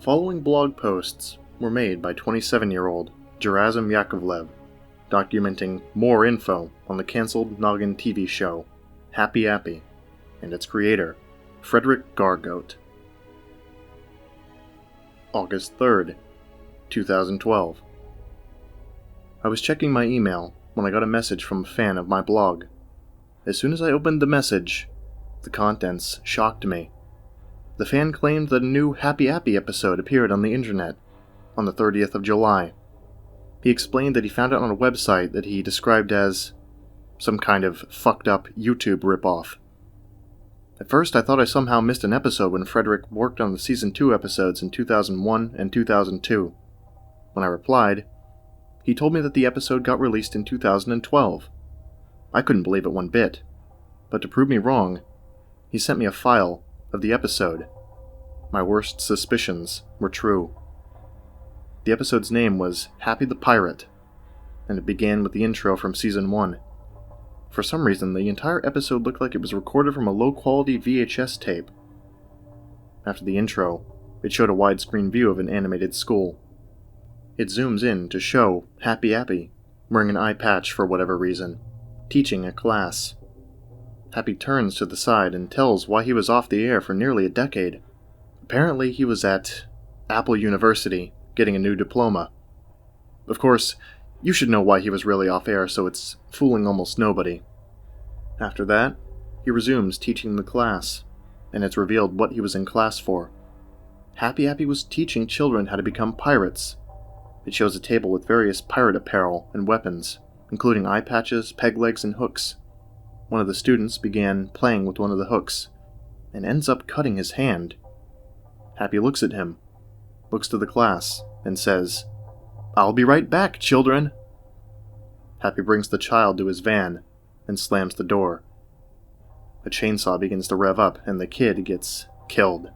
following blog posts were made by 27-year-old Gerasim Yakovlev, documenting more info on the cancelled Noggin TV show Happy Appy and its creator, Freddrick Gorgote. August 3rd, 2012. I was checking my email when I got a message from a fan of my blog. As soon as I opened the message, the contents shocked me. The fan claimed that a new Happy Appy episode appeared on the internet on the 30th of July. He explained that he found it on a website that he described as some kind of fucked up YouTube ripoff. At first I thought I somehow missed an episode when Freddrick worked on the Season 2 episodes in 2001 and 2002. When I replied, he told me that the episode got released in 2012. I couldn't believe it one bit, but to prove me wrong, he sent me a file of the episode. My worst suspicions were true. The episode's name was Happy the Pirate, and it began with the intro from Season 1. For some reason, the entire episode looked like it was recorded from a low-quality VHS tape. After the intro, it showed a widescreen view of an animated school. It zooms in to show Happy Appy, wearing an eye patch for whatever reason, teaching a class. Happy turns to the side and tells why he was off the air for nearly a decade. Apparently he was at Apple University, getting a new diploma. Of course, you should know why he was really off air, so it's fooling almost nobody. After that, he resumes teaching the class, and it's revealed what he was in class for. Happy Appy was teaching children how to become pirates. It shows a table with various pirate apparel and weapons, including eye patches, peg legs, and hooks. One of the students began playing with one of the hooks, and ends up cutting his hand. Happy looks at him, looks to the class, and says, "I'll be right back, children." Happy brings the child to his van, and slams the door. A chainsaw begins to rev up, and the kid gets killed.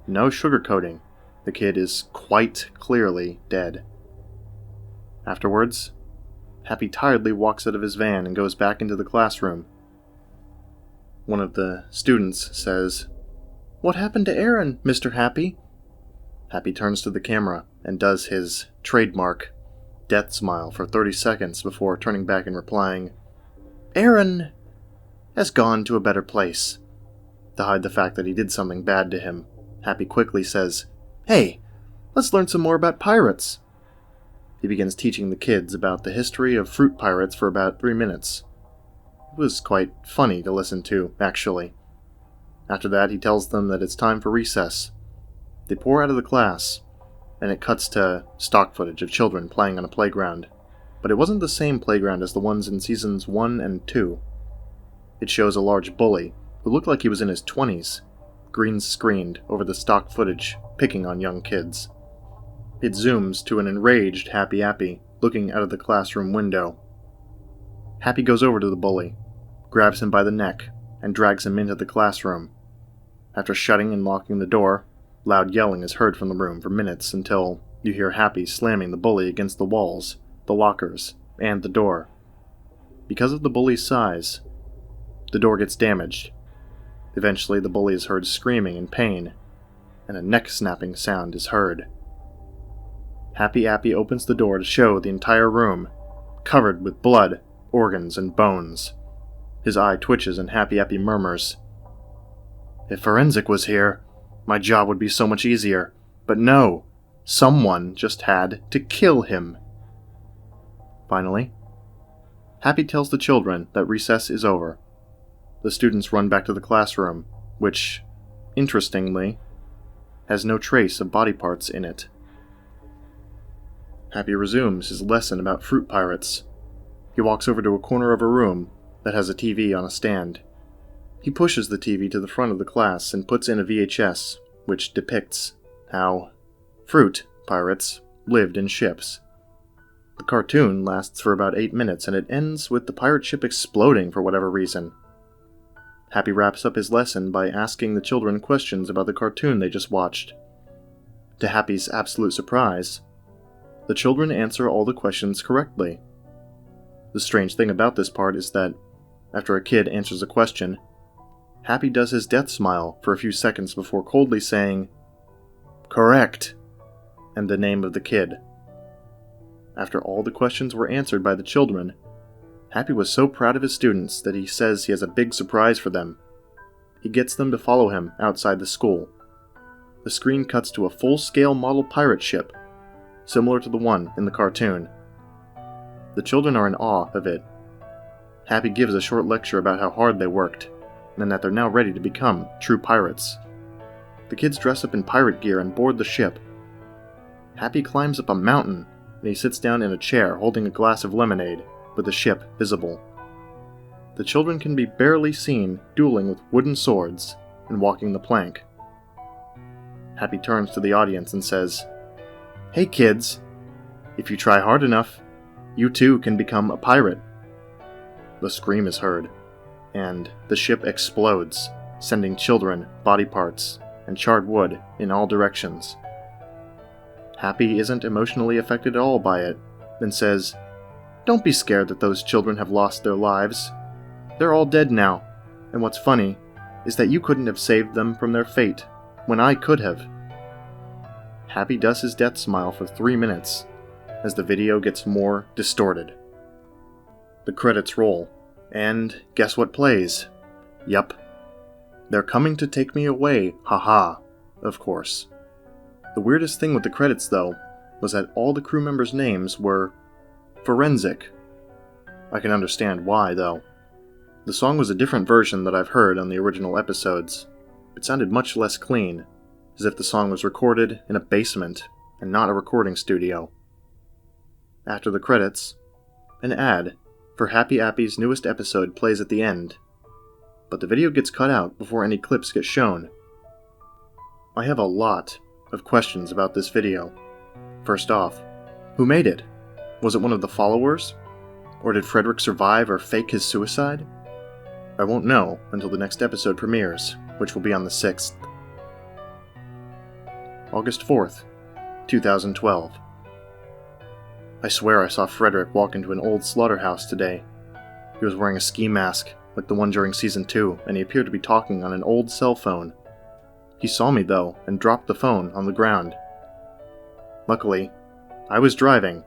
No sugarcoating, the kid is quite clearly dead. Afterwards, Happy tiredly walks out of his van and goes back into the classroom. One of the students says, "What happened to Aaron, Mr. Happy?" Happy turns to the camera and does his trademark death smile for 30 seconds before turning back and replying, "Aaron has gone to a better place." To hide the fact that he did something bad to him, Happy quickly says, "Hey, let's learn some more about pirates." He begins teaching the kids about the history of fruit pirates for about 3 minutes. It was quite funny to listen to, actually. After that, he tells them that it's time for recess. They pour out of the class, and it cuts to stock footage of children playing on a playground. But it wasn't the same playground as the ones in Seasons 1 and 2. It shows a large bully, who looked like he was in his 20s, green-screened over the stock footage, picking on young kids. It zooms to an enraged Happy Appy looking out of the classroom window. Happy goes over to the bully, grabs him by the neck, and drags him into the classroom. After shutting and locking the door, loud yelling is heard from the room for minutes until you hear Happy slamming the bully against the walls, the lockers, and the door. Because of the bully's size, the door gets damaged. Eventually, the bully is heard screaming in pain, and a neck-snapping sound is heard. Happy Appy opens the door to show the entire room, covered with blood, organs, and bones. His eye twitches and Happy Appy murmurs, "If Forensic was here, my job would be so much easier. But no, someone just had to kill him." Finally, Happy tells the children that recess is over. The students run back to the classroom, which, interestingly, has no trace of body parts in it. Happy resumes his lesson about fruit pirates. He walks over to a corner of a room that has a TV on a stand. He pushes the TV to the front of the class and puts in a VHS, which depicts how fruit pirates lived in ships. The cartoon lasts for about 8 minutes, and it ends with the pirate ship exploding for whatever reason. Happy wraps up his lesson by asking the children questions about the cartoon they just watched. To Happy's absolute surprise, the children answer all the questions correctly. The strange thing about this part is that, after a kid answers a question, Happy does his death smile for a few seconds before coldly saying, correct, and the name of the kid. After all the questions were answered by the children, Happy was so proud of his students that he says he has a big surprise for them. He gets them to follow him outside the school. The screen cuts to a full-scale model pirate ship, similar to the one in the cartoon. The children are in awe of it. Happy gives a short lecture about how hard they worked, and that they're now ready to become true pirates. The kids dress up in pirate gear and board the ship. Happy climbs up a mountain, and he sits down in a chair holding a glass of lemonade, with the ship visible. The children can be barely seen dueling with wooden swords and walking the plank. Happy turns to the audience and says, "Hey kids, if you try hard enough, you too can become a pirate." The scream is heard, and the ship explodes, sending children, body parts, and charred wood in all directions. Happy isn't emotionally affected at all by it, and says, "Don't be scared that those children have lost their lives. They're all dead now, and what's funny is that you couldn't have saved them from their fate, when I could have." Happy does his death smile for 3 minutes, as the video gets more distorted. The credits roll, and guess what plays? Yup. "They're coming to take me away, haha," of course. The weirdest thing with the credits, though, was that all the crew members' names were Forensic. I can understand why, though. The song was a different version that I've heard on the original episodes. It sounded much less clean, as if the song was recorded in a basement and not a recording studio. After the credits, an ad for Happy Appy's newest episode plays at the end, but the video gets cut out before any clips get shown. I have a lot of questions about this video. First off, who made it? Was it one of the followers? Or did Freddrick survive or fake his suicide? I won't know until the next episode premieres, which will be on the 6th. August 4th, 2012. I swear I saw Freddrick walk into an old slaughterhouse today. He was wearing a ski mask, like the one during Season 2, and he appeared to be talking on an old cell phone. He saw me, though, and dropped the phone on the ground. Luckily, I was driving,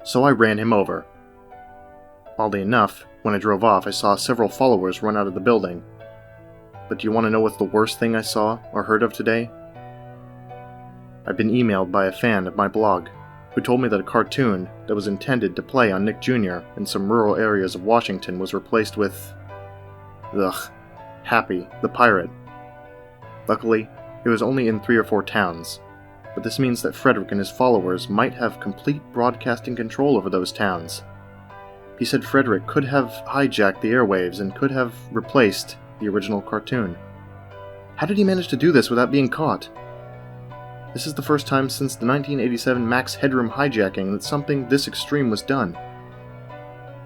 so I ran him over. Oddly enough, when I drove off, I saw several followers run out of the building. But do you want to know what's the worst thing I saw or heard of today? I've been emailed by a fan of my blog, who told me that a cartoon that was intended to play on Nick Jr. in some rural areas of Washington was replaced with... Happy, the pirate. Luckily, it was only in 3 or 4 towns, but this means that Freddrick and his followers might have complete broadcasting control over those towns. He said Freddrick could have hijacked the airwaves and could have replaced the original cartoon. How did he manage to do this without being caught? This is the first time since the 1987 Max Headroom hijacking that something this extreme was done.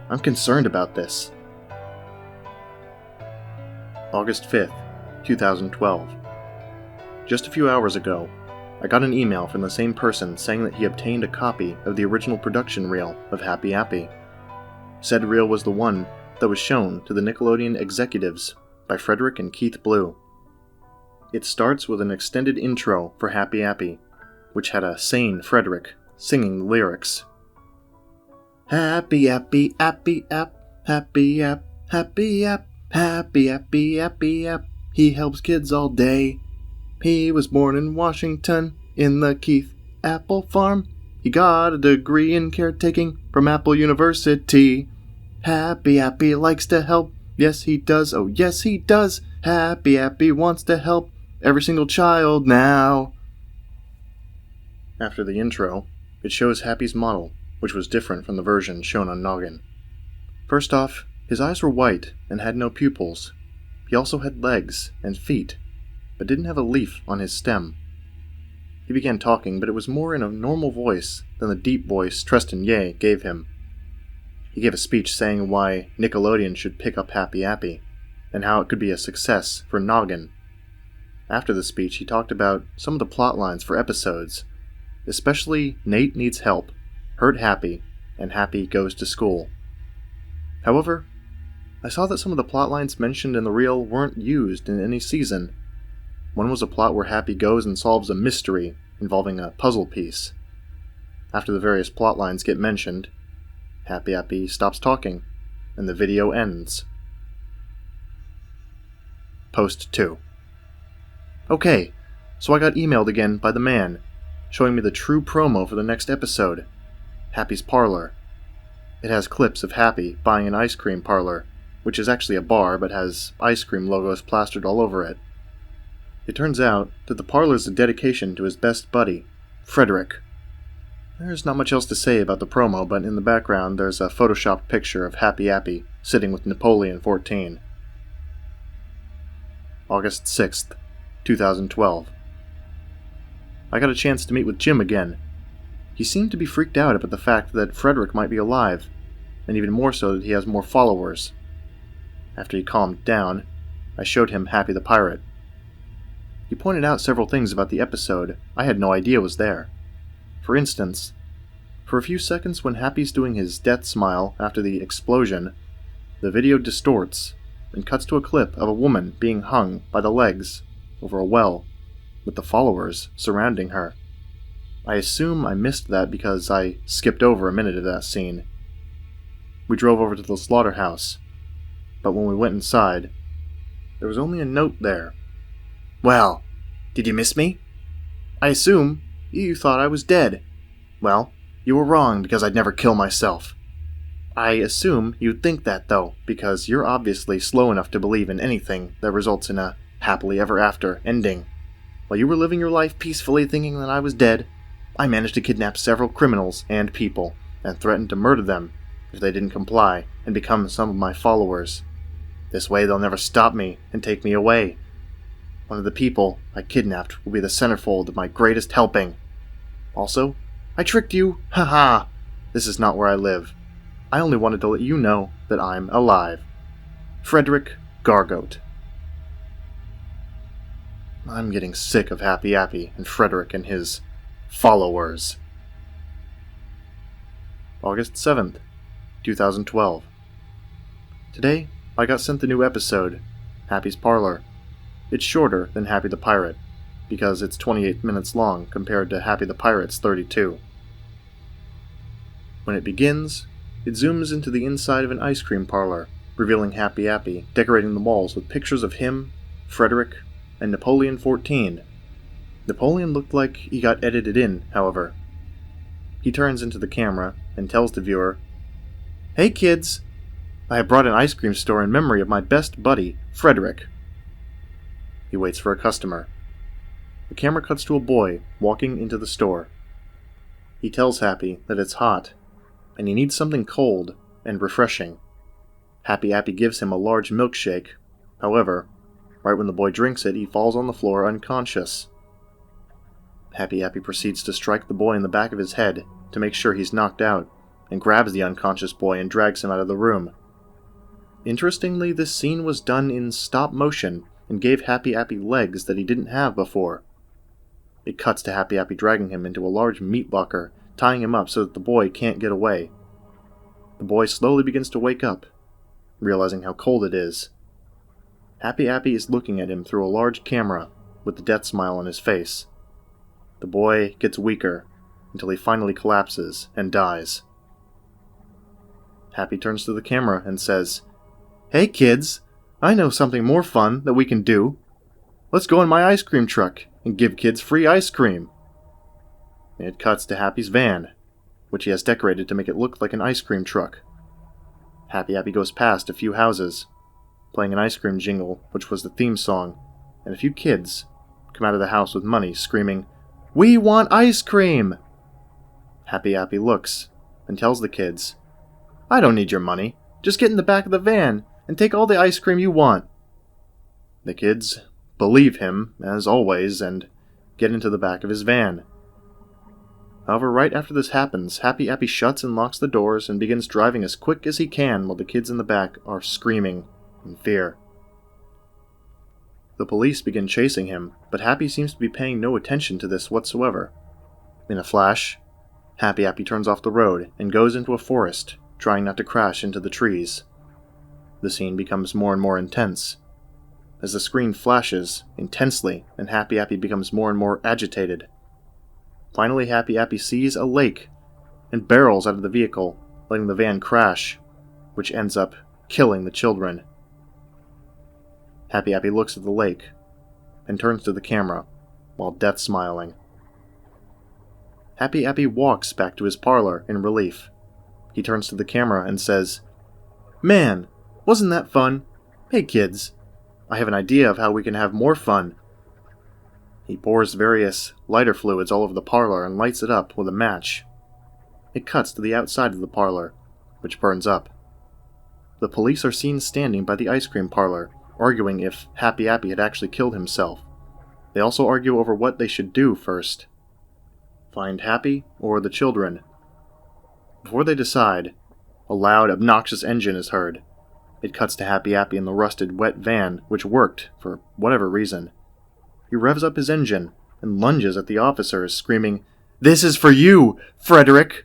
I'm concerned about this. August 5th, 2012. Just a few hours ago, I got an email from the same person saying that he obtained a copy of the original production reel of Happy Appy. Said reel was the one that was shown to the Nickelodeon executives by Freddrick and Keith Blue. It starts with an extended intro for Happy Appy, which had a sane Freddrick singing the lyrics. Happy Appy, Appy App, Happy App, Happy App, Happy Appy, Appy App, he helps kids all day. He was born in Washington, in the Keith Apple Farm. He got a degree in caretaking from Apple University. Happy Appy likes to help. Yes, he does. Oh, yes, he does. Happy Appy wants to help every single child now. After the intro, it shows Happy's model, which was different from the version shown on Noggin. First off, his eyes were white and had no pupils. He also had legs and feet, but didn't have a leaf on his stem. He began talking, but it was more in a normal voice than the deep voice Treston Ye gave him. He gave a speech saying why Nickelodeon should pick up Happy Appy, and how it could be a success for Noggin. After the speech, he talked about some of the plot lines for episodes, especially Nate Needs Help, Hurt Happy, and Happy Goes to School. However, I saw that some of the plot lines mentioned in the reel weren't used in any season. One was a plot where Happy goes and solves a mystery involving a puzzle piece. After the various plot lines get mentioned, Happy Appy stops talking, and the video ends. Post 2. Okay, so I got emailed again by the man, showing me the true promo for the next episode, Happy's Parlor. It has clips of Happy buying an ice cream parlor, which is actually a bar but has ice cream logos plastered all over it. It turns out that the parlor is a dedication to his best buddy, Freddrick. There's not much else to say about the promo, but in the background there's a photoshopped picture of Happy Appy sitting with Napoleon 14. August 6th, 2012. I got a chance to meet with Jim again. He seemed to be freaked out about the fact that Freddrick might be alive, and even more so that he has more followers. After he calmed down, I showed him Happy the Pirate. He pointed out several things about the episode I had no idea was there. For instance, for a few seconds when Happy's doing his death smile after the explosion, the video distorts and cuts to a clip of a woman being hung by the legs over a well, with the followers surrounding her. I assume I missed that because I skipped over a minute of that scene. We drove over to the slaughterhouse, but when we went inside, there was only a note there. Well, did you miss me? I assume you thought I was dead. Well, you were wrong because I'd never kill myself. I assume you'd think that, though, because you're obviously slow enough to believe in anything that results in a happily ever after ending. While you were living your life peacefully thinking that I was dead, I managed to kidnap several criminals and people, and threatened to murder them if they didn't comply and become some of my followers. This way they'll never stop me and take me away. One of the people I kidnapped will be the centerfold of my greatest helping. Also, I tricked you, haha! This is not where I live. I only wanted to let you know that I'm alive. Freddrick, Gorgote. I'm getting sick of Happy Appy and Freddrick and his followers. August 7th, 2012. Today, I got sent the new episode, Happy's Parlor. It's shorter than Happy the Pirate, because it's 28 minutes long compared to Happy the Pirate's 32. When it begins, it zooms into the inside of an ice cream parlor, revealing Happy Appy decorating the walls with pictures of him, Freddrick, and Napoleon 14. Napoleon looked like he got edited in, however. He turns into the camera and tells the viewer, "Hey kids, I have brought an ice cream store in memory of my best buddy, Freddrick." He waits for a customer. The camera cuts to a boy walking into the store. He tells Happy that it's hot, and he needs something cold and refreshing. Happy Appy gives him a large milkshake. However, right when the boy drinks it, he falls on the floor unconscious. Happy Appy proceeds to strike the boy in the back of his head to make sure he's knocked out, and grabs the unconscious boy and drags him out of the room. Interestingly, this scene was done in stop motion and gave Happy Appy legs that he didn't have before. It cuts to Happy Appy dragging him into a large meat locker, tying him up so that the boy can't get away. The boy slowly begins to wake up, realizing how cold it is. Happy Appy is looking at him through a large camera with the death smile on his face. The boy gets weaker until he finally collapses and dies. Happy turns to the camera and says, "Hey kids, I know something more fun that we can do. Let's go in my ice cream truck and give kids free ice cream." It cuts to Happy's van, which he has decorated to make it look like an ice cream truck. Happy Appy goes past a few houses, playing an ice cream jingle, which was the theme song, and a few kids come out of the house with money, screaming, "We want ice cream!" Happy Appy looks and tells the kids, "I don't need your money. Just get in the back of the van and take all the ice cream you want." The kids believe him, as always, and get into the back of his van. However, right after this happens, Happy Appy shuts and locks the doors and begins driving as quick as he can while the kids in the back are screaming in fear. The police begin chasing him, but Happy seems to be paying no attention to this whatsoever. In a flash, Happy Appy turns off the road and goes into a forest, trying not to crash into the trees. The scene becomes more and more intense. As the screen flashes intensely and Happy Appy becomes more and more agitated, Finally, Happy Appy sees a lake and barrels out of the vehicle, letting the van crash, which ends up killing the children. Happy Appy looks at the lake and turns to the camera while death smiling. Happy Appy walks back to his parlor in relief. He turns to the camera and says, "Man, wasn't that fun? Hey kids, I have an idea of how we can have more fun." He pours various lighter fluids all over the parlor and lights it up with a match. It cuts to the outside of the parlor, which burns up. The police are seen standing by the ice cream parlor, arguing if Happy Appy had actually killed himself. They also argue over what they should do first. Find Happy or the children. Before they decide, a loud, obnoxious engine is heard. It cuts to Happy Appy in the rusted, wet van, which worked, for whatever reason. He revs up his engine and lunges at the officers, screaming, "This is for you, Freddrick!"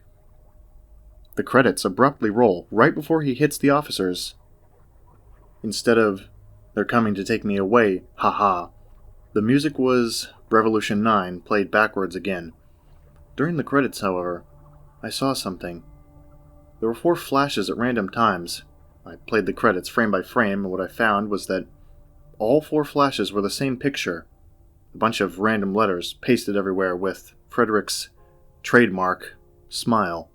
The credits abruptly roll right before he hits the officers. Instead of, "They're coming to take me away, haha," the music was Revolution 9 played backwards again. During the credits, however, I saw something. There were 4 flashes at random times. I played the credits frame by frame, and what I found was that all 4 flashes were the same picture. A bunch of random letters pasted everywhere with Freddrick's trademark smile.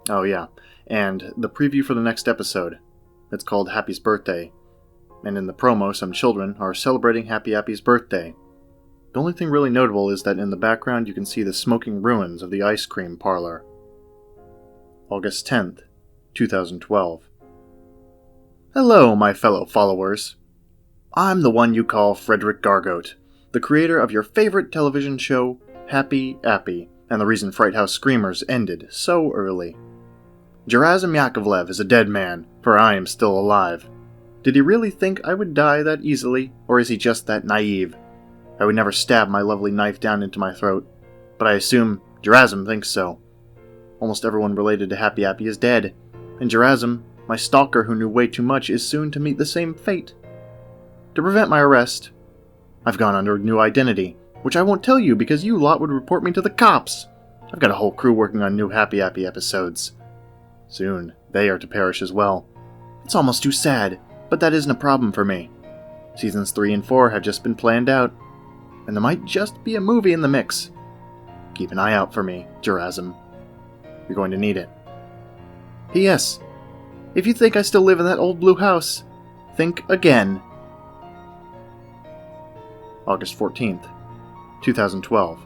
Oh yeah, and the preview for the next episode. It's called Happy's Birthday, and in the promo some children are celebrating Happy Appy's birthday. The only thing really notable is that in the background you can see the smoking ruins of the ice cream parlor. August 10th, 2012. Hello, my fellow followers. I'm the one you call Freddrick Gorgote, the creator of your favorite television show, Happy Appy, and the reason Fright House Screamers ended so early. Gerasim Yakovlev is a dead man, for I am still alive. Did he really think I would die that easily, or is he just that naive? I would never stab my lovely knife down into my throat, but I assume Gerasim thinks so. Almost everyone related to Happy Appy is dead, and Gerasim, my stalker who knew way too much, is soon to meet the same fate. To prevent my arrest, I've gone under a new identity, which I won't tell you because you lot would report me to the cops. I've got a whole crew working on new Happy Appy episodes. Soon, they are to perish as well. It's almost too sad, but that isn't a problem for me. Seasons 3 and 4 have just been planned out, and there might just be a movie in the mix. Keep an eye out for me, Gerasim. You're going to need it. P.S. If you think I still live in that old blue house, think again. August 14th, 2012.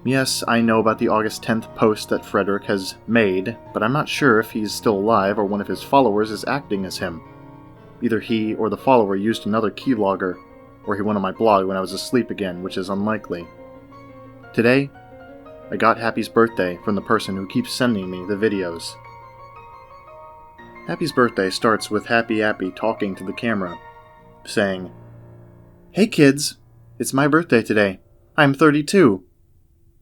Yes, I know about the August 10th post that Freddrick has made, but I'm not sure if he's still alive or one of his followers is acting as him. Either he or the follower used another keylogger, or he went on my blog when I was asleep again, which is unlikely. Today, I got Happy's birthday from the person who keeps sending me the videos. Happy's birthday starts with Happy Appy talking to the camera, saying, "Hey kids, it's my birthday today. I'm 32.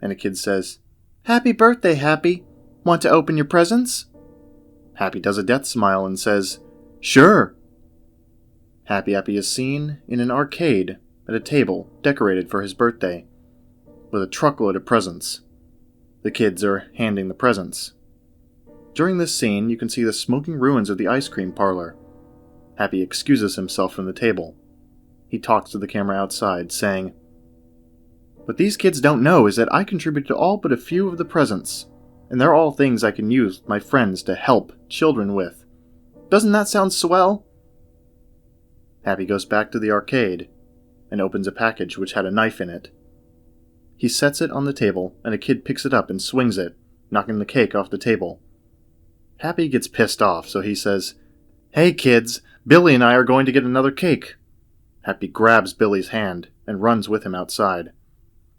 And a kid says, "Happy birthday, Happy. Want to open your presents?" Happy does a death smile and says, "Sure." Happy Appy is seen in an arcade at a table decorated for his birthday, with a truckload of presents. The kids are handing the presents. During this scene, you can see the smoking ruins of the ice cream parlor. Happy excuses himself from the table. He talks to the camera outside, saying, "What these kids don't know is that I contribute to all but a few of the presents, and they're all things I can use with my friends to help children with. Doesn't that sound swell?" Happy goes back to the arcade and opens a package which had a knife in it. He sets it on the table, and a kid picks it up and swings it, knocking the cake off the table. Happy gets pissed off, so he says, "Hey kids, Billy and I are going to get another cake." Happy grabs Billy's hand and runs with him outside.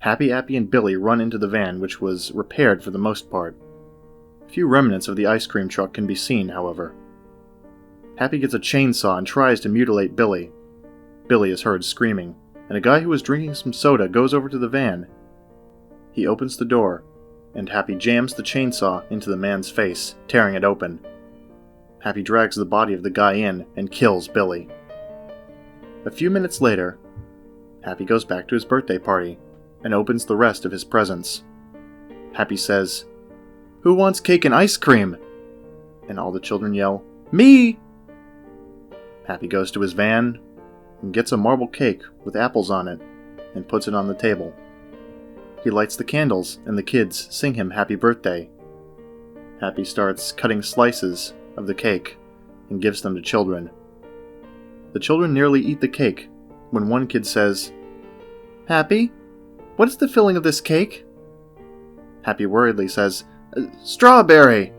Happy Appy and Billy run into the van, which was repaired for the most part. Few remnants of the ice cream truck can be seen, however. Happy gets a chainsaw and tries to mutilate Billy. Billy is heard screaming, and a guy who was drinking some soda goes over to the van. He opens the door, and Happy jams the chainsaw into the man's face, tearing it open. Happy drags the body of the guy in and kills Billy. A few minutes later, Happy goes back to his birthday party. and opens the rest of his presents. Happy says, "Who wants cake and ice cream?" And all the children yell, "Me!" Happy goes to his van and gets a marble cake with apples on it and puts it on the table. He lights the candles and the kids sing him happy birthday. Happy starts cutting slices of the cake and gives them to children. The children nearly eat the cake when one kid says, "Happy, what is the filling of this cake?" Happy worriedly says, "Strawberry!"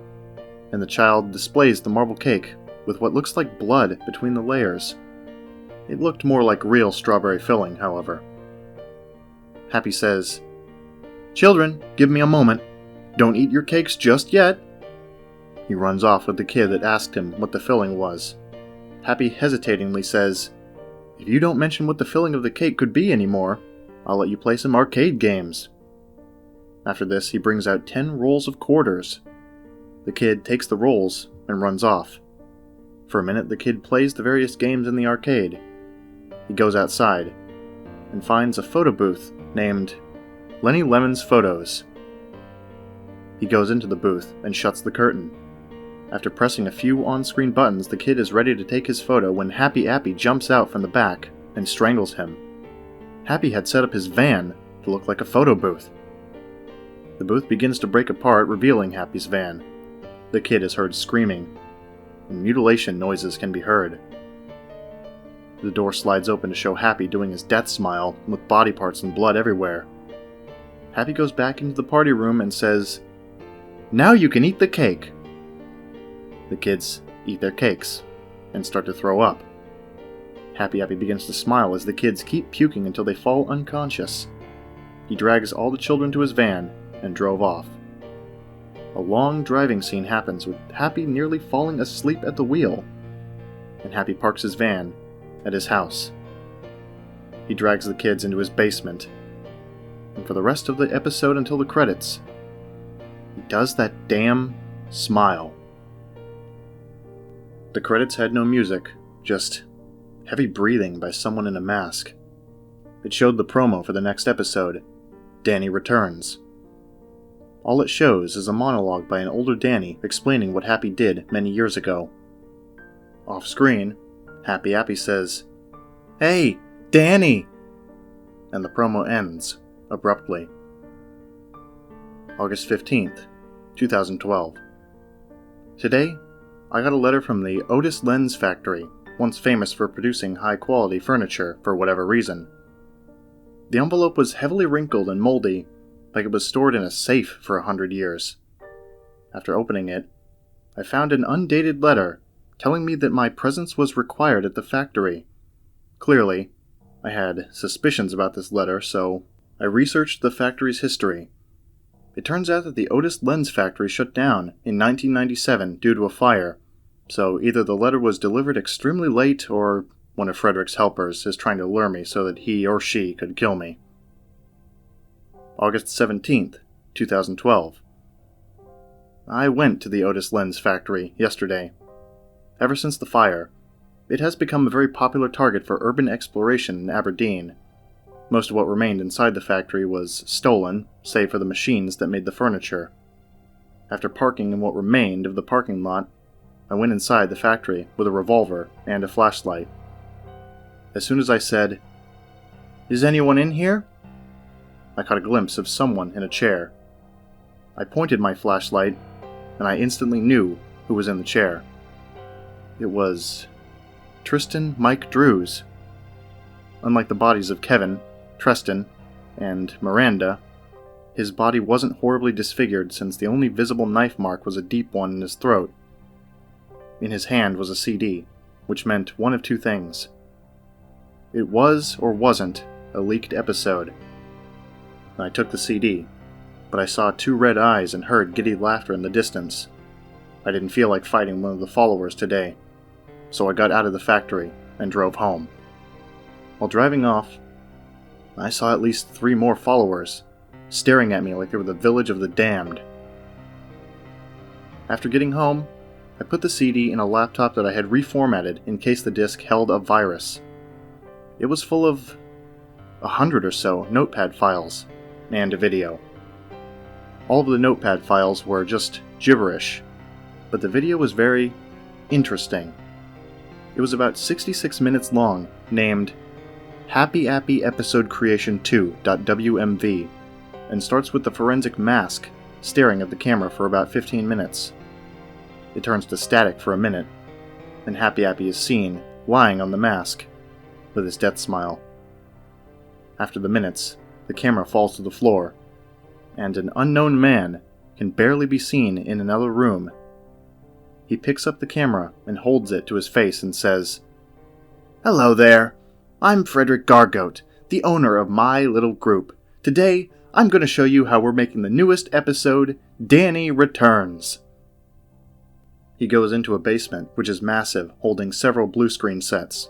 And the child displays the marble cake with what looks like blood between the layers. It looked more like real strawberry filling, however. Happy says, "Children, give me a moment. Don't eat your cakes just yet." He runs off with the kid that asked him what the filling was. Happy hesitatingly says, "If you don't mention what the filling of the cake could be anymore, I'll let you play some arcade games." After this, he brings out 10 rolls of quarters. The kid takes the rolls and runs off. For a minute, the kid plays the various games in the arcade. He goes outside and finds a photo booth named Lenny Lemon's Photos. He goes into the booth and shuts the curtain. After pressing a few on-screen buttons, the kid is ready to take his photo when Happy Appy jumps out from the back and strangles him. Happy had set up his van to look like a photo booth. The booth begins to break apart, revealing Happy's van. The kid is heard screaming, and mutilation noises can be heard. The door slides open to show Happy doing his death smile, with body parts and blood everywhere. Happy goes back into the party room and says, "Now you can eat the cake." The kids eat their cakes and start to throw up. Happy Appy begins to smile as the kids keep puking until they fall unconscious. He drags all the children to his van and drove off. A long driving scene happens with Happy nearly falling asleep at the wheel, and Happy parks his van at his house. He drags the kids into his basement, and for the rest of the episode until the credits, he does that damn smile. The credits had no music, just heavy breathing by someone in a mask. It showed the promo for the next episode, Danny Returns. All it shows is a monologue by an older Danny explaining what Happy did many years ago. Off-screen, Happy Appy says, "Hey, Danny!" And the promo ends abruptly. August 15th, 2012. Today, I got a letter from the Otis Lens Factory, once famous for producing high-quality furniture for whatever reason. The envelope was heavily wrinkled and moldy, like it was stored in a safe for 100 years. After opening it, I found an undated letter telling me that my presence was required at the factory. Clearly, I had suspicions about this letter, so I researched the factory's history. It turns out that the Otis Lens Factory shut down in 1997 due to a fire, so either the letter was delivered extremely late or one of Freddrick's helpers is trying to lure me so that he or she could kill me. August 17th, 2012. I went to the Otis Lens Factory yesterday. Ever since the fire, it has become a very popular target for urban exploration in Aberdeen. Most of what remained inside the factory was stolen, save for the machines that made the furniture. After parking in what remained of the parking lot, I went inside the factory with a revolver and a flashlight. As soon as I said, "Is anyone in here?" I caught a glimpse of someone in a chair. I pointed my flashlight, and I instantly knew who was in the chair. It was Tristan Mike Drews. Unlike the bodies of Kevin, Tristan, and Miranda, his body wasn't horribly disfigured since the only visible knife mark was a deep one in his throat. In his hand was a CD, which meant one of two things. It was or wasn't a leaked episode. I took the CD, but I saw 2 red eyes and heard giddy laughter in the distance. I didn't feel like fighting one of the followers today, so I got out of the factory and drove home. While driving off, I saw at least 3 more followers, staring at me like they were the village of the damned. After getting home, I put the CD in a laptop that I had reformatted in case the disk held a virus. It was full of 100 or so notepad files, and a video. All of the notepad files were just gibberish, but the video was very interesting. It was about 66 minutes long, named Happy Appy Episode Creation 2.wmv, and starts with the forensic mask staring at the camera for about 15 minutes. It turns to static for a minute, and Happy Appy is seen lying on the mask with his death smile. After the minutes, the camera falls to the floor, and an unknown man can barely be seen in another room. He picks up the camera and holds it to his face and says, "Hello there, I'm Freddrick Gorgote, the owner of my little group. Today, I'm going to show you how we're making the newest episode, Danny Returns." He goes into a basement, which is massive, holding several blue screen sets.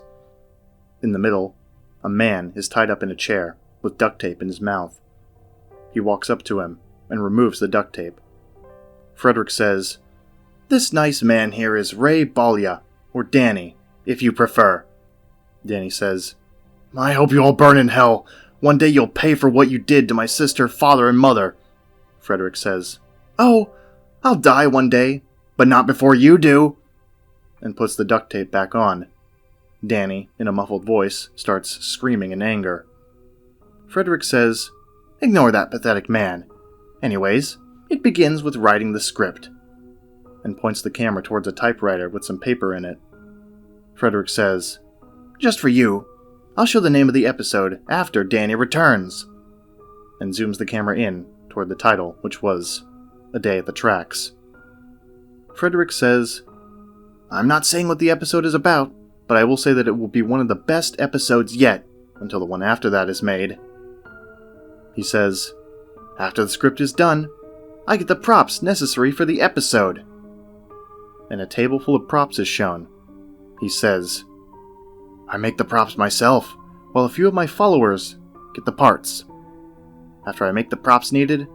In the middle, a man is tied up in a chair, with duct tape in his mouth. He walks up to him and removes the duct tape. Freddrick says, "This nice man here is Ray Balya, or Danny, if you prefer." Danny says, "I hope you all burn in hell. One day you'll pay for what you did to my sister, father, and mother." Freddrick says, "Oh, I'll die one day, but not before you do," and puts the duct tape back on. Danny, in a muffled voice, starts screaming in anger. Freddrick says, "Ignore that pathetic man. Anyways, it begins with writing the script," and points the camera towards a typewriter with some paper in it. Freddrick says, "Just for you, I'll show the name of the episode after Danny Returns," and zooms the camera in toward the title, which was A Day at the Tracks. Freddrick says, "I'm not saying what the episode is about, but I will say that it will be one of the best episodes yet, until the one after that is made." He says, "After the script is done, I get the props necessary for the episode," and a table full of props is shown. He says, "I make the props myself, while a few of my followers get the parts. After I make the props needed,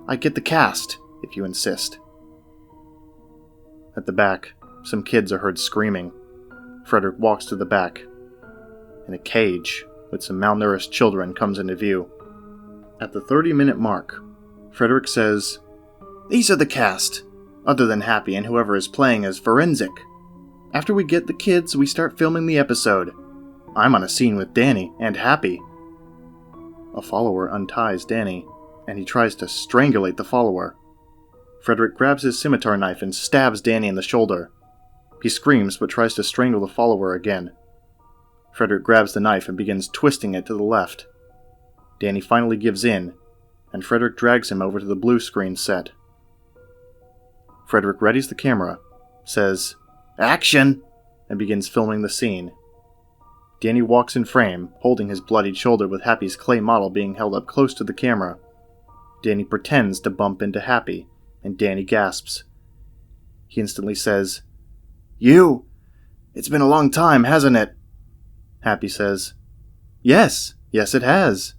I get the cast, if you insist." At the back, some kids are heard screaming. Freddrick walks to the back, and a cage with some malnourished children comes into view. At the 30-minute mark, Freddrick says, "These are the cast, other than Happy and whoever is playing as Forensic. After we get the kids, we start filming the episode. I'm on a scene with Danny and Happy." A follower unties Danny, and he tries to strangulate the follower. Freddrick grabs his scimitar knife and stabs Danny in the shoulder. He screams but tries to strangle the follower again. Freddrick grabs the knife and begins twisting it to the left. Danny finally gives in, and Freddrick drags him over to the blue screen set. Freddrick readies the camera, says, "Action!" and begins filming the scene. Danny walks in frame, holding his bloodied shoulder with Happy's clay model being held up close to the camera. Danny pretends to bump into Happy, and Danny gasps. He instantly says, "You! It's been a long time, hasn't it?" Happy says, Yes it has.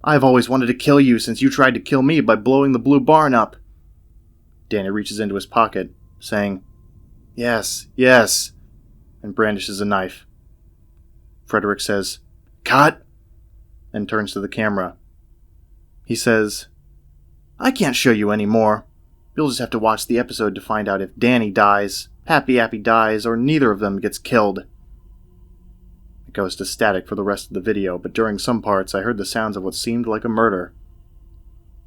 I've always wanted to kill you since you tried to kill me by blowing the blue barn up." Danny reaches into his pocket, saying, Yes, and brandishes a knife. Freddrick says, "Cut!" and turns to the camera. He says, "I can't show you any more. You'll just have to watch the episode to find out if Danny dies, Happy Appy dies, or neither of them gets killed." It goes to static for the rest of the video, but during some parts I heard the sounds of what seemed like a murder.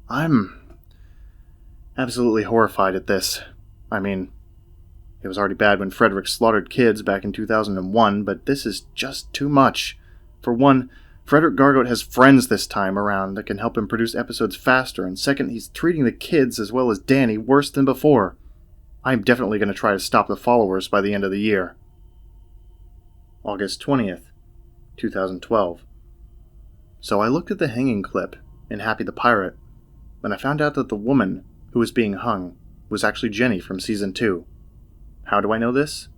I'm absolutely horrified at this. I mean, it was already bad when Freddrick slaughtered kids back in 2001, but this is just too much. For one, Freddrick Gorgote has friends this time around that can help him produce episodes faster, and second, he's treating the kids as well as Danny worse than before. I'm definitely going to try to stop the followers by the end of the year. August 20th, 2012. So I looked at the hanging clip in Happy the Pirate, and I found out that the woman who was being hung was actually Jenny from Season 2. How do I know this?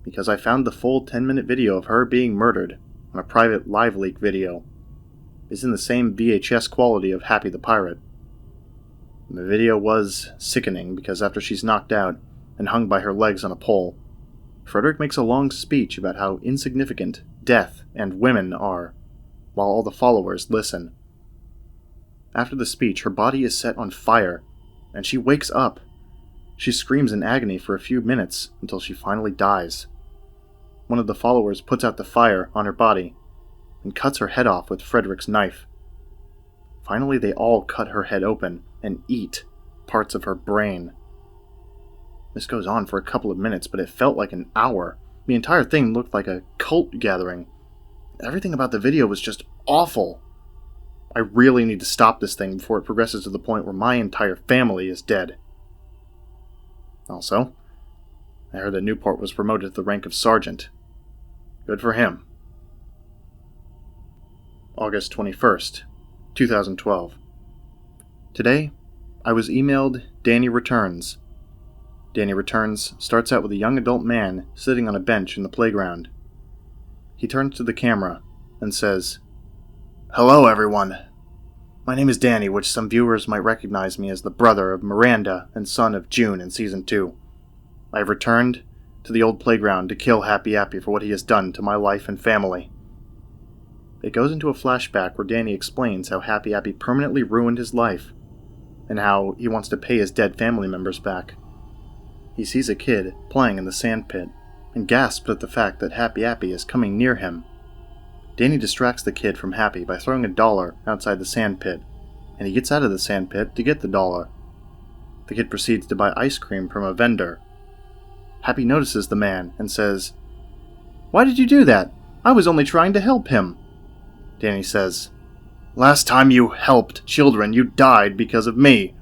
Because I found the full 10-minute video of her being murdered on a private live leak video. It's in the same VHS quality of Happy the Pirate. The video was sickening because after she's knocked out and hung by her legs on a pole, Freddrick makes a long speech about how insignificant death and women are, while all the followers listen. After the speech, her body is set on fire, and she wakes up. She screams in agony for a few minutes until she finally dies. One of the followers puts out the fire on her body and cuts her head off with Freddrick's knife. Finally, they all cut her head open and eat parts of her brain. This goes on for a couple of minutes, but it felt like an hour. The entire thing looked like a cult gathering. Everything about the video was just awful. I really need to stop this thing before it progresses to the point where my entire family is dead. Also, I heard that Newport was promoted to the rank of sergeant. Good for him. August 21st, 2012. Today, I was emailed Danny Returns. Danny Returns starts out with a young adult man sitting on a bench in the playground. He turns to the camera and says, "Hello, everyone. My name is Danny, which some viewers might recognize me as the brother of Miranda and son of June in Season 2. I have returned to the old playground to kill Happy Appy for what he has done to my life and family." It goes into a flashback where Danny explains how Happy Appy permanently ruined his life, and how he wants to pay his dead family members back. He sees a kid playing in the sandpit, and gasps at the fact that Happy Appy is coming near him. Danny distracts the kid from Happy by throwing a dollar outside the sandpit, and he gets out of the sandpit to get the dollar. The kid proceeds to buy ice cream from a vendor. Happy notices the man and says, "Why did you do that? I was only trying to help him." Danny says, "Last time you helped children, you died because of me."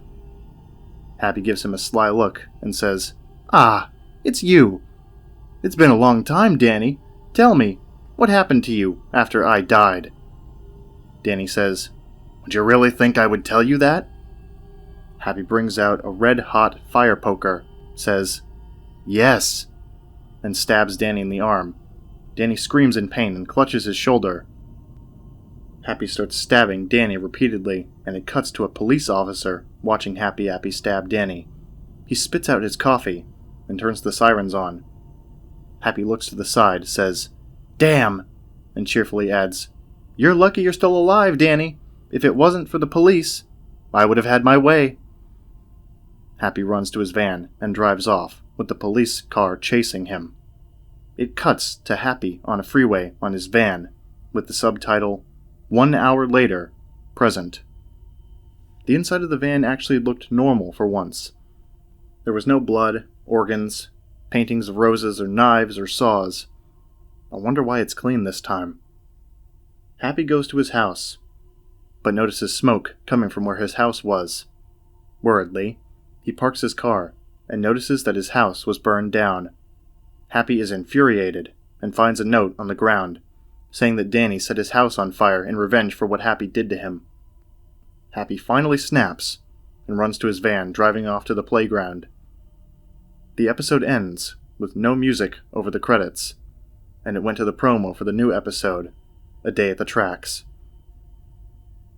Happy gives him a sly look and says, "Ah, it's you. It's been a long time, Danny. Tell me, what happened to you after I died?" Danny says, "Would you really think I would tell you that?" Happy brings out a red-hot fire poker, says, "Yes," and stabs Danny in the arm. Danny screams in pain and clutches his shoulder. Happy starts stabbing Danny repeatedly, and it cuts to a police officer watching Happy Appy stab Danny. He spits out his coffee and turns the sirens on. Happy looks to the side, says, "Damn," and cheerfully adds, "You're lucky you're still alive, Danny. If it wasn't for the police, I would have had my way." Happy runs to his van and drives off, with the police car chasing him. It cuts to Happy on a freeway on his van, with the subtitle, "1 hour later, present." The inside of the van actually looked normal for once. There was no blood, organs, paintings of roses or knives or saws. I wonder why it's clean this time. Happy goes to his house, but notices smoke coming from where his house was. Worriedly, he parks his car and notices that his house was burned down. Happy is infuriated and finds a note on the ground saying that Danny set his house on fire in revenge for what Happy did to him. Happy finally snaps and runs to his van, driving off to the playground. The episode ends with no music over the credits, and it went to the promo for the new episode, A Day at the Tracks.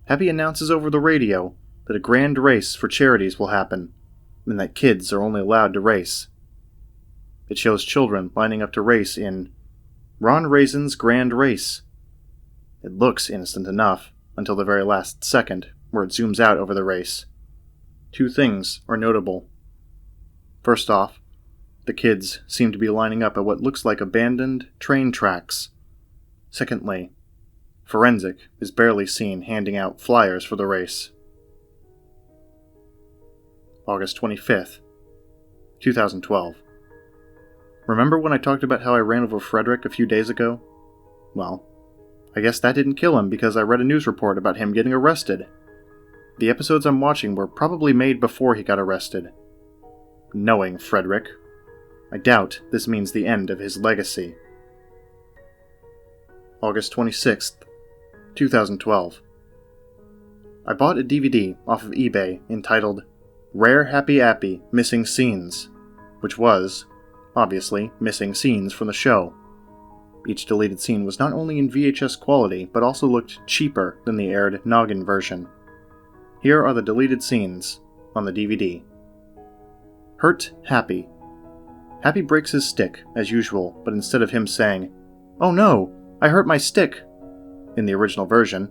Happy announces over the radio that a grand race for charities will happen, and that kids are only allowed to race. It shows children lining up to race in Ron Raisin's Grand Race. It looks innocent enough, until the very last second, where it zooms out over the race. Two things are notable. First off, the kids seem to be lining up at what looks like abandoned train tracks. Secondly, Forensic is barely seen handing out flyers for the race. August 25th, 2012. Remember when I talked about how I ran over Freddrick a few days ago? Well, I guess that didn't kill him because I read a news report about him getting arrested. The episodes I'm watching were probably made before he got arrested. Knowing Freddrick, I doubt this means the end of his legacy. August 26th, 2012. I bought a DVD off of eBay entitled Rare Happy Appy Missing Scenes, which was, obviously, missing scenes from the show. Each deleted scene was not only in VHS quality, but also looked cheaper than the aired Noggin version. Here are the deleted scenes on the DVD. Hurt Happy. Happy breaks his stick, as usual, but instead of him saying, "Oh no, I hurt my stick," in the original version,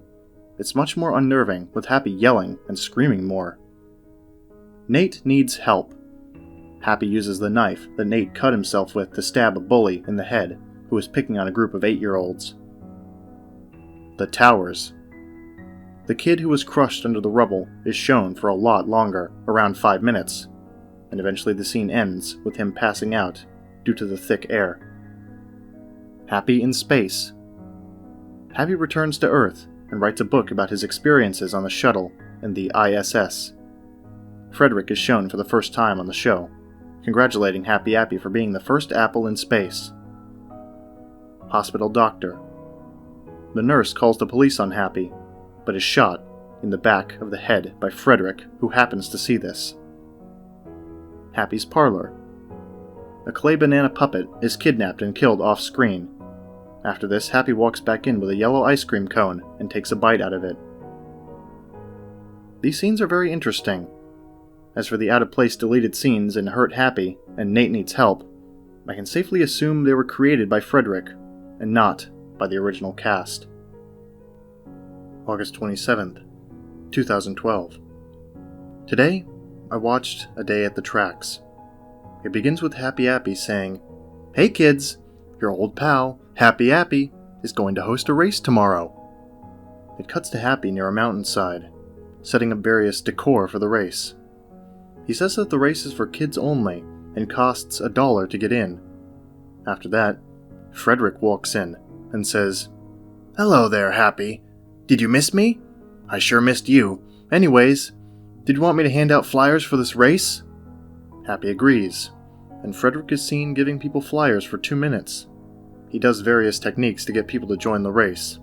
it's much more unnerving, with Happy yelling and screaming more. Nate needs help. Happy uses the knife that Nate cut himself with to stab a bully in the head who was picking on a group of 8-year-olds. The towers. The kid who was crushed under the rubble is shown for a lot longer, around 5 minutes, and eventually the scene ends with him passing out due to the thick air. Happy in space. Happy returns to Earth and writes a book about his experiences on the shuttle and the ISS. Freddrick is shown for the first time on the show, congratulating Happy Appy for being the first apple in space. Hospital doctor. The nurse calls the police on Happy, but is shot in the back of the head by Freddrick, who happens to see this. Happy's parlor. A clay banana puppet is kidnapped and killed off-screen. After this, Happy walks back in with a yellow ice cream cone and takes a bite out of it. These scenes are very interesting. As for the out-of-place deleted scenes in Hurt Happy and Nate Needs Help, I can safely assume they were created by Freddrick, and not by the original cast. August 27th, 2012. Today, I watched A Day at the Tracks. It begins with Happy Appy saying, "Hey kids, your old pal, Happy Appy, is going to host a race tomorrow." It cuts to Happy near a mountainside, setting up various decor for the race. He says that the race is for kids only and costs $1 to get in. After that, Freddrick walks in and says, "Hello there, Happy. Did you miss me? I sure missed you. Anyways, did you want me to hand out flyers for this race?" Happy agrees, and Freddrick is seen giving people flyers for 2 minutes. He does various techniques to get people to join the race.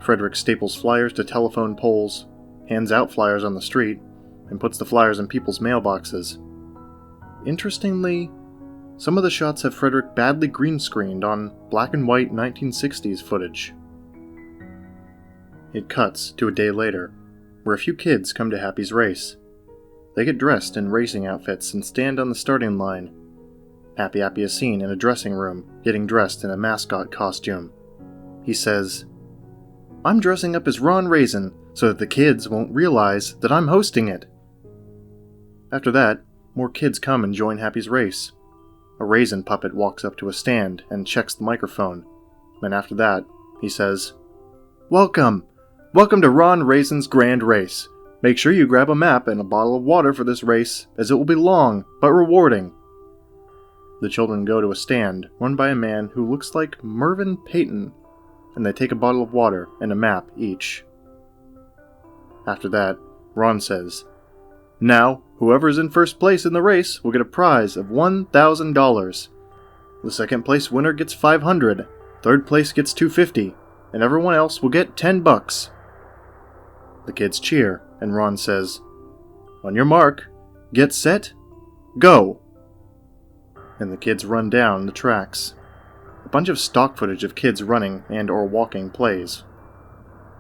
Freddrick staples flyers to telephone poles, hands out flyers on the street, and puts the flyers in people's mailboxes. Interestingly, some of the shots have Freddrick badly green-screened on black and white 1960s footage. It cuts to a day later, where a few kids come to Happy's race. They get dressed in racing outfits and stand on the starting line. Happy Appy is seen in a dressing room, getting dressed in a mascot costume. He says, "I'm dressing up as Ron Raisin so that the kids won't realize that I'm hosting it." After that, more kids come and join Happy's race. A raisin puppet walks up to a stand and checks the microphone. And after that, he says, "Welcome! Welcome to Ron Raisin's Grand Race. Make sure you grab a map and a bottle of water for this race, as it will be long, but rewarding." The children go to a stand run by a man who looks like Mervyn Peyton, and they take a bottle of water and a map each. After that, Ron says, "Now, whoever is in first place in the race will get a prize of $1,000. The second place winner gets $500, third place gets $250, and everyone else will get $10. The kids cheer, and Ron says, "On your mark, get set, go!" And the kids run down the tracks. A bunch of stock footage of kids running and or walking plays.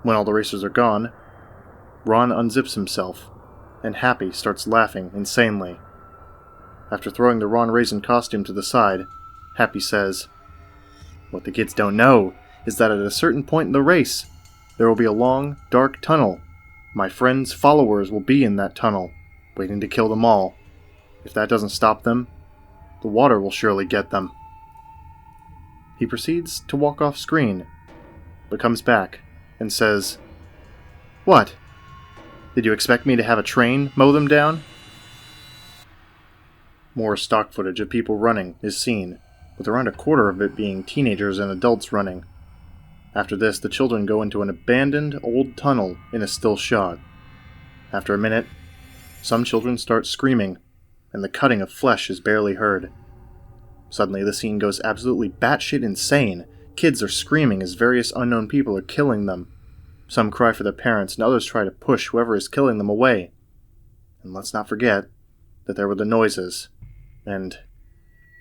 When all the racers are gone, Ron unzips himself, and Happy starts laughing insanely. After throwing the Ron Raisin costume to the side, Happy says, "What the kids don't know is that at a certain point in the race, there will be a long, dark tunnel. My friends' followers will be in that tunnel, waiting to kill them all. If that doesn't stop them, the water will surely get them." He proceeds to walk off screen, but comes back and says, "What? Did you expect me to have a train mow them down?" More stock footage of people running is seen, with around a quarter of it being teenagers and adults running. After this, the children go into an abandoned old tunnel in a still shot. After a minute, some children start screaming, and the cutting of flesh is barely heard. Suddenly, the scene goes absolutely batshit insane. Kids are screaming as various unknown people are killing them. Some cry for their parents, and others try to push whoever is killing them away. And let's not forget that there were the noises. And,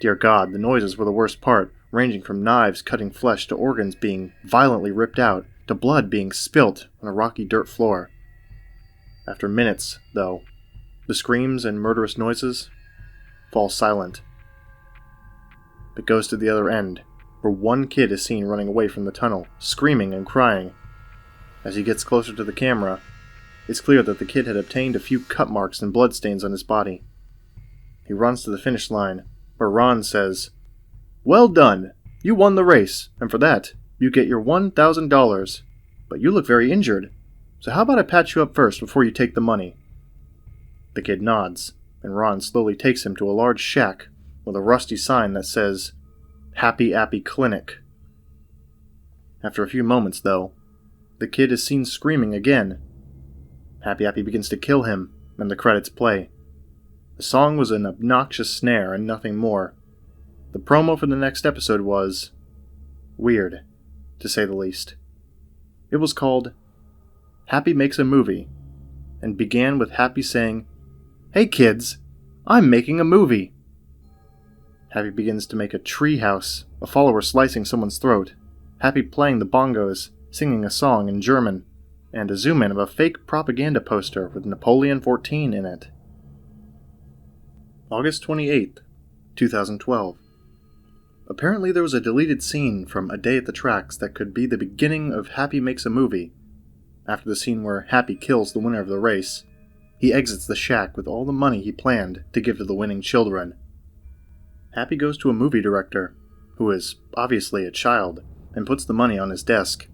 dear God, the noises were the worst part, ranging from knives cutting flesh to organs being violently ripped out, to blood being spilt on a rocky dirt floor. After minutes, though, the screams and murderous noises fall silent. It goes to the other end, where one kid is seen running away from the tunnel, screaming and crying. As he gets closer to the camera, it's clear that the kid had obtained a few cut marks and bloodstains on his body. He runs to the finish line, where Ron says, "Well done! You won the race, and for that, you get your $1,000. But you look very injured, so how about I patch you up first before you take the money?" The kid nods, and Ron slowly takes him to a large shack with a rusty sign that says, "Happy Appy Clinic." After a few moments, though, the kid is seen screaming again. Happy Appy begins to kill him, and the credits play. The song was an obnoxious snare and nothing more. The promo for the next episode was weird, to say the least. It was called Happy Makes a Movie, and began with Happy saying, "Hey kids, I'm making a movie." Happy begins to make a tree house, a follower slicing someone's throat, Happy playing the bongos, singing a song in German, and a zoom-in of a fake propaganda poster with Napoleon 14 in it. August 28th, 2012. Apparently there was a deleted scene from A Day at the Tracks that could be the beginning of Happy Makes a Movie. After the scene where Happy kills the winner of the race, he exits the shack with all the money he planned to give to the winning children. Happy goes to a movie director, who is obviously a child, and puts the money on his desk.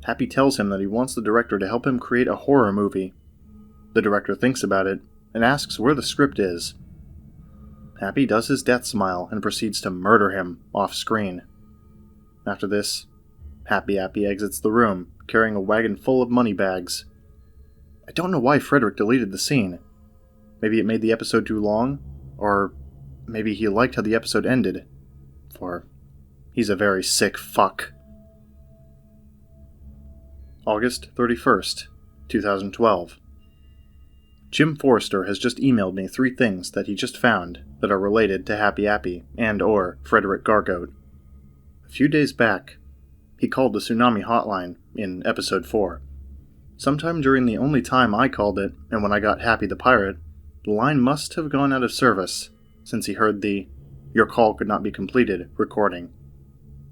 Happy tells him that he wants the director to help him create a horror movie. The director thinks about it and asks where the script is. Happy does his death smile and proceeds to murder him off-screen. After this, Happy Appy exits the room, carrying a wagon full of money bags. I don't know why Freddrick deleted the scene. Maybe it made the episode too long, or maybe he liked how the episode ended. For he's a very sick fuck. August 31st, 2012. Jim Forrester has just emailed me 3 things that he just found that are related to Happy Appy and or Freddrick Gorgote. A few days back, he called the Tsunami Hotline in Episode 4. Sometime during the only time I called it, and when I got Happy the Pirate, the line must have gone out of service, since he heard the "Your call could not be completed" recording.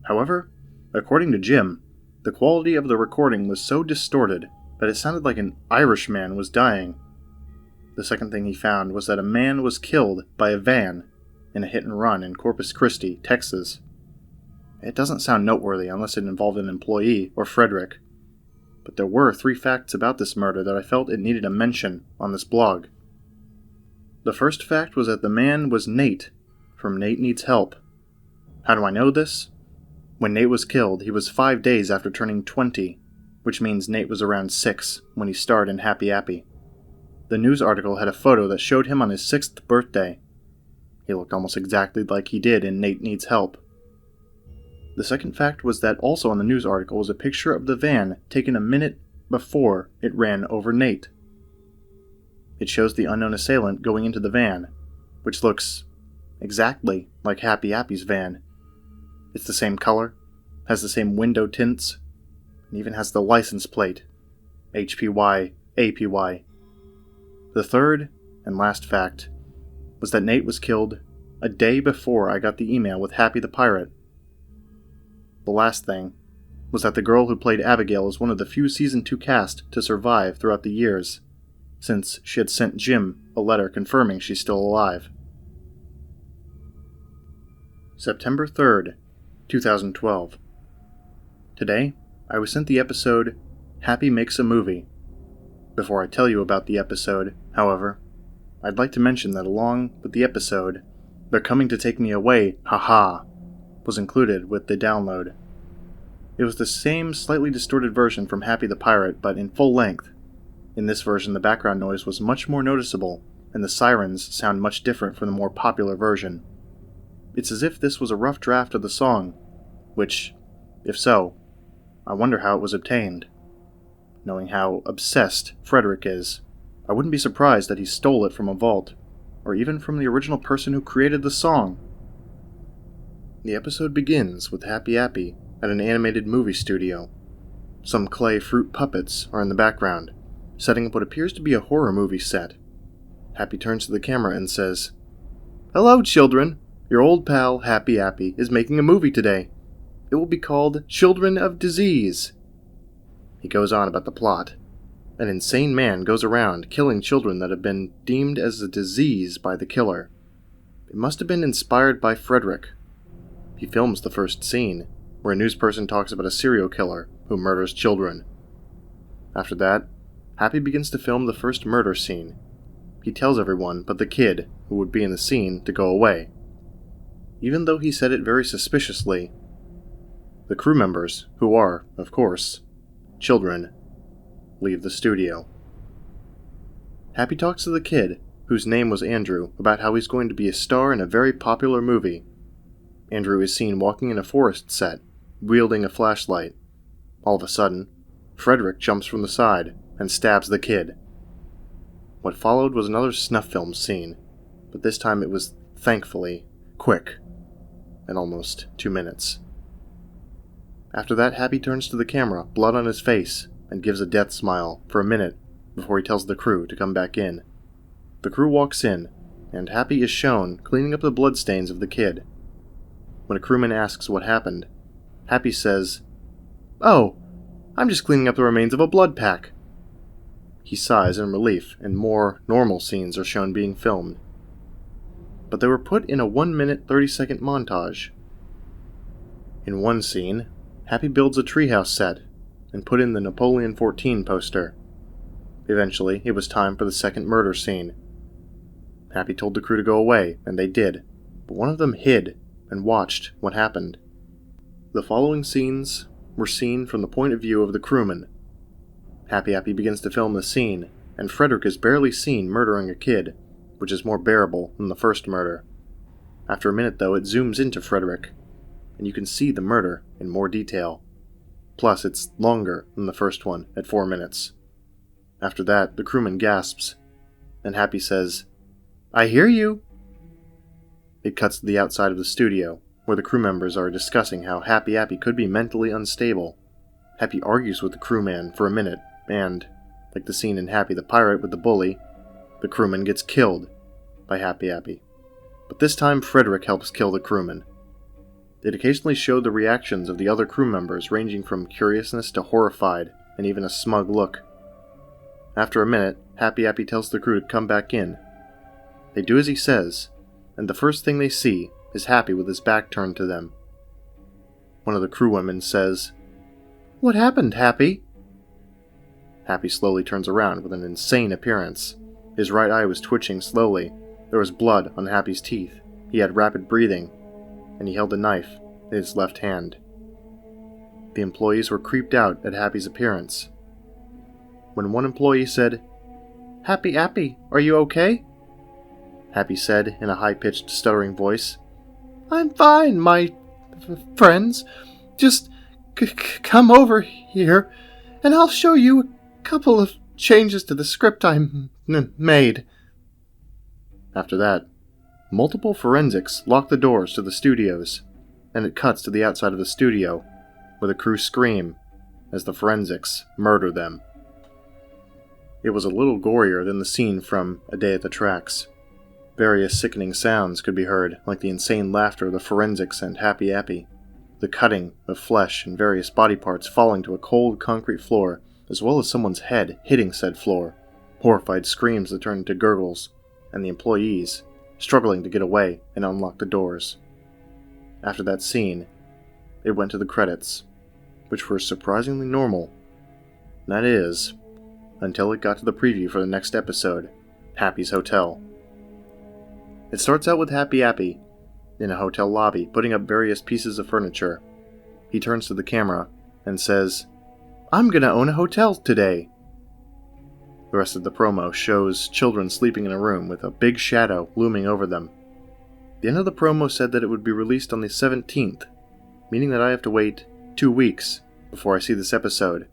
However, according to Jim, the quality of the recording was so distorted that it sounded like an Irishman was dying. The second thing he found was that a man was killed by a van in a hit-and-run in Corpus Christi, Texas. It doesn't sound noteworthy unless it involved an employee or Freddrick, but there were 3 facts about this murder that I felt it needed a mention on this blog. The first fact was that the man was Nate, from Nate Needs Help. How do I know this? When Nate was killed, he was 5 days after turning 20, which means Nate was around 6 when he starred in Happy Appy. The news article had a photo that showed him on his 6th birthday. He looked almost exactly like he did in Nate Needs Help. The second fact was that also on the news article was a picture of the van taken a minute before it ran over Nate. It shows the unknown assailant going into the van, which looks exactly like Happy Appy's van. It's the same color, has the same window tints, and even has the license plate, HPY APY. The third and last fact was that Nate was killed a day before I got the email with Happy the Pirate. The last thing was that the girl who played Abigail is one of the few Season 2 cast to survive throughout the years, since she had sent Jim a letter confirming she's still alive. September 3rd, 2012. Today, I was sent the episode Happy Makes a Movie. Before I tell you about the episode, however, I'd like to mention that along with the episode, They're Coming to Take Me Away, Haha, was included with the download. It was the same slightly distorted version from Happy the Pirate, but in full length. In this version, the background noise was much more noticeable, and the sirens sound much different from the more popular version. It's as if this was a rough draft of the song, which, if so, I wonder how it was obtained. Knowing how obsessed Freddrick is, I wouldn't be surprised that he stole it from a vault, or even from the original person who created the song. The episode begins with Happy Appy at an animated movie studio. Some clay fruit puppets are in the background, setting up what appears to be a horror movie set. Happy turns to the camera and says, "Hello, children! Your old pal, Happy Appy, is making a movie today. It will be called Children of Disease." He goes on about the plot. An insane man goes around killing children that have been deemed as a disease by the killer. It must have been inspired by Freddrick. He films the first scene, where a newsperson talks about a serial killer who murders children. After that, Happy begins to film the first murder scene. He tells everyone but the kid, who would be in the scene, to go away. Even though he said it very suspiciously, the crew members, who are, of course, children, leave the studio. Happy talks to the kid, whose name was Andrew, about how he's going to be a star in a very popular movie. Andrew is seen walking in a forest set, wielding a flashlight. All of a sudden, Freddrick jumps from the side and stabs the kid. What followed was another snuff film scene, but this time it was, thankfully, quick, in almost 2 minutes. After that, Happy turns to the camera, blood on his face, and gives a death smile for a minute before he tells the crew to come back in. The crew walks in, and Happy is shown cleaning up the bloodstains of the kid. When a crewman asks what happened, Happy says, "Oh, I'm just cleaning up the remains of a blood pack." He sighs in relief, and more normal scenes are shown being filmed. But they were put in a 1-minute 30-second montage. In one scene, Happy builds a treehouse set and put in the Napoleon 14 poster. Eventually, it was time for the second murder scene. Happy told the crew to go away, and they did, but one of them hid and watched what happened. The following scenes were seen from the point of view of the crewman. Happy Appy begins to film the scene, and Freddrick is barely seen murdering a kid, which is more bearable than the first murder. After a minute, though, it zooms into Freddrick, and you can see the murder in more detail. Plus, it's longer than the first one, at 4 minutes. After that, the crewman gasps, and Happy says, "I hear you!" It cuts to the outside of the studio, where the crew members are discussing how Happy Appy could be mentally unstable. Happy argues with the crewman for a minute, and, like the scene in Happy the Pirate with the bully, the crewman gets killed by Happy Appy. But this time Freddrick helps kill the crewman. It occasionally showed the reactions of the other crew members, ranging from curiousness to horrified, and even a smug look. After a minute, Happy Appy tells the crew to come back in. They do as he says, and the first thing they see is Happy with his back turned to them. One of the crew women says, "What happened, Happy?" Happy slowly turns around with an insane appearance. His right eye was twitching slowly. There was blood on Happy's teeth. He had rapid breathing, and he held a knife in his left hand. The employees were creeped out at Happy's appearance. When one employee said, "Happy Appy, are you okay?" Happy said in a high-pitched, stuttering voice, "I'm fine, my friends. Just come over here, and I'll show you a couple of changes to the script I made." After that, multiple forensics lock the doors to the studios, and it cuts to the outside of the studio, where the crew scream as the forensics murder them. It was a little gorier than the scene from A Day at the Tracks. Various sickening sounds could be heard, like the insane laughter of the forensics and Happy Appy, the cutting of flesh and various body parts falling to a cold concrete floor, as well as someone's head hitting said floor, horrified screams that turned into gurgles, and the employees struggling to get away and unlock the doors. After that scene, it went to the credits, which were surprisingly normal. That is, until it got to the preview for the next episode, Happy's Hotel. It starts out with Happy Appy in a hotel lobby, putting up various pieces of furniture. He turns to the camera and says, "I'm gonna own a hotel today." The rest of the promo shows children sleeping in a room with a big shadow looming over them. The end of the promo said that it would be released on the 17th, meaning that I have to wait 2 weeks before I see this episode.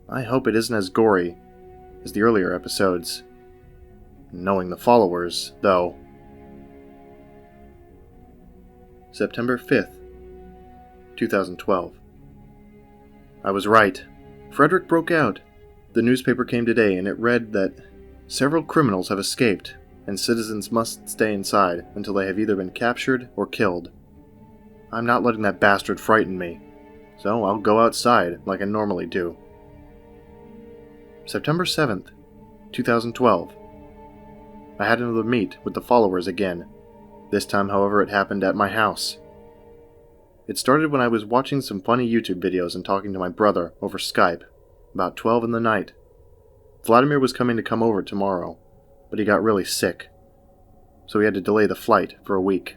I hope it isn't as gory as the earlier episodes. Knowing the followers, though. September 5th, 2012. I was right. Freddrick broke out. The newspaper came today, and it read that several criminals have escaped, and citizens must stay inside until they have either been captured or killed. I'm not letting that bastard frighten me, so I'll go outside like I normally do. September 7th, 2012. I had another meet with the followers again. This time, however, it happened at my house. It started when I was watching some funny YouTube videos and talking to my brother over Skype, about 12 in the night. Vladimir was coming to come over tomorrow, but he got really sick, so we had to delay the flight for a week.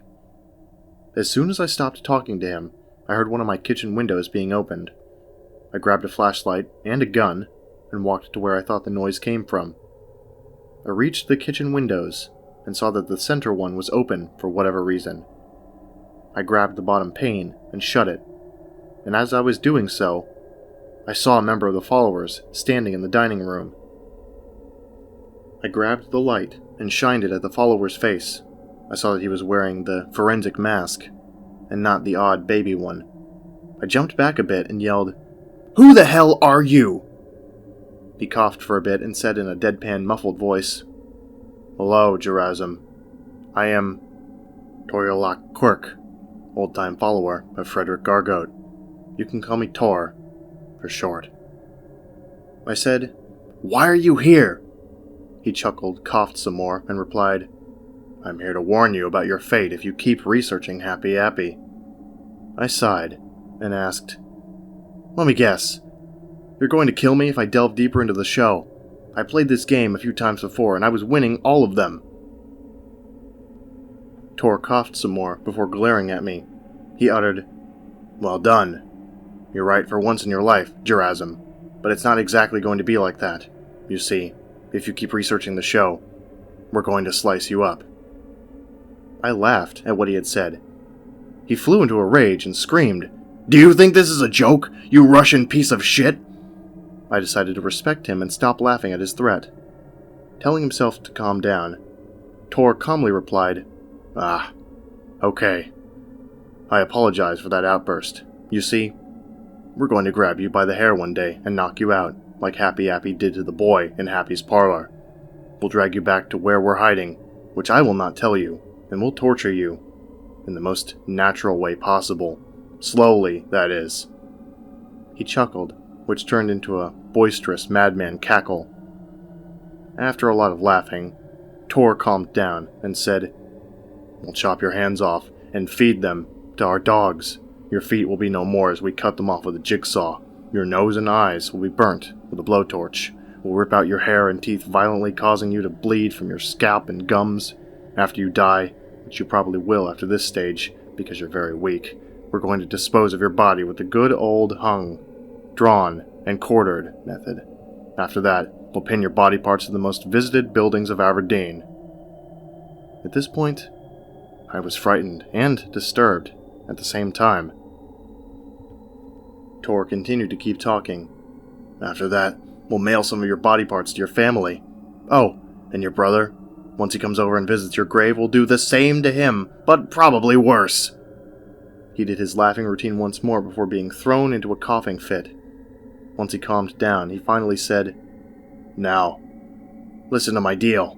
As soon as I stopped talking to him, I heard one of my kitchen windows being opened. I grabbed a flashlight and a gun and walked to where I thought the noise came from. I reached the kitchen windows and saw that the center one was open for whatever reason. I grabbed the bottom pane and shut it, and as I was doing so, I saw a member of the followers standing in the dining room. I grabbed the light and shined it at the follower's face. I saw that he was wearing the forensic mask, and not the odd baby one. I jumped back a bit and yelled, "Who the hell are you?" He coughed for a bit and said in a deadpan, muffled voice, "Hello, Gerasim. I am Toryalak Quirk, old-time follower of Freddrick Gorgote. You can call me Tor, for short." I said, "Why are you here?" He chuckled, coughed some more, and replied, "I'm here to warn you about your fate if you keep researching Happy Appy." I sighed and asked, "Let me guess. You're going to kill me if I delve deeper into the show. I played this game a few times before, and I was winning all of them." Tor coughed some more before glaring at me. He uttered, "Well done. You're right for once in your life, Gerasim, but it's not exactly going to be like that. You see, if you keep researching the show, we're going to slice you up." I laughed at what he had said. He flew into a rage and screamed, "Do you think this is a joke, you Russian piece of shit?" I decided to respect him and stop laughing at his threat. Telling himself to calm down, Tor calmly replied, "Ah, okay. I apologize for that outburst. You see, we're going to grab you by the hair one day and knock you out, like Happy Appy did to the boy in Happy's parlor. We'll drag you back to where we're hiding, which I will not tell you, and we'll torture you in the most natural way possible. Slowly, that is." He chuckled, which turned into a boisterous madman cackle. After a lot of laughing, Tor calmed down and said, "We'll chop your hands off and feed them to our dogs. Your feet will be no more as we cut them off with a jigsaw. Your nose and eyes will be burnt with a blowtorch. We'll rip out your hair and teeth violently, causing you to bleed from your scalp and gums. After you die, which you probably will after this stage, because you're very weak, we're going to dispose of your body with the good old hung, drawn, and quartered method. After that, we'll pin your body parts to the most visited buildings of Aberdeen." At this point, I was frightened and disturbed at the same time. Tor continued to keep talking. "After that, we'll mail some of your body parts to your family. Oh, and your brother, once he comes over and visits your grave, we'll do the same to him, but probably worse." He did his laughing routine once more before being thrown into a coughing fit. Once he calmed down, he finally said, "Now, listen to my deal.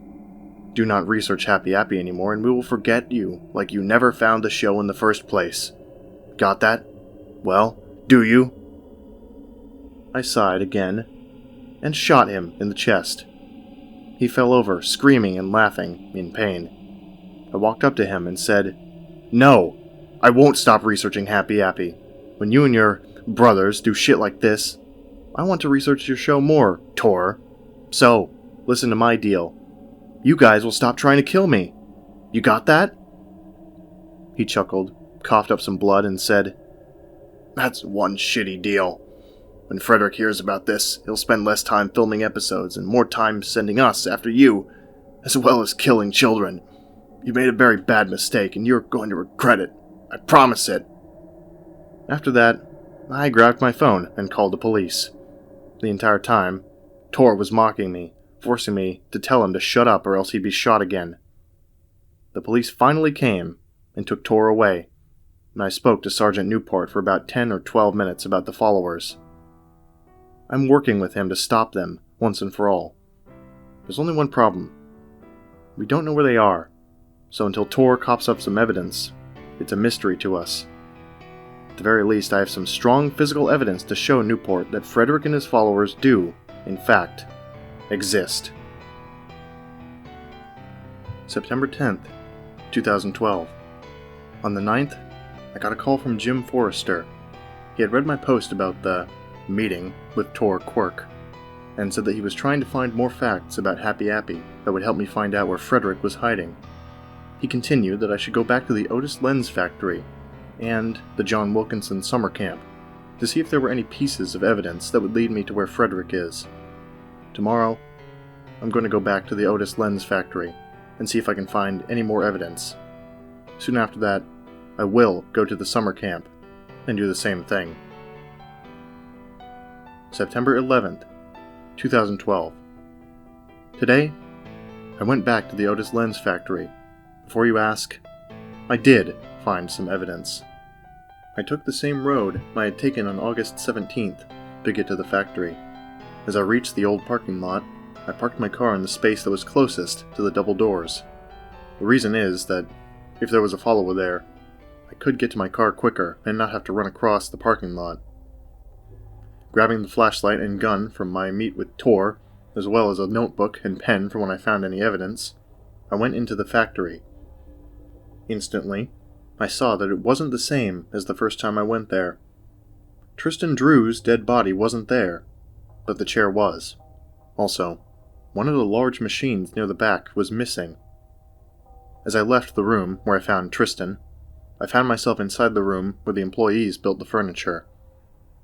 Do not research Happy Appy anymore, and we will forget you like you never found the show in the first place. Got that? Well, do you?" I sighed again and shot him in the chest. He fell over, screaming and laughing in pain. I walked up to him and said, "No, I won't stop researching Happy Appy. When you and your brothers do shit like this, I want to research your show more, Tor. So, listen to my deal. You guys will stop trying to kill me. You got that?" He chuckled, coughed up some blood, and said, "That's one shitty deal. When Freddrick hears about this, he'll spend less time filming episodes and more time sending us after you, as well as killing children. You made a very bad mistake, and you're going to regret it. I promise it." After that, I grabbed my phone and called the police. The entire time, Tor was mocking me, forcing me to tell him to shut up or else he'd be shot again. The police finally came and took Tor away, and I spoke to Sergeant Newport for about 10 or 12 minutes about the followers. I'm working with him to stop them once and for all. There's only one problem. We don't know where they are, so until Tor cops up some evidence, it's a mystery to us. At the very least, I have some strong physical evidence to show Newport that Freddrick and his followers do, in fact, exist. September 10th, 2012. On the 9th, I got a call from Jim Forrester. He had read my post about the meeting with Tor Quirk, and said that he was trying to find more facts about Happy Appy that would help me find out where Freddrick was hiding. He continued that I should go back to the Otis Lens Factory and the John Wilkinson summer camp to see if there were any pieces of evidence that would lead me to where Freddrick is. Tomorrow, I'm going to go back to the Otis Lens Factory and see if I can find any more evidence. Soon after that, I will go to the summer camp and do the same thing. September 11th, 2012. Today, I went back to the Otis Lens Factory. Before you ask, I did find some evidence. I took the same road I had taken on August 17th to get to the factory. As I reached the old parking lot, I parked my car in the space that was closest to the double doors. The reason is that if there was a follower there, I could get to my car quicker and not have to run across the parking lot. Grabbing the flashlight and gun from my meet with Tor, as well as a notebook and pen for when I found any evidence, I went into the factory. Instantly, I saw that it wasn't the same as the first time I went there. Tristan Drew's dead body wasn't there, but the chair was. Also, one of the large machines near the back was missing. As I left the room where I found Tristan, I found myself inside the room where the employees built the furniture.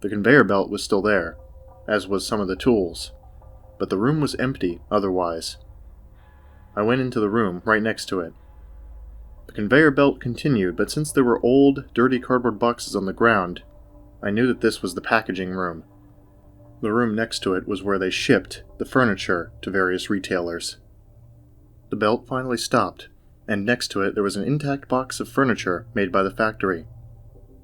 The conveyor belt was still there, as was some of the tools, but the room was empty otherwise. I went into the room right next to it. The conveyor belt continued, but since there were old, dirty cardboard boxes on the ground, I knew that this was the packaging room. The room next to it was where they shipped the furniture to various retailers. The belt finally stopped, and next to it there was an intact box of furniture made by the factory.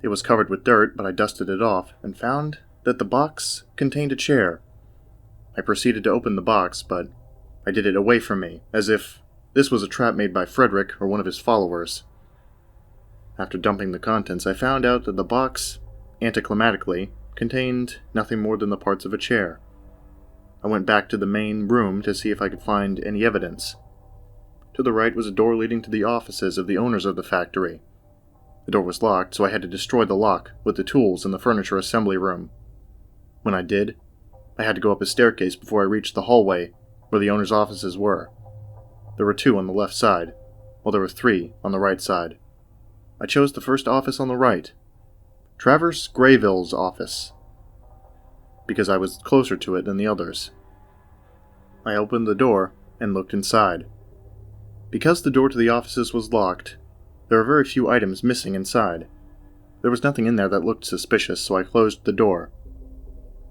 It was covered with dirt, but I dusted it off and found that the box contained a chair. I proceeded to open the box, but I did it away from me, as if this was a trap made by Freddrick or one of his followers. After dumping the contents, I found out that the box, anticlimactically, contained nothing more than the parts of a chair. I went back to the main room to see if I could find any evidence. To the right was a door leading to the offices of the owners of the factory. The door was locked, so I had to destroy the lock with the tools in the furniture assembly room. When I did, I had to go up a staircase before I reached the hallway where the owners' offices were. There were 2 on the left side, while there were 3 on the right side. I chose the first office on the right, Travers Grayville's office, because I was closer to it than the others. I opened the door and looked inside. Because the door to the offices was locked, there were very few items missing inside. There was nothing in there that looked suspicious, so I closed the door.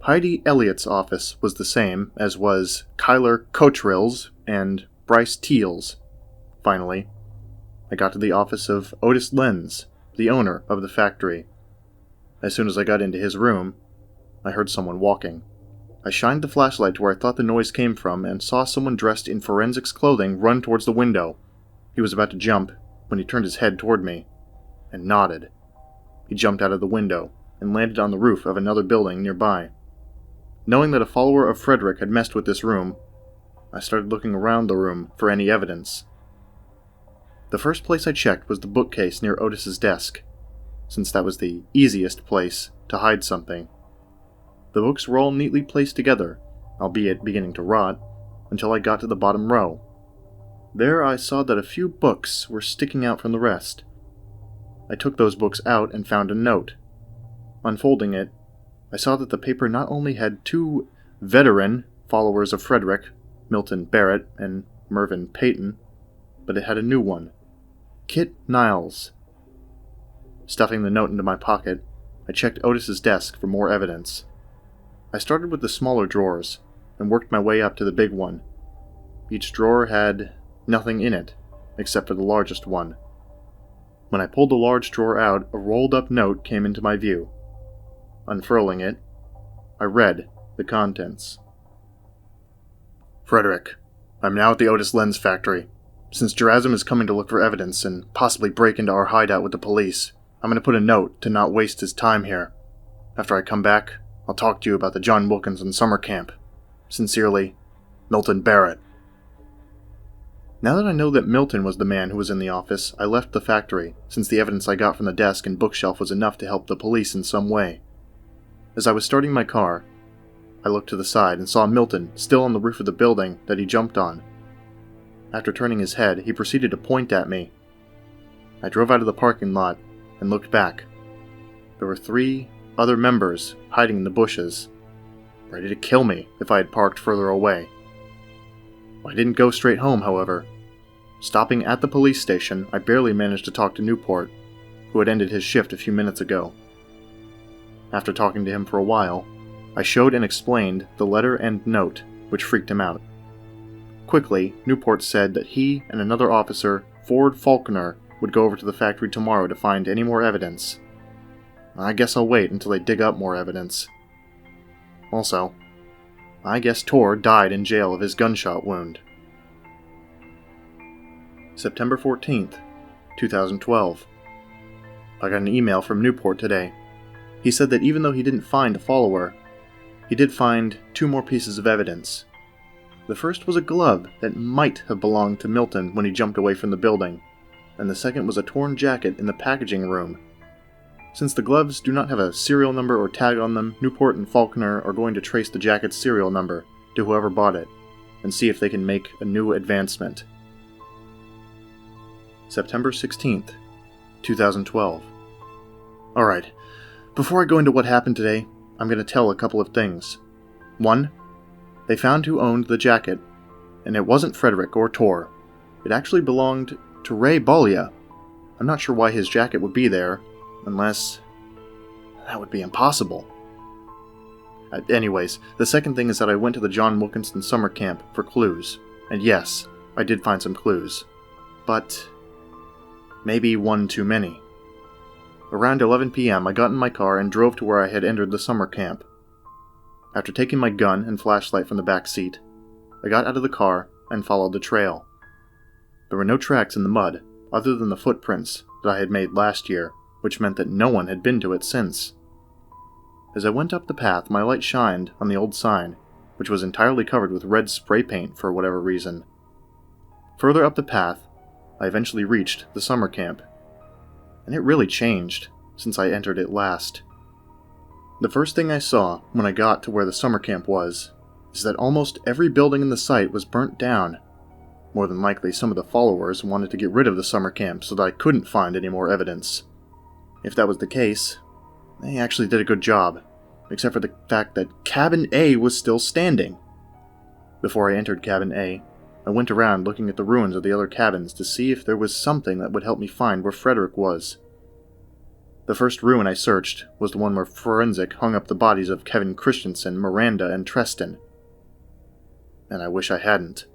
Heidi Elliott's office was the same, as was Kyler Cottrill's and Bryce Teal's. Finally, I got to the office of Otis Lens, the owner of the factory. As soon as I got into his room, I heard someone walking. I shined the flashlight to where I thought the noise came from and saw someone dressed in forensics clothing run towards the window. He was about to jump when he turned his head toward me and nodded. He jumped out of the window and landed on the roof of another building nearby. Knowing that a follower of Freddrick had messed with this room, I started looking around the room for any evidence. The first place I checked was the bookcase near Otis's desk, since that was the easiest place to hide something. The books were all neatly placed together, albeit beginning to rot, until I got to the bottom row. There I saw that a few books were sticking out from the rest. I took those books out and found a note. Unfolding it, I saw that the paper not only had 2 veteran followers of Freddrick, Milton Barrett and Mervyn Payton, but it had a new one, Kit Niles. Stuffing the note into my pocket, I checked Otis's desk for more evidence. I started with the smaller drawers and worked my way up to the big one. Each drawer had nothing in it, except for the largest one. When I pulled the large drawer out, a rolled-up note came into my view. Unfurling it, I read the contents. Freddrick, I'm now at the Otis Lens Factory. Since Gerasim is coming to look for evidence and possibly break into our hideout with the police, I'm going to put a note to not waste his time here. After I come back, I'll talk to you about the John Wilkinson summer camp. Sincerely, Milton Barrett. Now that I know that Milton was the man who was in the office, I left the factory, since the evidence I got from the desk and bookshelf was enough to help the police in some way. As I was starting my car, I looked to the side and saw Milton still on the roof of the building that he jumped on. After turning his head, he proceeded to point at me. I drove out of the parking lot and looked back. There were 3 other members hiding in the bushes, ready to kill me if I had parked further away. I didn't go straight home, however. Stopping at the police station, I barely managed to talk to Newport, who had ended his shift a few minutes ago. After talking to him for a while, I showed and explained the letter and note, which freaked him out. Quickly, Newport said that he and another officer, Ford Faulkner, would go over to the factory tomorrow to find any more evidence. I guess I'll wait until they dig up more evidence. Also, I guess Tor died in jail of his gunshot wound. September 14th, 2012. I got an email from Newport today. He said that even though he didn't find a follower, he did find 2 more pieces of evidence. The first was a glove that might have belonged to Milton when he jumped away from the building, and the second was a torn jacket in the packaging room. Since the gloves do not have a serial number or tag on them, Newport and Faulkner are going to trace the jacket's serial number to whoever bought it, and see if they can make a new advancement. September 16th, 2012. Alright, before I go into what happened today, I'm going to tell a couple of things. 1. They found who owned the jacket, and it wasn't Freddrick or Tor. It actually belonged to Ray Ballia. I'm not sure why his jacket would be there, unless that would be impossible. Anyways, the second thing is that I went to the John Wilkinson summer camp for clues, and yes, I did find some clues. But maybe one too many. Around 11 p.m., I got in my car and drove to where I had entered the summer camp. After taking my gun and flashlight from the back seat, I got out of the car and followed the trail. There were no tracks in the mud, other than the footprints that I had made last year, which meant that no one had been to it since. As I went up the path, my light shined on the old sign, which was entirely covered with red spray paint for whatever reason. Further up the path, I eventually reached the summer camp, and it really changed since I entered it last. The first thing I saw when I got to where the summer camp was is that almost every building in the site was burnt down. More than likely, some of the followers wanted to get rid of the summer camp so that I couldn't find any more evidence. If that was the case, they actually did a good job, except for the fact that Cabin A was still standing. Before I entered Cabin A, I went around looking at the ruins of the other cabins to see if there was something that would help me find where Freddrick was. The first ruin I searched was the one where Forensic hung up the bodies of Kevin Christensen, Miranda, and Treston. And I wish I hadn't.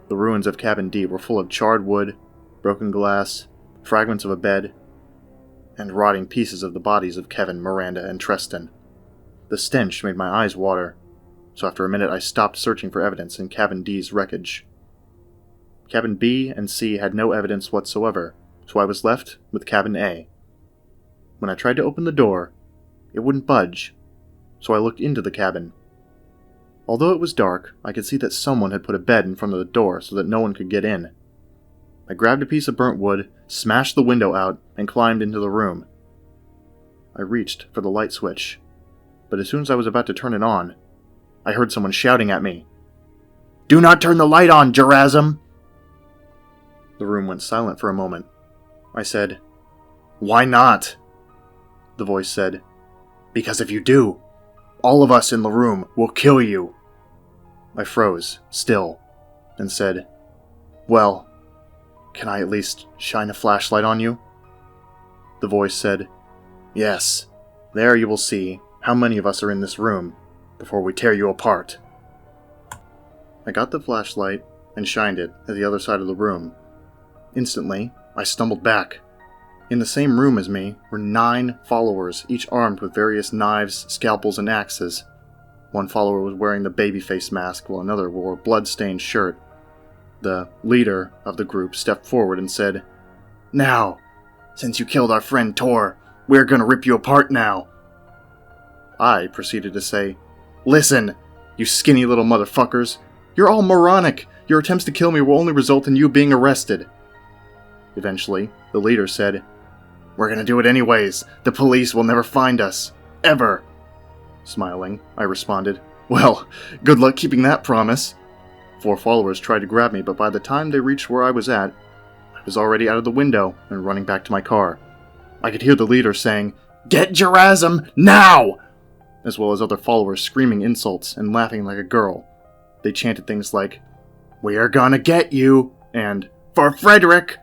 The ruins of Cabin D were full of charred wood, broken glass, fragments of a bed, and rotting pieces of the bodies of Kevin, Miranda, and Treston. The stench made my eyes water, so after a minute I stopped searching for evidence in Cabin D's wreckage. Cabin B and C had no evidence whatsoever, so I was left with Cabin A. When I tried to open the door, it wouldn't budge, so I looked into the cabin. Although it was dark, I could see that someone had put a bed in front of the door so that no one could get in. I grabbed a piece of burnt wood, smashed the window out, and climbed into the room. I reached for the light switch, but as soon as I was about to turn it on, I heard someone shouting at me, "Do not turn the light on, Gerasim!" The room went silent for a moment. I said, "Why not?" The voice said, "Because if you do, all of us in the room will kill you." I froze, still, and said, "Well, can I at least shine a flashlight on you?" The voice said, "Yes, there you will see how many of us are in this room before we tear you apart." I got the flashlight and shined it at the other side of the room. Instantly, I stumbled back. In the same room as me were 9 followers, each armed with various knives, scalpels, and axes. One follower was wearing the babyface mask, while another wore a blood-stained shirt. The leader of the group stepped forward and said, "Now, since you killed our friend Tor, we're gonna rip you apart now." I proceeded to say, "Listen, you skinny little motherfuckers, You're all moronic! Your attempts to kill me will only result in you being arrested. Eventually, the leader said, We're gonna do it anyways. The police will never find us. Ever. Smiling, I responded, Well, good luck keeping that promise. 4 followers tried to grab me, but by the time they reached where I was at, I was already out of the window and running back to my car. I could hear the leader saying, Get Gerasim, now! As well as other followers screaming insults and laughing like a girl. They chanted things like, We're gonna get you, and For Freddrick!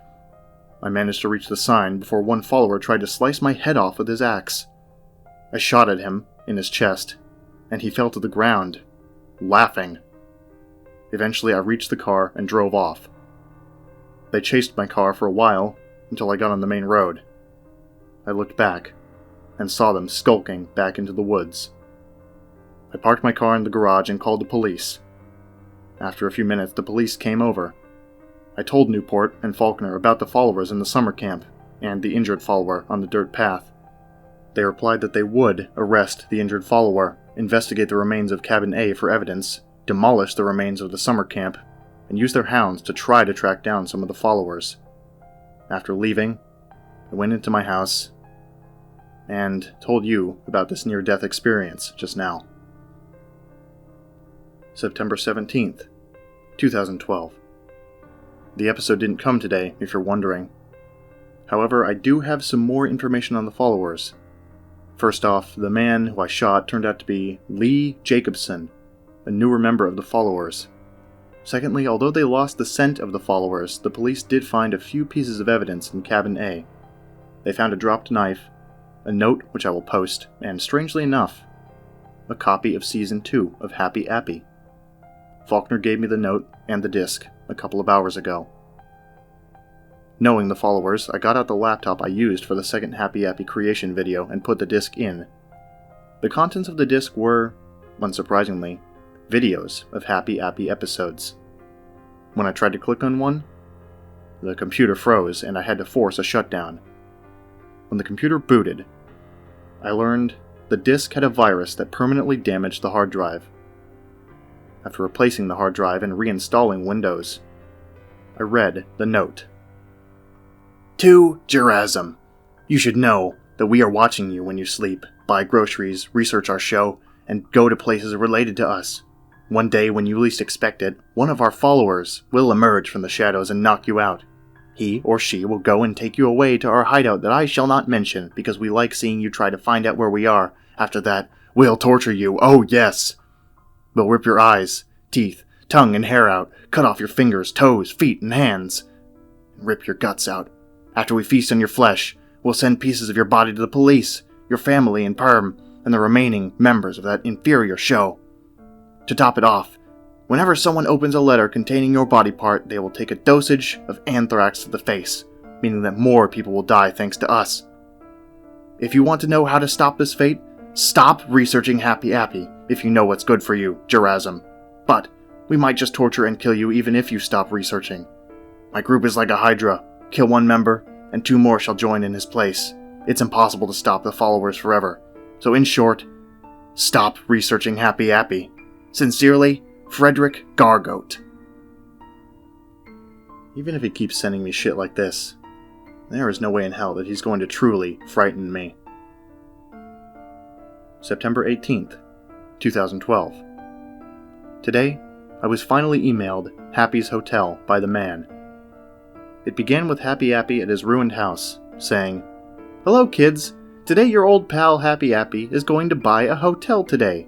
I managed to reach the sign before one follower tried to slice my head off with his axe. I shot at him in his chest, and he fell to the ground, laughing. Eventually I reached the car and drove off. They chased my car for a while until I got on the main road. I looked back and saw them skulking back into the woods. I parked my car in the garage and called the police. After a few minutes, the police came over. I told Newport and Faulkner about the followers in the summer camp and the injured follower on the dirt path. They replied that they would arrest the injured follower, investigate the remains of Cabin A for evidence, demolish the remains of the summer camp, and use their hounds to try to track down some of the followers. After leaving, I went into my house and told you about this near-death experience just now. September 17th, 2012. The episode didn't come today, if you're wondering. However, I do have some more information on the followers. First off, the man who I shot turned out to be Lee Jacobson, a newer member of the followers. Secondly, although they lost the scent of the followers, the police did find a few pieces of evidence in Cabin A. They found a dropped knife, a note which I will post, and strangely enough, a copy of Season 2 of Happy Appy. Faulkner gave me the note and the disc a couple of hours ago. Knowing the followers, I got out the laptop I used for the second Happy Appy creation video and put the disc in. The contents of the disc were, unsurprisingly, videos of Happy Appy episodes. When I tried to click on one, the computer froze and I had to force a shutdown. When the computer booted, I learned the disc had a virus that permanently damaged the hard drive. After replacing the hard drive and reinstalling Windows, I read the note. To Gerasim, you should know that we are watching you when you sleep, buy groceries, research our show, and go to places related to us. One day when you least expect it, one of our followers will emerge from the shadows and knock you out. He or she will go and take you away to our hideout that I shall not mention because we like seeing you try to find out where we are. After that, we'll torture you, oh yes! We'll rip your eyes, teeth, tongue, and hair out, cut off your fingers, toes, feet, and hands, and rip your guts out. After we feast on your flesh, we'll send pieces of your body to the police, your family in Perm, and the remaining members of that inferior show. To top it off, whenever someone opens a letter containing your body part, they will take a dosage of anthrax to the face, meaning that more people will die thanks to us. If you want to know how to stop this fate, stop researching Happy Appy if you know what's good for you, Gerasim. But we might just torture and kill you even if you stop researching. My group is like a hydra. Kill one member, and 2 more shall join in his place. It's impossible to stop the followers forever. So in short, stop researching Happy Appy. Sincerely, Freddrick Gorgote. Even if he keeps sending me shit like this, there is no way in hell that he's going to truly frighten me. September 18th, 2012. Today, I was finally emailed Happy's Hotel by the man. It began with Happy Appy at his ruined house, saying, "Hello kids, today your old pal Happy Appy is going to buy a hotel today."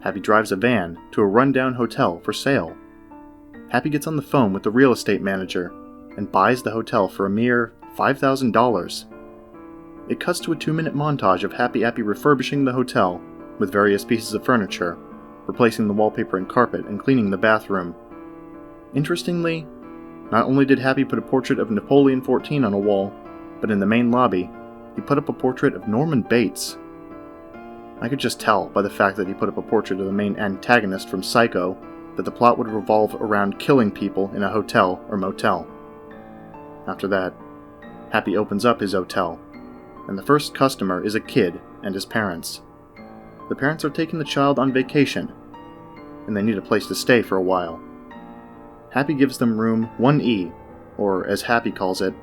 Happy drives a van to a rundown hotel for sale. Happy gets on the phone with the real estate manager and buys the hotel for a mere $5,000. It cuts to a 2-minute montage of Happy Appy refurbishing the hotel with various pieces of furniture, replacing the wallpaper and carpet, and cleaning the bathroom. Interestingly, not only did Happy put a portrait of Napoleon XIV on a wall, but in the main lobby, he put up a portrait of Norman Bates. I could just tell by the fact that he put up a portrait of the main antagonist from Psycho that the plot would revolve around killing people in a hotel or motel. After that, Happy opens up his hotel, and the first customer is a kid and his parents. The parents are taking the child on vacation. and they need a place to stay for a while. Happy gives them room 1E, or as Happy calls it,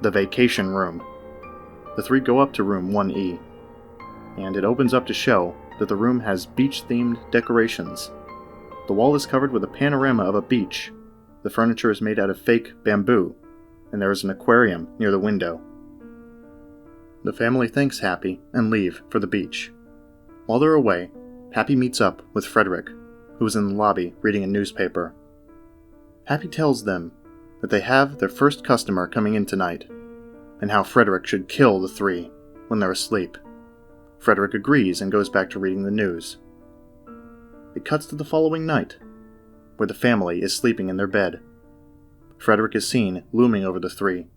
the vacation room. The three go up to room 1E, and it opens up to show that the room has beach-themed decorations. The wall is covered with a panorama of a beach. The furniture is made out of fake bamboo, and there is an aquarium near the window. The family thanks Happy and leave for the beach. While they're away, Happy meets up with Freddrick, who is in the lobby reading a newspaper. Happy tells them that they have their first customer coming in tonight, and how Freddrick should kill the three when they're asleep. Freddrick agrees and goes back to reading the news. It cuts to the following night, where the family is sleeping in their bed. Freddrick is seen looming over the three.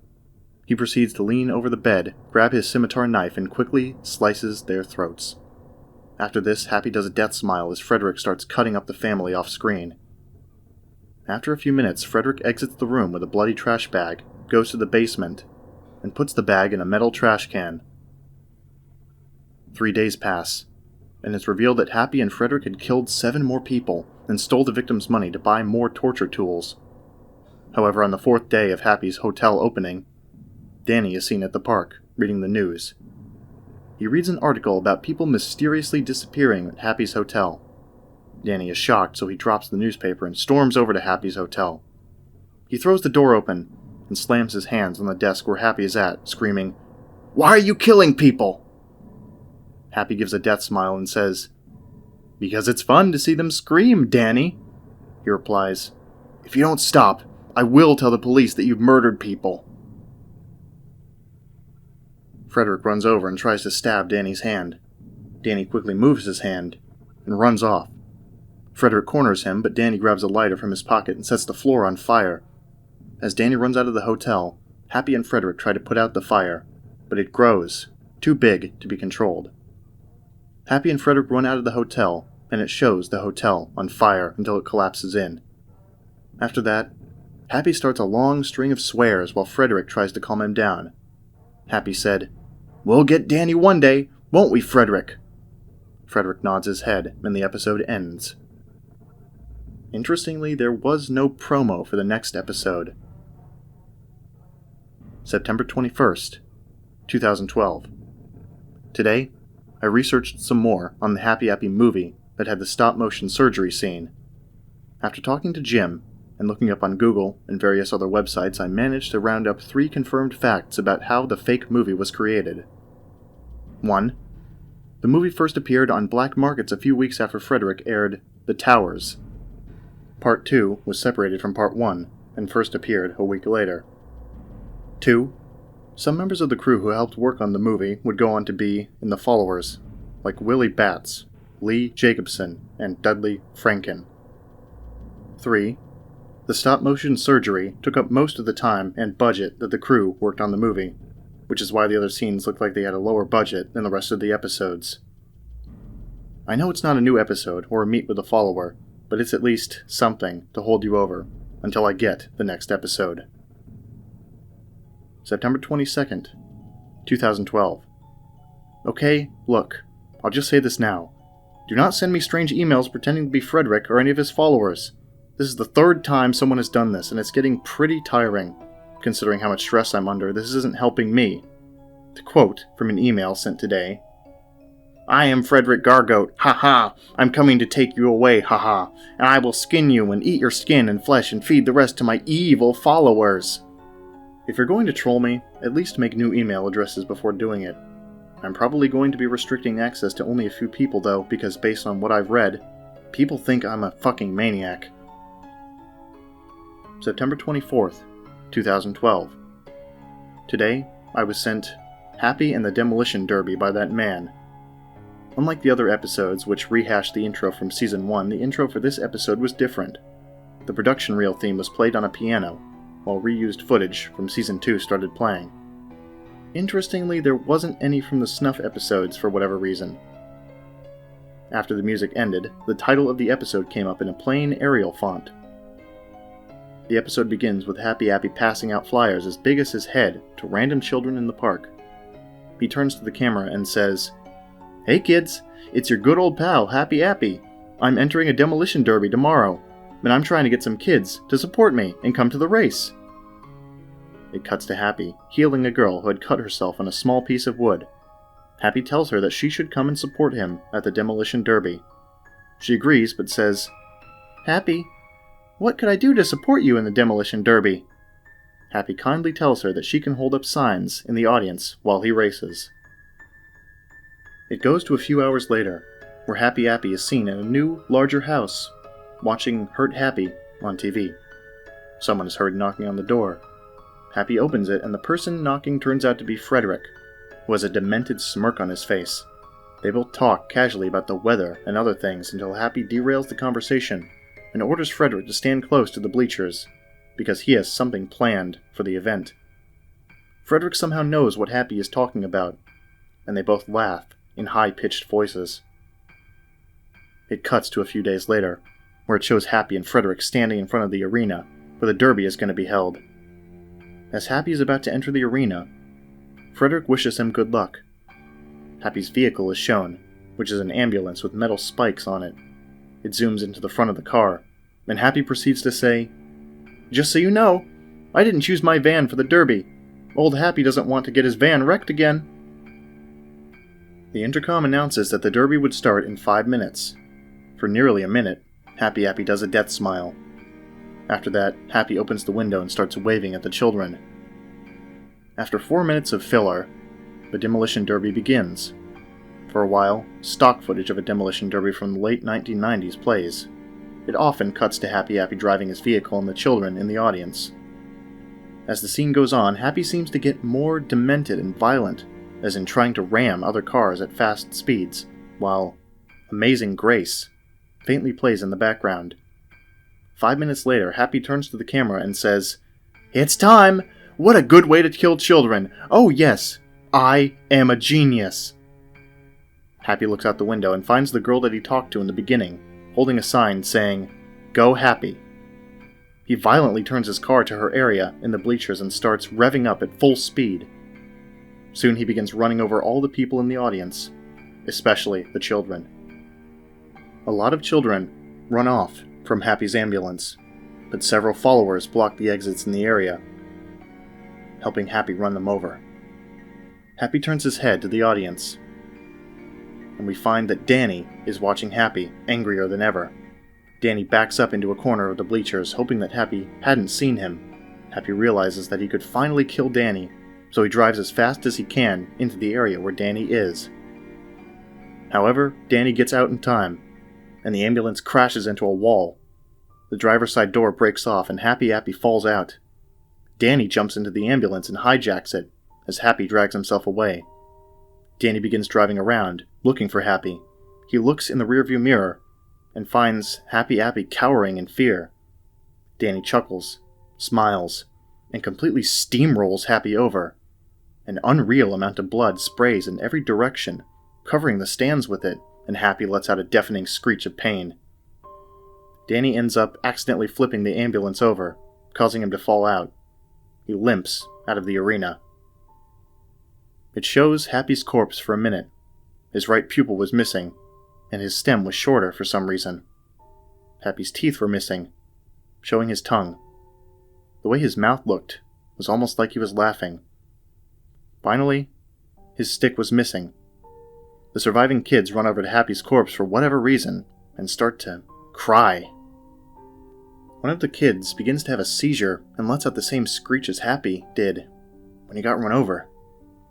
He proceeds to lean over the bed, grab his scimitar knife, and quickly slices their throats. After this, Happy does a death smile as Freddrick starts cutting up the family off screen. After a few minutes, Freddrick exits the room with a bloody trash bag, goes to the basement, and puts the bag in a metal trash can. 3 days pass, and it's revealed that Happy and Freddrick had killed 7 more people and stole the victims' money to buy more torture tools. However, on the 4th day of Happy's hotel opening, Danny is seen at the park, reading the news. He reads an article about people mysteriously disappearing at Happy's hotel. Danny is shocked, so he drops the newspaper and storms over to Happy's hotel. He throws the door open and slams his hands on the desk where Happy is at, screaming, "Why are you killing people?" Happy gives a death smile and says, "Because it's fun to see them scream, Danny." He replies, "If you don't stop, I will tell the police that you've murdered people." Freddrick runs over and tries to stab Danny's hand. Danny quickly moves his hand and runs off. Freddrick corners him, but Danny grabs a lighter from his pocket and sets the floor on fire. As Danny runs out of the hotel, Happy and Freddrick try to put out the fire, but it grows, too big to be controlled. Happy and Freddrick run out of the hotel, and it shows the hotel on fire until it collapses in. After that, Happy starts a long string of swears while Freddrick tries to calm him down. Happy said, "We'll get Danny one day, won't we, Freddrick?" Freddrick nods his head, and the episode ends. Interestingly, there was no promo for the next episode. September 21st, 2012. Today, I researched some more on the Happy Appy movie that had the stop-motion surgery scene. After talking to Jim, and looking up on Google and various other websites, I managed to round up 3 confirmed facts about how the fake movie was created. 1. The movie first appeared on black markets a few weeks after Freddrick aired The Towers. Part 2 was separated from Part 1, and first appeared a week later. 2. Some members of the crew who helped work on the movie would go on to be in the followers, like Willie Batts, Lee Jacobson, and Dudley Franken. 3. The stop-motion surgery took up most of the time and budget that the crew worked on the movie, which is why the other scenes looked like they had a lower budget than the rest of the episodes. I know it's not a new episode or a meet with a follower, but it's at least something to hold you over until I get the next episode. September 22nd, 2012. Okay, look, I'll just say this now. Do not send me strange emails pretending to be Freddrick or any of his followers. This is the 3rd time someone has done this, and it's getting pretty tiring. Considering how much stress I'm under, this isn't helping me. To quote from an email sent today, "I am Freddrick Gorgote, haha, I'm coming to take you away, haha, and I will skin you and eat your skin and flesh and feed the rest to my evil followers." If you're going to troll me, at least make new email addresses before doing it. I'm probably going to be restricting access to only a few people though, because based on what I've read, people think I'm a fucking maniac. September 24th, 2012. Today, I was sent Happy and the Demolition Derby by that man. Unlike the other episodes, which rehashed the intro from Season 1, the intro for this episode was different. The production reel theme was played on a piano, while reused footage from Season 2 started playing. Interestingly, there wasn't any from the snuff episodes for whatever reason. After the music ended, the title of the episode came up in a plain Arial font. The episode begins with Happy Appy passing out flyers as big as his head to random children in the park. He turns to the camera and says, "Hey kids, it's your good old pal, Happy Appy. I'm entering a demolition derby tomorrow, and I'm trying to get some kids to support me and come to the race." It cuts to Happy, healing a girl who had cut herself on a small piece of wood. Happy tells her that she should come and support him at the demolition derby. She agrees, but says, "Happy, what could I do to support you in the demolition derby?" Happy kindly tells her that she can hold up signs in the audience while he races. It goes to a few hours later, where Happy Appy is seen in a new, larger house, watching Hurt Happy on TV. Someone is heard knocking on the door. Happy opens it, and the person knocking turns out to be Freddrick, who has a demented smirk on his face. They both talk casually about the weather and other things until Happy derails the conversation and orders Freddrick to stand close to the bleachers, because he has something planned for the event. Freddrick somehow knows what Happy is talking about, and they both laugh in high-pitched voices. It cuts to a few days later, where it shows Happy and Freddrick standing in front of the arena where the derby is going to be held. As Happy is about to enter the arena, Freddrick wishes him good luck. Happy's vehicle is shown, which is an ambulance with metal spikes on it. It zooms into the front of the car, and Happy proceeds to say, "Just so you know, I didn't choose my van for the derby. Old Happy doesn't want to get his van wrecked again." The intercom announces that the derby would start in 5 minutes. For nearly a minute, Happy Appy does a death smile. After that, Happy opens the window and starts waving at the children. After 4 minutes of filler, the demolition derby begins. For a while, stock footage of a demolition derby from the late 1990s plays. It often cuts to Happy Appy driving his vehicle and the children in the audience. As the scene goes on, Happy seems to get more demented and violent, as in trying to ram other cars at fast speeds, while Amazing Grace faintly plays in the background. 5 minutes later, Happy turns to the camera and says, "It's time! What a good way to kill children! Oh yes, I am a genius!" Happy looks out the window and finds the girl that he talked to in the beginning, holding a sign saying, "Go Happy." He violently turns his car to her area in the bleachers and starts revving up at full speed. Soon he begins running over all the people in the audience, especially the children. A lot of children run off from Happy's ambulance, but several followers block the exits in the area, helping Happy run them over. Happy turns his head to the audience, and we find that Danny is watching Happy, angrier than ever. Danny backs up into a corner of the bleachers, hoping that Happy hadn't seen him. Happy realizes that he could finally kill Danny, so he drives as fast as he can into the area where Danny is. However, Danny gets out in time, and the ambulance crashes into a wall. The driver's side door breaks off, and Happy Appy falls out. Danny jumps into the ambulance and hijacks it, as Happy drags himself away. Danny begins driving around, looking for Happy. He looks in the rearview mirror, and finds Happy Appy cowering in fear. Danny chuckles, smiles, and completely steamrolls Happy over. An unreal amount of blood sprays in every direction, covering the stands with it, and Happy lets out a deafening screech of pain. Danny ends up accidentally flipping the ambulance over, causing him to fall out. He limps out of the arena. It shows Happy's corpse for a minute. His right pupil was missing, and his stem was shorter for some reason. Happy's teeth were missing, showing his tongue. The way his mouth looked was almost like he was laughing. Finally, his stick was missing. The surviving kids run over to Happy's corpse for whatever reason and start to cry. One of the kids begins to have a seizure and lets out the same screech as Happy did when he got run over.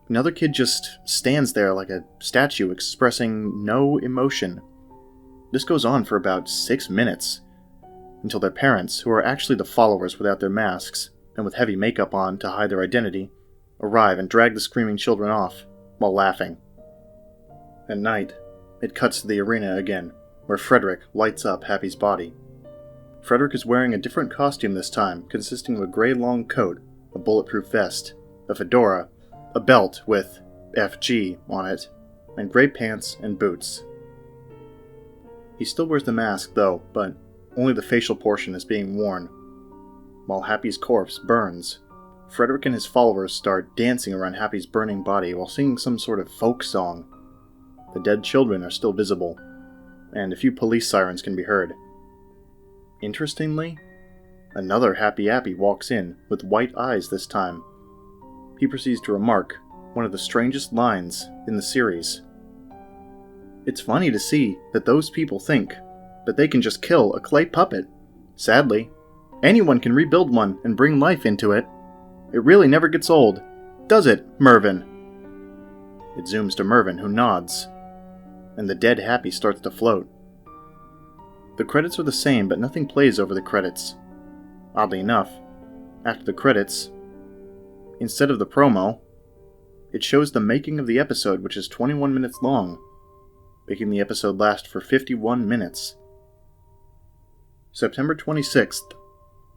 Another kid just stands there like a statue, expressing no emotion. This goes on for about 6 minutes, until their parents, who are actually the followers without their masks and with heavy makeup on to hide their identity, arrive and drag the screaming children off while laughing. At night, it cuts to the arena again, where Freddrick lights up Happy's body. Freddrick is wearing a different costume this time, consisting of a gray long coat, a bulletproof vest, a fedora, a belt with FG on it, and gray pants and boots. He still wears the mask though, but only the facial portion is being worn. While Happy's corpse burns, Freddrick and his followers start dancing around Happy's burning body while singing some sort of folk song. The dead children are still visible, and a few police sirens can be heard. Interestingly, another Happy Appy walks in, with white eyes this time. He proceeds to remark one of the strangest lines in the series. It's funny to see that those people think that they can just kill a clay puppet. Sadly, anyone can rebuild one and bring life into it. It really never gets old, does it, Mervyn? It zooms to Mervyn, who nods, and the dead Happy starts to float. The credits are the same, but nothing plays over the credits. Oddly enough, after the credits, instead of the promo, it shows the making of the episode, which is 21 minutes long, making the episode last for 51 minutes. September 26th,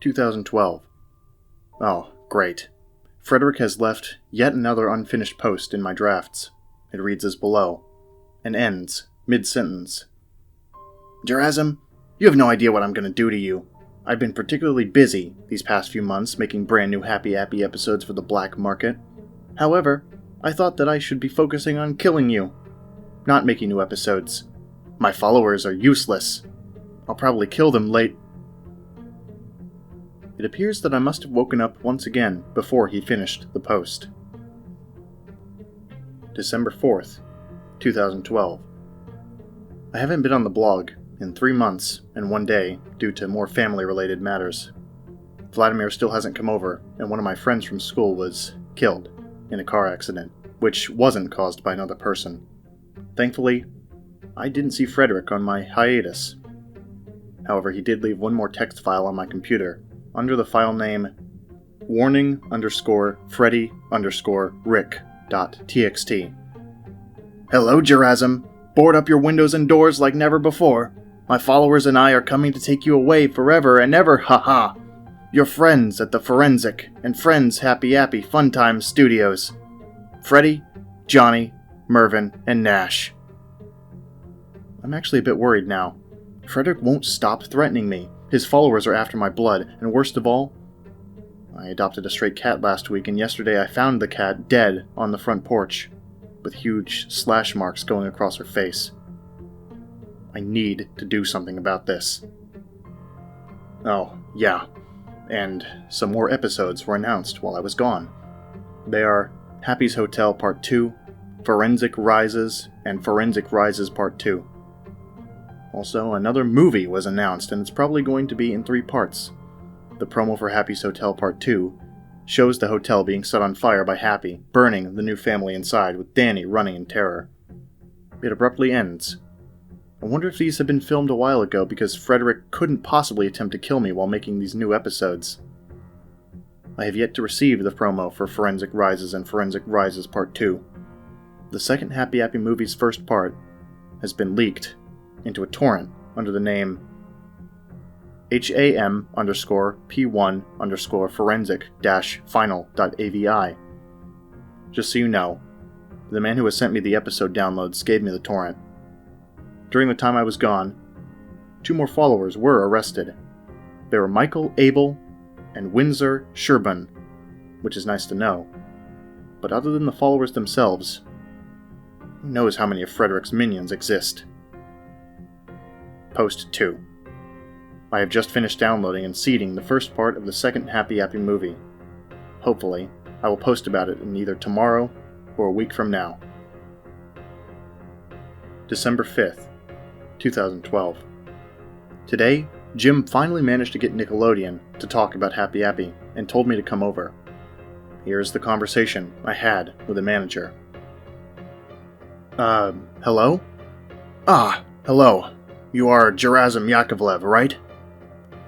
2012. Oh, great. Freddrick has left yet another unfinished post in my drafts. It reads as below, and ends mid-sentence. Gerasim, you have no idea what I'm going to do to you. I've been particularly busy these past few months making brand new Happy Appy episodes for the black market. However, I thought that I should be focusing on killing you, not making new episodes. My followers are useless. I'll probably kill them late. It appears that I must have woken up once again before he finished the post. December 4th, 2012. I haven't been on the blog in 3 months and 1 day due to more family-related matters. Vladimir still hasn't come over, and one of my friends from school was killed in a car accident, which wasn't caused by another person. Thankfully, I didn't see Freddrick on my hiatus. However, he did leave one more text file on my computer, under the file name warning_Freddy_Rick.txt. Hello, Gerasim. Board up your windows and doors like never before. My followers and I are coming to take you away forever and ever, haha. Your friends at the Forensic and Friends Happy Appy Funtime Studios. Freddy, Johnny, Mervyn, and Nash. I'm actually a bit worried now. Freddrick won't stop threatening me. His followers are after my blood, and worst of all, I adopted a stray cat last week, and yesterday I found the cat dead on the front porch, with huge slash marks going across her face. I need to do something about this. Oh, yeah, and some more episodes were announced while I was gone. They are Happy's Hotel Part 2, Forensic Rises, and Forensic Rises Part 2. Also, another movie was announced, and it's probably going to be in 3 parts. The promo for Happy's Hotel Part 2 shows the hotel being set on fire by Happy, burning the new family inside, with Danny running in terror. It abruptly ends. I wonder if these had been filmed a while ago because Freddrick couldn't possibly attempt to kill me while making these new episodes. I have yet to receive the promo for Forensic Rises and Forensic Rises Part 2. The second Happy Appy movie's first part has been leaked into a torrent under the name HAM_P1_forensic-final.avi. Just so you know, the man who has sent me the episode downloads gave me the torrent. During the time I was gone, 2 more followers were arrested. They were Michael Abel and Windsor Sherburn, which is nice to know. But other than the followers themselves, who knows how many of Freddrick's minions exist? Post 2. I have just finished downloading and seeding the first part of the second Happy Appy movie. Hopefully, I will post about it in either tomorrow or a week from now. December 5th, 2012. Today, Jim finally managed to get Nickelodeon to talk about Happy Appy and told me to come over. Here's the conversation I had with the manager. Hello? Ah, hello. You are Gerasim Yakovlev, right?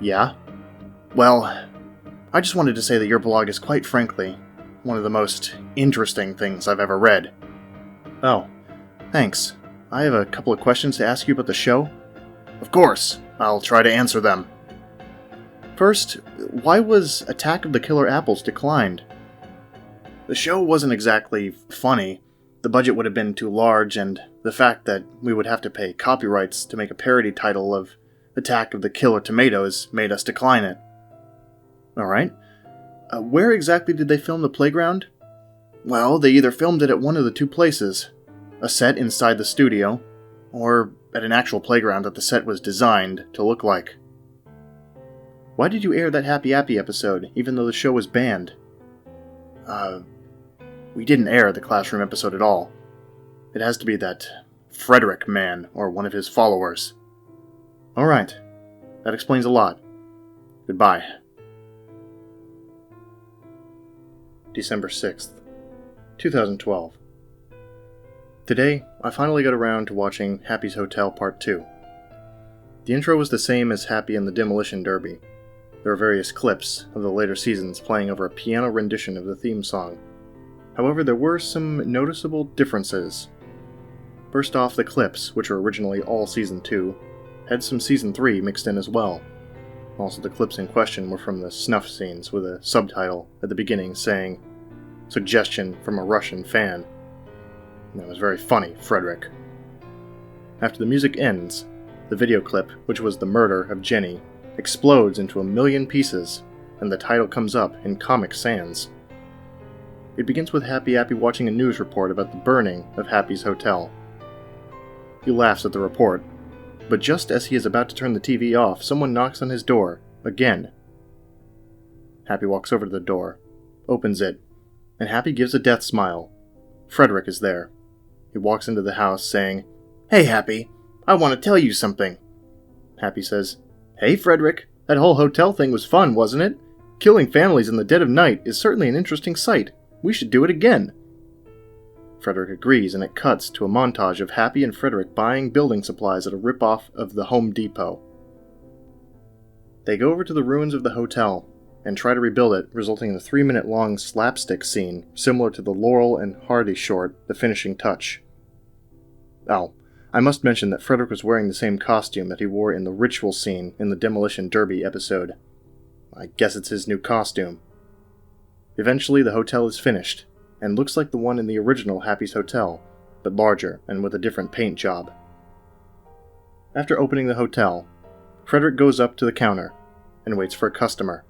Yeah? Well, I just wanted to say that your blog is quite frankly one of the most interesting things I've ever read. Oh, thanks. I have a couple of questions to ask you about the show. Of course, I'll try to answer them. First, why was Attack of the Killer Apples declined? The show wasn't exactly funny. The budget would have been too large, and the fact that we would have to pay copyrights to make a parody title of Attack of the Killer Tomatoes made us decline it. Alright. Where exactly did they film the playground? Well, they either filmed it at one of the 2 places. A set inside the studio, or at an actual playground that the set was designed to look like. Why did you air that Happy Appy episode, even though the show was banned? We didn't air the classroom episode at all. It has to be that Freddrick man, or one of his followers. Alright, that explains a lot. Goodbye. December 6th, 2012. Today, I finally got around to watching Happy's Hotel Part 2. The intro was the same as Happy and the Demolition Derby. There are various clips of the later seasons playing over a piano rendition of the theme song. However, there were some noticeable differences. First off, the clips, which were originally all Season 2, had some Season 3 mixed in as well. Also, the clips in question were from the snuff scenes with a subtitle at the beginning saying, "Suggestion from a Russian fan." And that was very funny, Freddrick. After the music ends, the video clip, which was the murder of Jenny, explodes into a million pieces, and the title comes up in Comic Sans. It begins with Happy Appy watching a news report about the burning of Happy's hotel. He laughs at the report, but just as he is about to turn the TV off, someone knocks on his door, again. Happy walks over to the door, opens it, and Happy gives a death smile. Freddrick is there. He walks into the house saying, "Hey Happy, I want to tell you something." Happy says, "Hey Freddrick, that whole hotel thing was fun, wasn't it? Killing families in the dead of night is certainly an interesting sight. We should do it again." Freddrick agrees, and it cuts to a montage of Happy and Freddrick buying building supplies at a rip-off of the Home Depot. They go over to the ruins of the hotel and try to rebuild it, resulting in a 3-minute-long slapstick scene similar to the Laurel and Hardy short, The Finishing Touch. Oh, I must mention that Freddrick was wearing the same costume that he wore in the ritual scene in the Demolition Derby episode. I guess it's his new costume. Eventually, the hotel is finished, and looks like the one in the original Happy's Hotel, but larger and with a different paint job. After opening the hotel, Freddrick goes up to the counter and waits for a customer.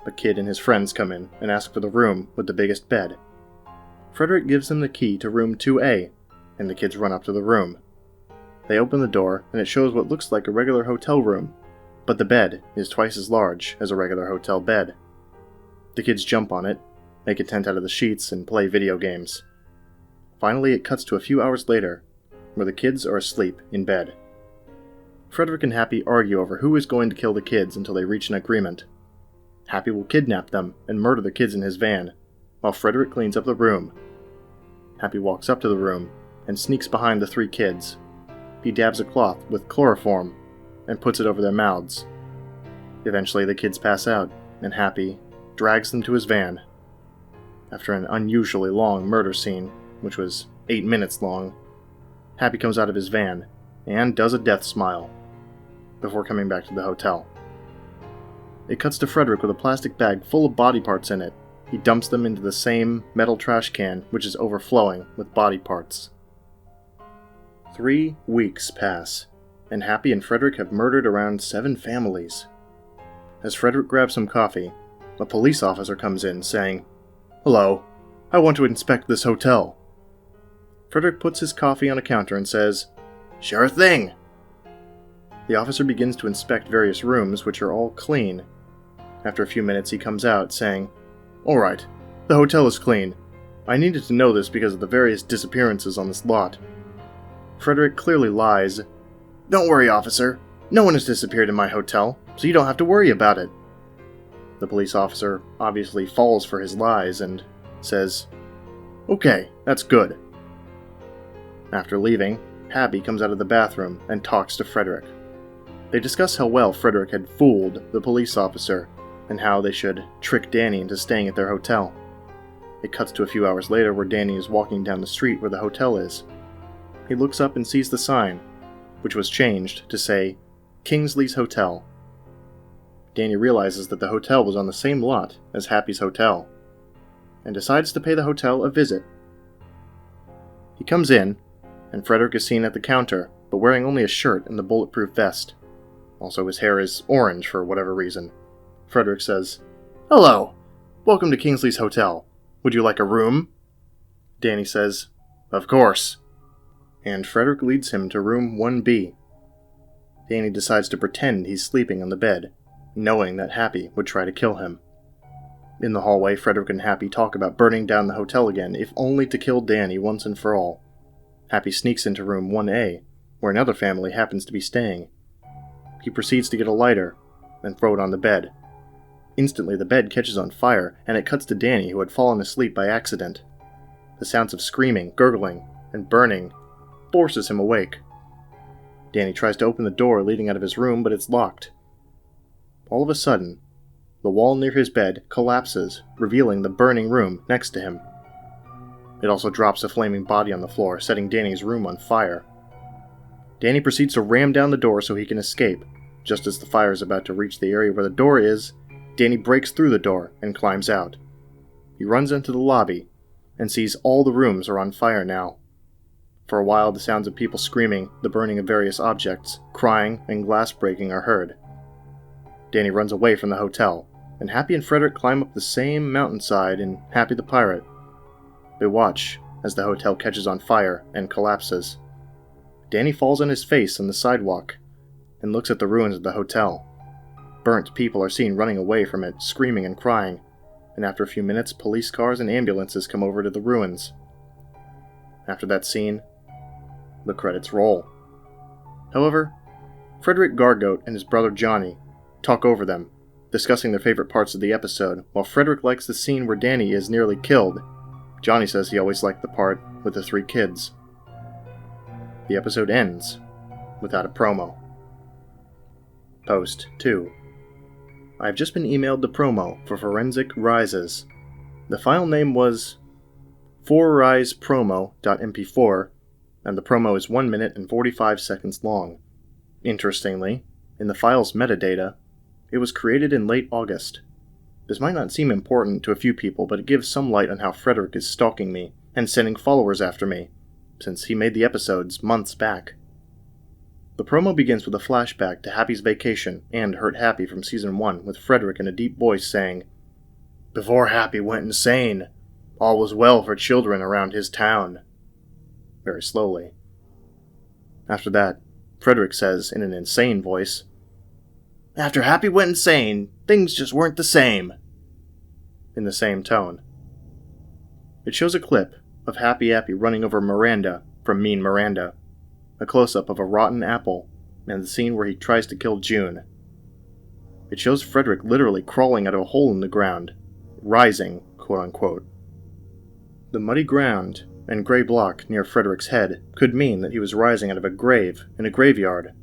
The kid and his friends come in and ask for the room with the biggest bed. Freddrick gives them the key to room 2A, and the kids run up to the room. They open the door, and it shows what looks like a regular hotel room, but the bed is twice as large as a regular hotel bed. The kids jump on it, make a tent out of the sheets, and play video games. Finally, it cuts to a few hours later, where the kids are asleep in bed. Freddrick and Happy argue over who is going to kill the kids until they reach an agreement. Happy will kidnap them and murder the kids in his van, while Freddrick cleans up the room. Happy walks up to the room and sneaks behind the 3 kids. He dabs a cloth with chloroform and puts it over their mouths. Eventually, the kids pass out, and Happy drags them to his van. After an unusually long murder scene, which was 8 minutes long, Happy comes out of his van and does a death smile before coming back to the hotel. It cuts to Freddrick with a plastic bag full of body parts in it. He dumps them into the same metal trash can, which is overflowing with body parts. 3 weeks pass, and Happy and Freddrick have murdered around 7 families. As Freddrick grabs some coffee, a police officer comes in saying, "Hello, I want to inspect this hotel." Freddrick puts his coffee on a counter and says, "Sure thing." The officer begins to inspect various rooms, which are all clean. After a few minutes, he comes out, saying, "Alright, the hotel is clean. I needed to know this because of the various disappearances on this lot." Freddrick clearly lies. "Don't worry, officer. No one has disappeared in my hotel, so you don't have to worry about it." The police officer obviously falls for his lies and says, "Okay, that's good." After leaving, Happy comes out of the bathroom and talks to Freddrick. They discuss how well Freddrick had fooled the police officer and how they should trick Danny into staying at their hotel. It cuts to a few hours later where Danny is walking down the street where the hotel is. He looks up and sees the sign, which was changed to say, Kingsley's Hotel. Danny realizes that the hotel was on the same lot as Happy's Hotel, and decides to pay the hotel a visit. He comes in, and Freddrick is seen at the counter, but wearing only a shirt and the bulletproof vest. Also, his hair is orange for whatever reason. Freddrick says, "Hello, welcome to Kingsley's Hotel. Would you like a room?" Danny says, "Of course." and Freddrick leads him to room 1B. Danny decides to pretend he's sleeping on the bed, knowing that Happy would try to kill him. In the hallway, Freddrick and Happy talk about burning down the hotel again, if only to kill Danny once and for all. Happy sneaks into room 1A, where another family happens to be staying. He proceeds to get a lighter and throw it on the bed. Instantly, the bed catches on fire, and it cuts to Danny, who had fallen asleep by accident. The sounds of screaming, gurgling, and burning forces him awake. Danny tries to open the door leading out of his room, but it's locked. All of a sudden, the wall near his bed collapses, revealing the burning room next to him. It also drops a flaming body on the floor, setting Danny's room on fire. Danny proceeds to ram down the door so he can escape. Just as the fire is about to reach the area where the door is, Danny breaks through the door and climbs out. He runs into the lobby and sees all the rooms are on fire now. For a while, the sounds of people screaming, the burning of various objects, crying, and glass breaking are heard. Danny runs away from the hotel, and Happy and Freddrick climb up the same mountainside in Happy the Pirate. They watch as the hotel catches on fire and collapses. Danny falls on his face on the sidewalk and looks at the ruins of the hotel. Burnt people are seen running away from it, screaming and crying, and after a few minutes, police cars and ambulances come over to the ruins. After that scene, the credits roll. However, Freddrick, Gorgote, and his brother Johnny talk over them, discussing their favorite parts of the episode. While Freddrick likes the scene where Danny is nearly killed, Johnny says he always liked the part with the 3 kids. The episode ends without a promo. Post 2. I have just been emailed the promo for Forensic Rises. The file name was 4risepromo.mp4, and the promo is 1 minute and 45 seconds long. Interestingly, in the file's metadata, it was created in late August. This might not seem important to a few people, but it gives some light on how Freddrick is stalking me and sending followers after me, since he made the episodes months back. The promo begins with a flashback to Happy's vacation and Hurt Happy from Season 1, with Freddrick in a deep voice saying, "Before Happy went insane, all was well for children around his town," very slowly. After that, Freddrick says in an insane voice, "After Happy went insane, things just weren't the same," in the same tone. It shows a clip of Happy Appy running over Miranda from Mean Miranda, a close-up of a rotten apple, and the scene where he tries to kill June. It shows Freddrick literally crawling out of a hole in the ground, rising, quote-unquote. The muddy ground and gray block near Freddrick's head could mean that he was rising out of a grave in a graveyard.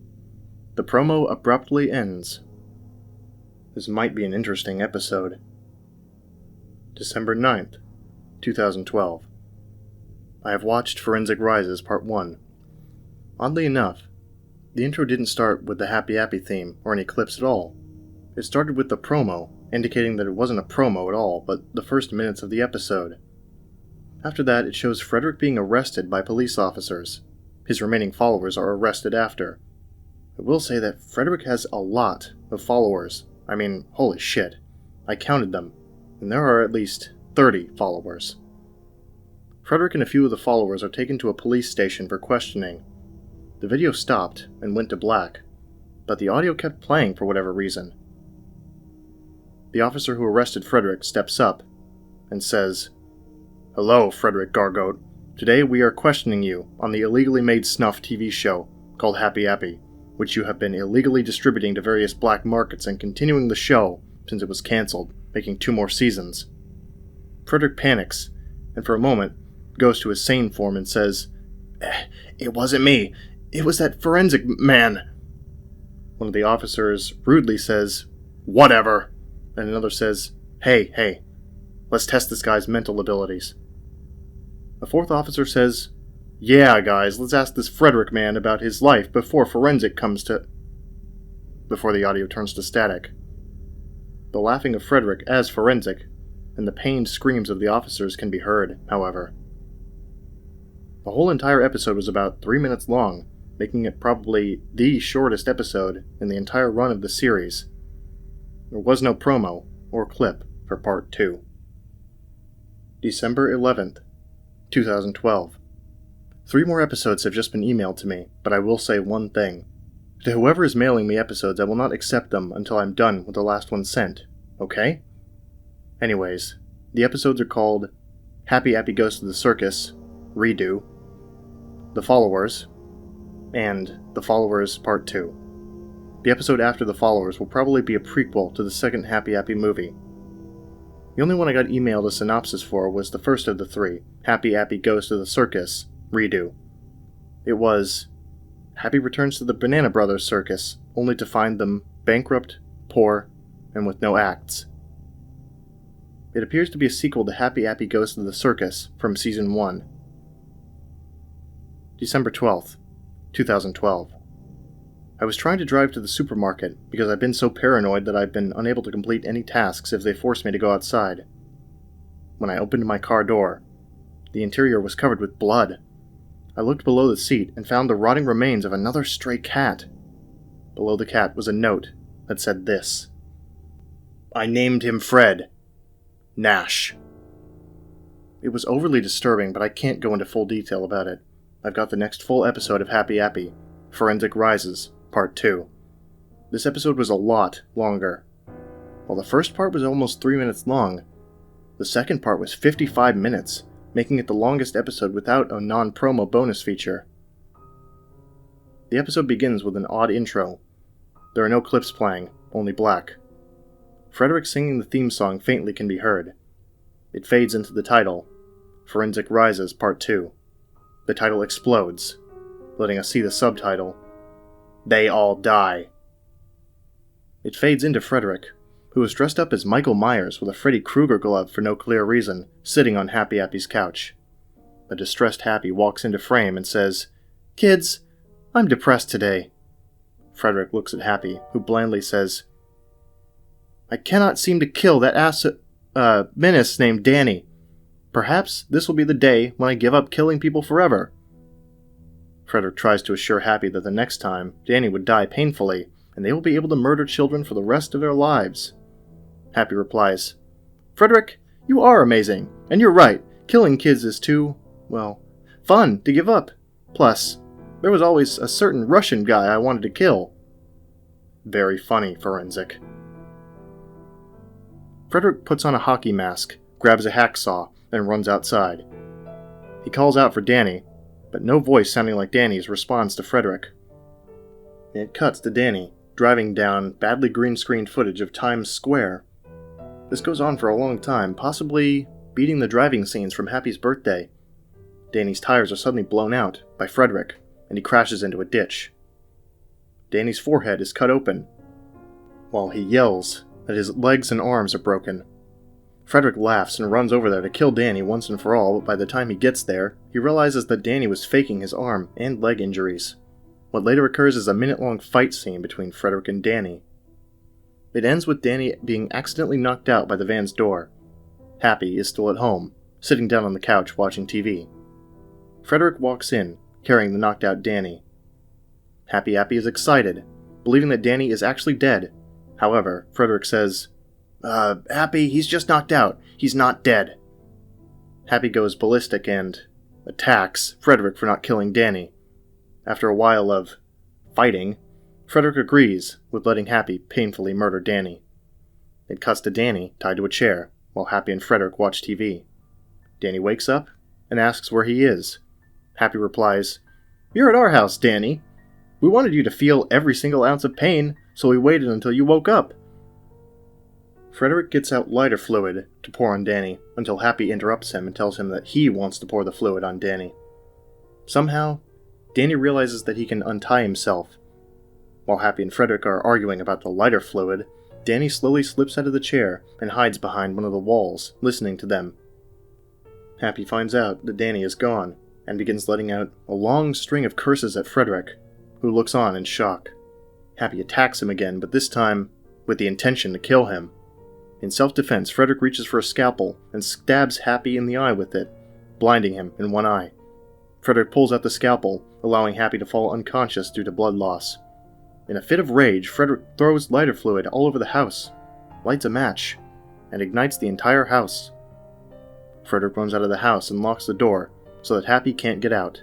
The promo abruptly ends. This might be an interesting episode. December 9th, 2012. I have watched Forensic Rises Part 1. Oddly enough, the intro didn't start with the Happy Appy theme or any clips at all. It started with the promo, indicating that it wasn't a promo at all, but the first minutes of the episode. After that, it shows Freddrick being arrested by police officers. His remaining followers are arrested after. I will say that Freddrick has a lot of followers. I mean, holy shit. I counted them, and there are at least 30 followers. Freddrick and a few of the followers are taken to a police station for questioning. The video stopped and went to black, but the audio kept playing for whatever reason. The officer who arrested Freddrick steps up and says, "Hello, Freddrick Gorgote. Today we are questioning you on the illegally made snuff TV show called Happy Appy, which you have been illegally distributing to various black markets and continuing the show since it was cancelled, making 2 more seasons." Freddrick panics, and for a moment goes to his sane form and says, "It wasn't me. It was that forensic man." One of the officers rudely says, "Whatever," and another says, Hey, let's test this guy's mental abilities." A 4th officer says, "Yeah, guys, let's ask this Freddrick man about his life before the audio turns to static. The laughing of Freddrick as forensic, and the pained screams of the officers can be heard, however. The whole entire episode was about 3 minutes long, making it probably the shortest episode in the entire run of the series. There was no promo or clip for Part 2. December 11th, 2012. 3 more episodes have just been emailed to me, but I will say one thing. To whoever is mailing me episodes, I will not accept them until I'm done with the last one sent, okay? Anyways, the episodes are called Happy Appy Goes to the Circus, Redo, The Followers, and The Followers Part 2. The episode after The Followers will probably be a prequel to the second Happy Appy movie. The only one I got emailed a synopsis for was the first of the 3, Happy Appy Goes to the Circus, Redo. It was, Happy returns to the Banana Brothers circus, only to find them bankrupt, poor, and with no acts. It appears to be a sequel to Happy Appy Goes to the Circus from Season 1. December 12th, 2012. I was trying to drive to the supermarket because I've been so paranoid that I've been unable to complete any tasks if they force me to go outside. When I opened my car door, the interior was covered with blood. I looked below the seat and found the rotting remains of another stray cat. Below the cat was a note that said this: I named him Fred. Nash. It was overly disturbing, but I can't go into full detail about it. I've got the next full episode of Happy Appy, Forensic Rises, Part 2. This episode was a lot longer. While the first part was almost 3 minutes long, the second part was 55 minutes, making it the longest episode without a non-promo bonus feature. The episode begins with an odd intro. There are no clips playing, only black. Freddrick singing the theme song faintly can be heard. It fades into the title, Forensic Rises Part 2. The title explodes, letting us see the subtitle, They All Die. It fades into Freddrick, who is dressed up as Michael Myers with a Freddy Krueger glove for no clear reason, sitting on Happy Appy's couch. A distressed Happy walks into frame and says, Kids, I'm depressed today. Freddrick looks at Happy, who blandly says, I cannot seem to kill that menace named Danny. Perhaps this will be the day when I give up killing people forever. Freddrick tries to assure Happy that the next time, Danny would die painfully, and they will be able to murder children for the rest of their lives. Happy replies, Freddrick, you are amazing, and you're right, killing kids is too, well, fun to give up. Plus, there was always a certain Russian guy I wanted to kill. Very funny, Forensic. Freddrick puts on a hockey mask, grabs a hacksaw, and runs outside. He calls out for Danny, but no voice sounding like Danny's responds to Freddrick. It cuts to Danny, driving down badly green-screened footage of Times Square. This goes on for a long time, possibly beating the driving scenes from Happy's birthday. Danny's tires are suddenly blown out by Freddrick, and he crashes into a ditch. Danny's forehead is cut open, while he yells that his legs and arms are broken. Freddrick laughs and runs over there to kill Danny once and for all, but by the time he gets there, he realizes that Danny was faking his arm and leg injuries. What later occurs is a minute-long fight scene between Freddrick and Danny. It ends with Danny being accidentally knocked out by the van's door. Happy is still at home, sitting down on the couch watching TV. Freddrick walks in, carrying the knocked-out Danny. Happy Appy is excited, believing that Danny is actually dead. However, Freddrick says, Happy, he's just knocked out. He's not dead. Happy goes ballistic and attacks Freddrick for not killing Danny. After a while of fighting, Freddrick agrees with letting Happy painfully murder Danny. It cuts to Danny tied to a chair, while Happy and Freddrick watch TV. Danny wakes up and asks where he is. Happy replies, You're at our house, Danny. We wanted you to feel every single ounce of pain, so we waited until you woke up. Freddrick gets out lighter fluid to pour on Danny, until Happy interrupts him and tells him that he wants to pour the fluid on Danny. Somehow, Danny realizes that he can untie himself. While Happy and Freddrick are arguing about the lighter fluid, Danny slowly slips out of the chair and hides behind one of the walls, listening to them. Happy finds out that Danny is gone, and begins letting out a long string of curses at Freddrick, who looks on in shock. Happy attacks him again, but this time with the intention to kill him. In self-defense, Freddrick reaches for a scalpel and stabs Happy in the eye with it, blinding him in one eye. Freddrick pulls out the scalpel, allowing Happy to fall unconscious due to blood loss. In a fit of rage, Freddrick throws lighter fluid all over the house, lights a match, and ignites the entire house. Freddrick runs out of the house and locks the door so that Happy can't get out.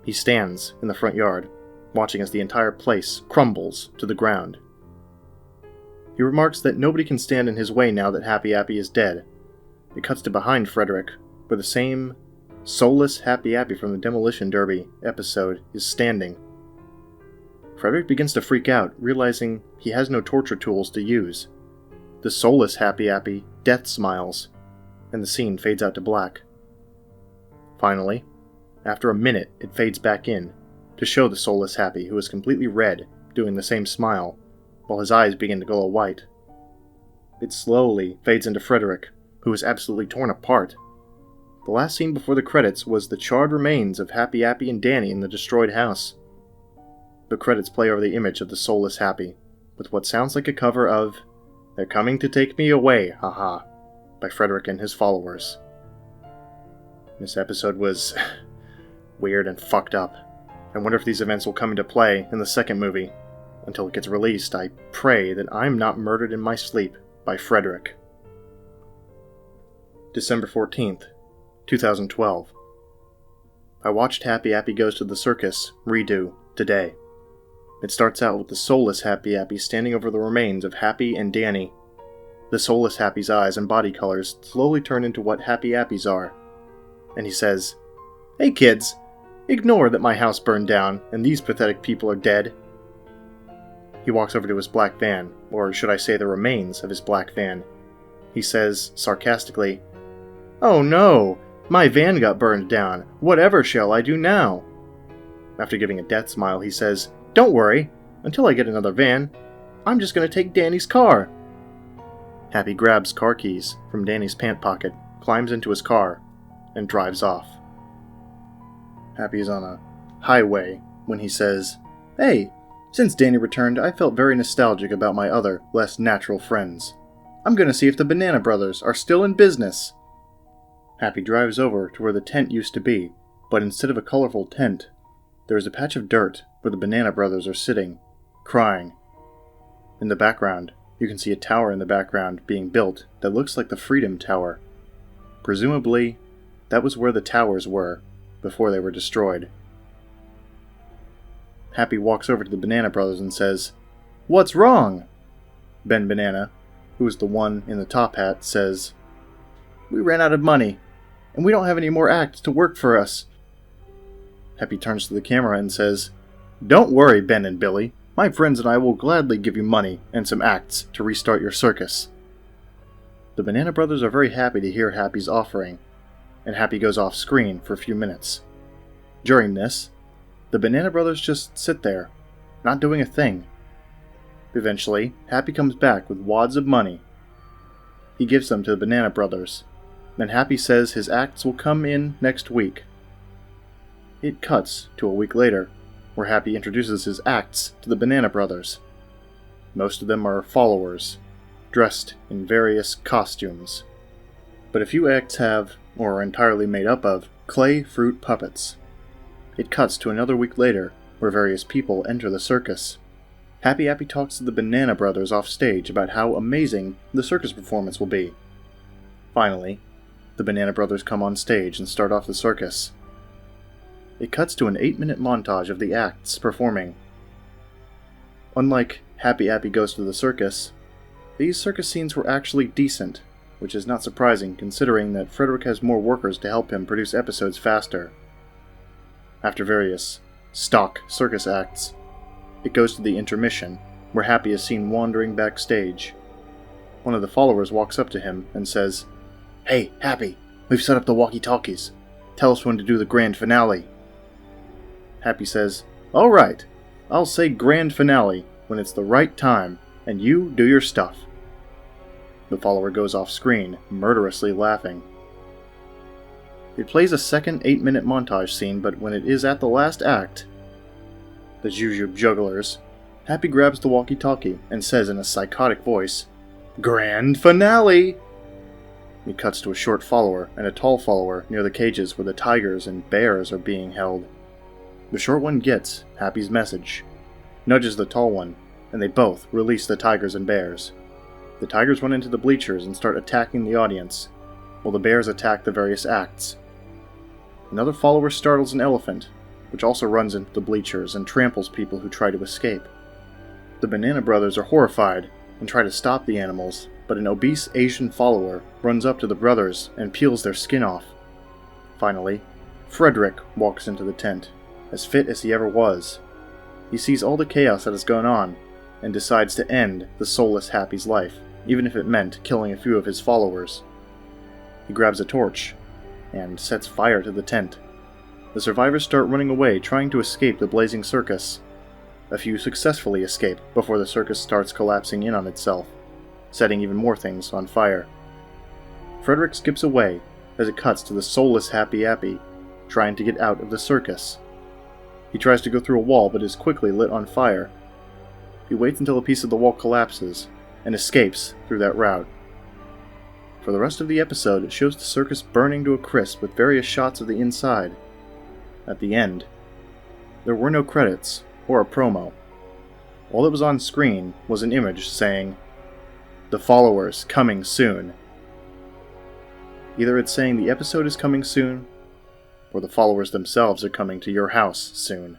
He stands in the front yard, watching as the entire place crumbles to the ground. He remarks that nobody can stand in his way now that Happy Appy is dead. It cuts to behind Freddrick, where the same soulless Happy Appy from the Demolition Derby episode is standing. Freddrick begins to freak out, realizing he has no torture tools to use. The soulless Happy Appy death smiles, and the scene fades out to black. Finally, after a minute, it fades back in, to show the soulless Happy, who is completely red, doing the same smile, while his eyes begin to glow white. It slowly fades into Freddrick, who is absolutely torn apart. The last scene before the credits was the charred remains of Happy Appy and Danny in the destroyed house. The credits play over the image of the soulless Happy, with what sounds like a cover of "They're Coming to Take Me Away, Haha," by Freddrick and his followers. This episode was weird and fucked up. I wonder if these events will come into play in the second movie. Until it gets released, I pray that I'm not murdered in my sleep by Freddrick. December 14th, 2012. I watched Happy Appy Goes to the Circus redo today. It starts out with the soulless Happy Appy standing over the remains of Happy and Danny. The soulless Happy's eyes and body colors slowly turn into what Happy Appy's are. And he says, "Hey kids, ignore that my house burned down and these pathetic people are dead." He walks over to his black van, or should I say the remains of his black van. He says, sarcastically, "Oh no, my van got burned down. Whatever shall I do now?" After giving a death smile, he says, "Don't worry, until I get another van, I'm just going to take Danny's car." Happy grabs car keys from Danny's pant pocket, climbs into his car, and drives off. Happy is on a highway when he says, "Hey, since Danny returned, I felt very nostalgic about my other, less natural friends. I'm going to see if the Banana Brothers are still in business." Happy drives over to where the tent used to be, but instead of a colorful tent, there is a patch of dirt where the Banana Brothers are sitting, crying. In the background, you can see a tower in the background being built that looks like the Freedom Tower. Presumably, that was where the towers were before they were destroyed. Happy walks over to the Banana Brothers and says, "What's wrong?" Ben Banana, who is the one in the top hat, says, "We ran out of money, and we don't have any more acts to work for us." Happy turns to the camera and says, "Don't worry, Ben and Billy. My friends and I will gladly give you money and some acts to restart your circus." The Banana Brothers are very happy to hear Happy's offering, and Happy goes off screen for a few minutes. During this, the Banana Brothers just sit there, not doing a thing. Eventually, Happy comes back with wads of money. He gives them to the Banana Brothers, and Happy says his acts will come in next week. It cuts to a week later, where Happy introduces his acts to the Banana Brothers. Most of them are followers, dressed in various costumes. But a few acts have, or are entirely made up of, clay fruit puppets. It cuts to another week later, where various people enter the circus. Happy Appy talks to the Banana Brothers off stage about how amazing the circus performance will be. Finally, the Banana Brothers come on stage and start off the circus. It cuts to an 8-minute montage of the acts performing. Unlike Happy Appy Goes to the Circus, these circus scenes were actually decent, which is not surprising considering that Freddrick has more workers to help him produce episodes faster. After various stock circus acts, it goes to the intermission, where Happy is seen wandering backstage. One of the followers walks up to him and says, "Hey, Happy, we've set up the walkie-talkies. Tell us when to do the grand finale." Happy says, "All right, I'll say grand finale when it's the right time, and you do your stuff." The follower goes off screen, murderously laughing. It plays a second 8-minute montage scene, but when it is at the last act, the Jujube Jugglers, Happy grabs the walkie-talkie and says in a psychotic voice, "Grand finale!" It cuts to a short follower and a tall follower near the cages where the tigers and bears are being held. The short one gets Happy's message, nudges the tall one, and they both release the tigers and bears. The tigers run into the bleachers and start attacking the audience, while the bears attack the various acts. Another follower startles an elephant, which also runs into the bleachers and tramples people who try to escape. The Banana Brothers are horrified and try to stop the animals, but an obese Asian follower runs up to the brothers and peels their skin off. Finally, Freddrick walks into the tent, as fit as he ever was. He sees all the chaos that has gone on, and decides to end the soulless Happy's life, even if it meant killing a few of his followers. He grabs a torch, and sets fire to the tent. The survivors start running away, trying to escape the blazing circus. A few successfully escape before the circus starts collapsing in on itself, setting even more things on fire. Freddrick skips away as it cuts to the soulless Happy Appy, trying to get out of the circus. He tries to go through a wall but is quickly lit on fire. He waits until a piece of the wall collapses, and escapes through that route. For the rest of the episode, it shows the circus burning to a crisp with various shots of the inside. At the end, there were no credits or a promo. All that was on screen was an image saying, "The followers coming soon." Either it's saying the episode is coming soon, or the followers themselves are coming to your house soon.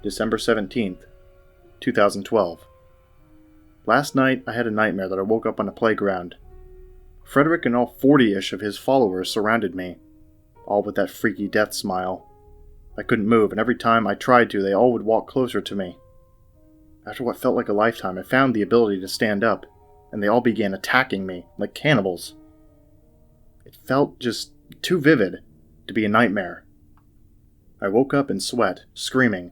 December 17th, 2012. Last night, I had a nightmare that I woke up on a playground. Freddrick and all 40-ish of his followers surrounded me, all with that freaky death smile. I couldn't move, and every time I tried to, they all would walk closer to me. After what felt like a lifetime, I found the ability to stand up, and they all began attacking me like cannibals. It felt just too vivid to be a nightmare. I woke up in sweat, screaming.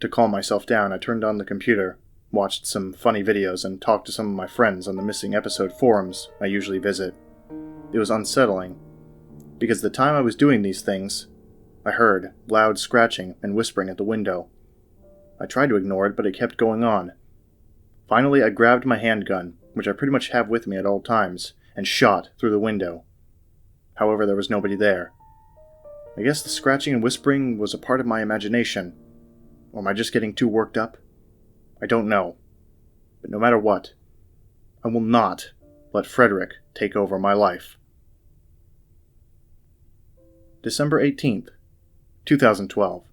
To calm myself down, I turned on the computer, watched some funny videos, and talked to some of my friends on the missing episode forums I usually visit. It was unsettling, because the time I was doing these things, I heard loud scratching and whispering at the window. I tried to ignore it, but it kept going on. Finally, I grabbed my handgun, which I pretty much have with me at all times, and shot through the window. However, there was nobody there. I guess the scratching and whispering was a part of my imagination. Or am I just getting too worked up? I don't know. But no matter what, I will not let Freddrick take over my life. December 18th, 2012.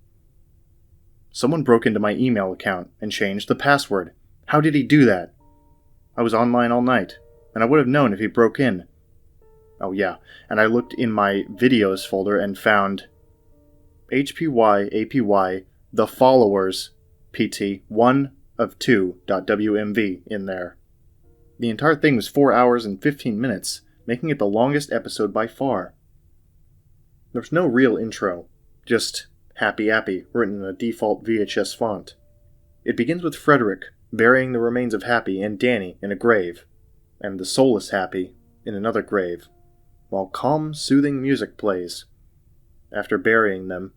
Someone broke into my email account and changed the password. How did he do that? I was online all night, and I would have known if he broke in. Oh yeah, and I looked in my videos folder and found HPY The Followers PT 1 of 2.wmv in there. The entire thing was 4 hours and 15 minutes, making it the longest episode by far. There's no real intro, just Happy Appy written in a default VHS font. It begins with Freddrick burying the remains of Happy and Danny in a grave, and the soulless Happy in another grave, while calm, soothing music plays. After burying them,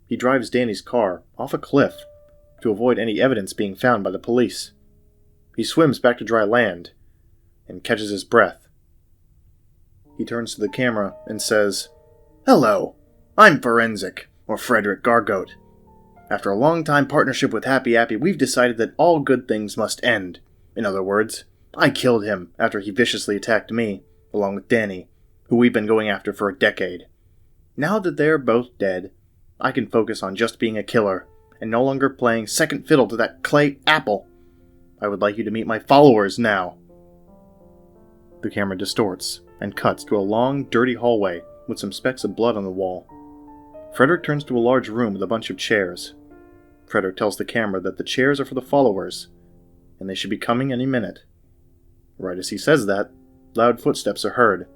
he drives Danny's car off a cliff to avoid any evidence being found by the police. He swims back to dry land and catches his breath. He turns to the camera and says, "Hello, I'm Forensic, or Freddrick Gorgote. After a long-time partnership with Happy Appy, we've decided that all good things must end. In other words, I killed him after he viciously attacked me, along with Danny, who we've been going after for a decade. Now that they're both dead, I can focus on just being a killer, and no longer playing second fiddle to that clay apple. I would like you to meet my followers now." The camera distorts, and cuts to a long, dirty hallway with some specks of blood on the wall. Freddrick turns to a large room with a bunch of chairs. Freddrick tells the camera that the chairs are for the followers, and they should be coming any minute. Right as he says that, loud footsteps are heard,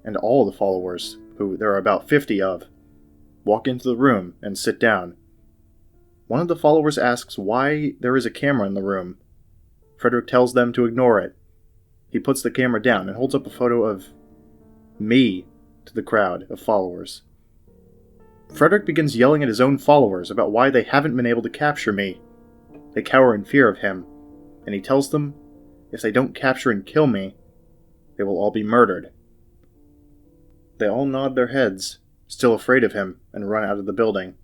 and all the followers, who there are about 50 of, walk into the room and sit down. One of the followers asks why there is a camera in the room. Freddrick tells them to ignore it. He puts the camera down and holds up a photo of me to the crowd of followers. Freddrick begins yelling at his own followers about why they haven't been able to capture me. They cower in fear of him, and he tells them if they don't capture and kill me, they will all be murdered. They all nod their heads, still afraid of him, and run out of the building.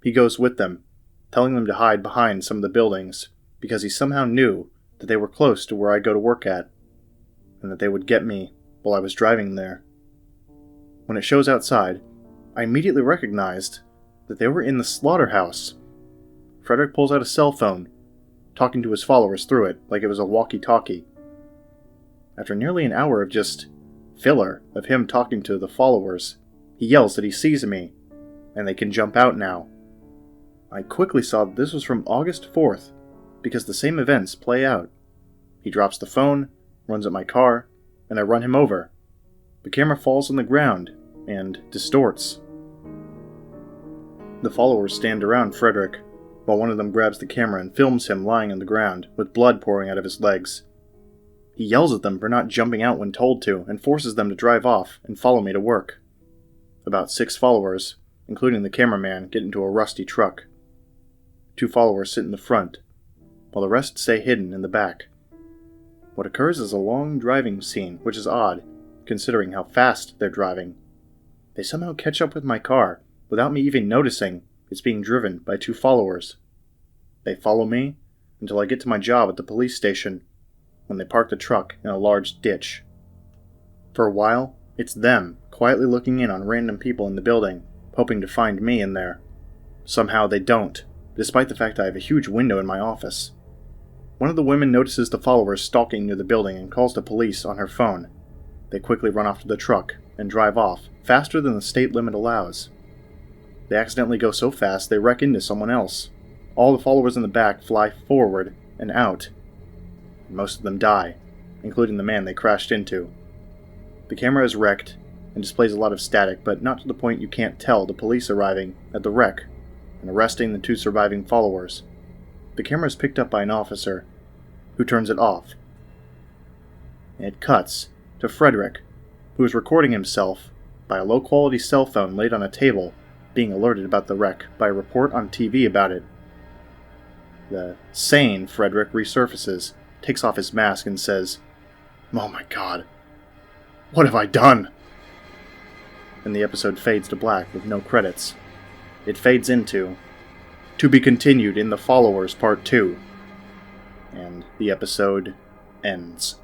He goes with them, telling them to hide behind some of the buildings, because he somehow knew that they were close to where I go to work at, and that they would get me while I was driving there. When it shows outside, I immediately recognized that they were in the slaughterhouse. Freddrick pulls out a cell phone, talking to his followers through it like it was a walkie-talkie. After nearly an hour of just filler of him talking to the followers, he yells that he sees me, and they can jump out now. I quickly saw that this was from August 4th, because the same events play out. He drops the phone, runs at my car, and I run him over. The camera falls on the ground, and distorts. The followers stand around Freddrick, while one of them grabs the camera and films him lying on the ground, with blood pouring out of his legs. He yells at them for not jumping out when told to, and forces them to drive off and follow me to work. About 6 followers, including the cameraman, get into a rusty truck. 2 followers sit in the front, while the rest stay hidden in the back. What occurs is a long driving scene, which is odd, considering how fast they're driving. They somehow catch up with my car, without me even noticing it's being driven by 2 followers. They follow me until I get to my job at the police station, when they park the truck in a large ditch. For a while, it's them quietly looking in on random people in the building, hoping to find me in there. Somehow they don't, despite the fact I have a huge window in my office. One of the women notices the followers stalking near the building and calls the police on her phone. They quickly run off to the truck and drive off, faster than the state limit allows. They accidentally go so fast they wreck into someone else. All the followers in the back fly forward and out. Most of them die, including the man they crashed into. The camera is wrecked and displays a lot of static, but not to the point you can't tell the police arriving at the wreck and arresting the 2 surviving followers. The camera is picked up by an officer, who turns it off. And it cuts to Freddrick, who is recording himself by a low-quality cell phone laid on a table, being alerted about the wreck by a report on TV about it. The sane Freddrick resurfaces, takes off his mask, and says, "Oh my god, what have I done?" And the episode fades to black with no credits. It fades into "To be continued in The Followers Part 2." And the episode ends.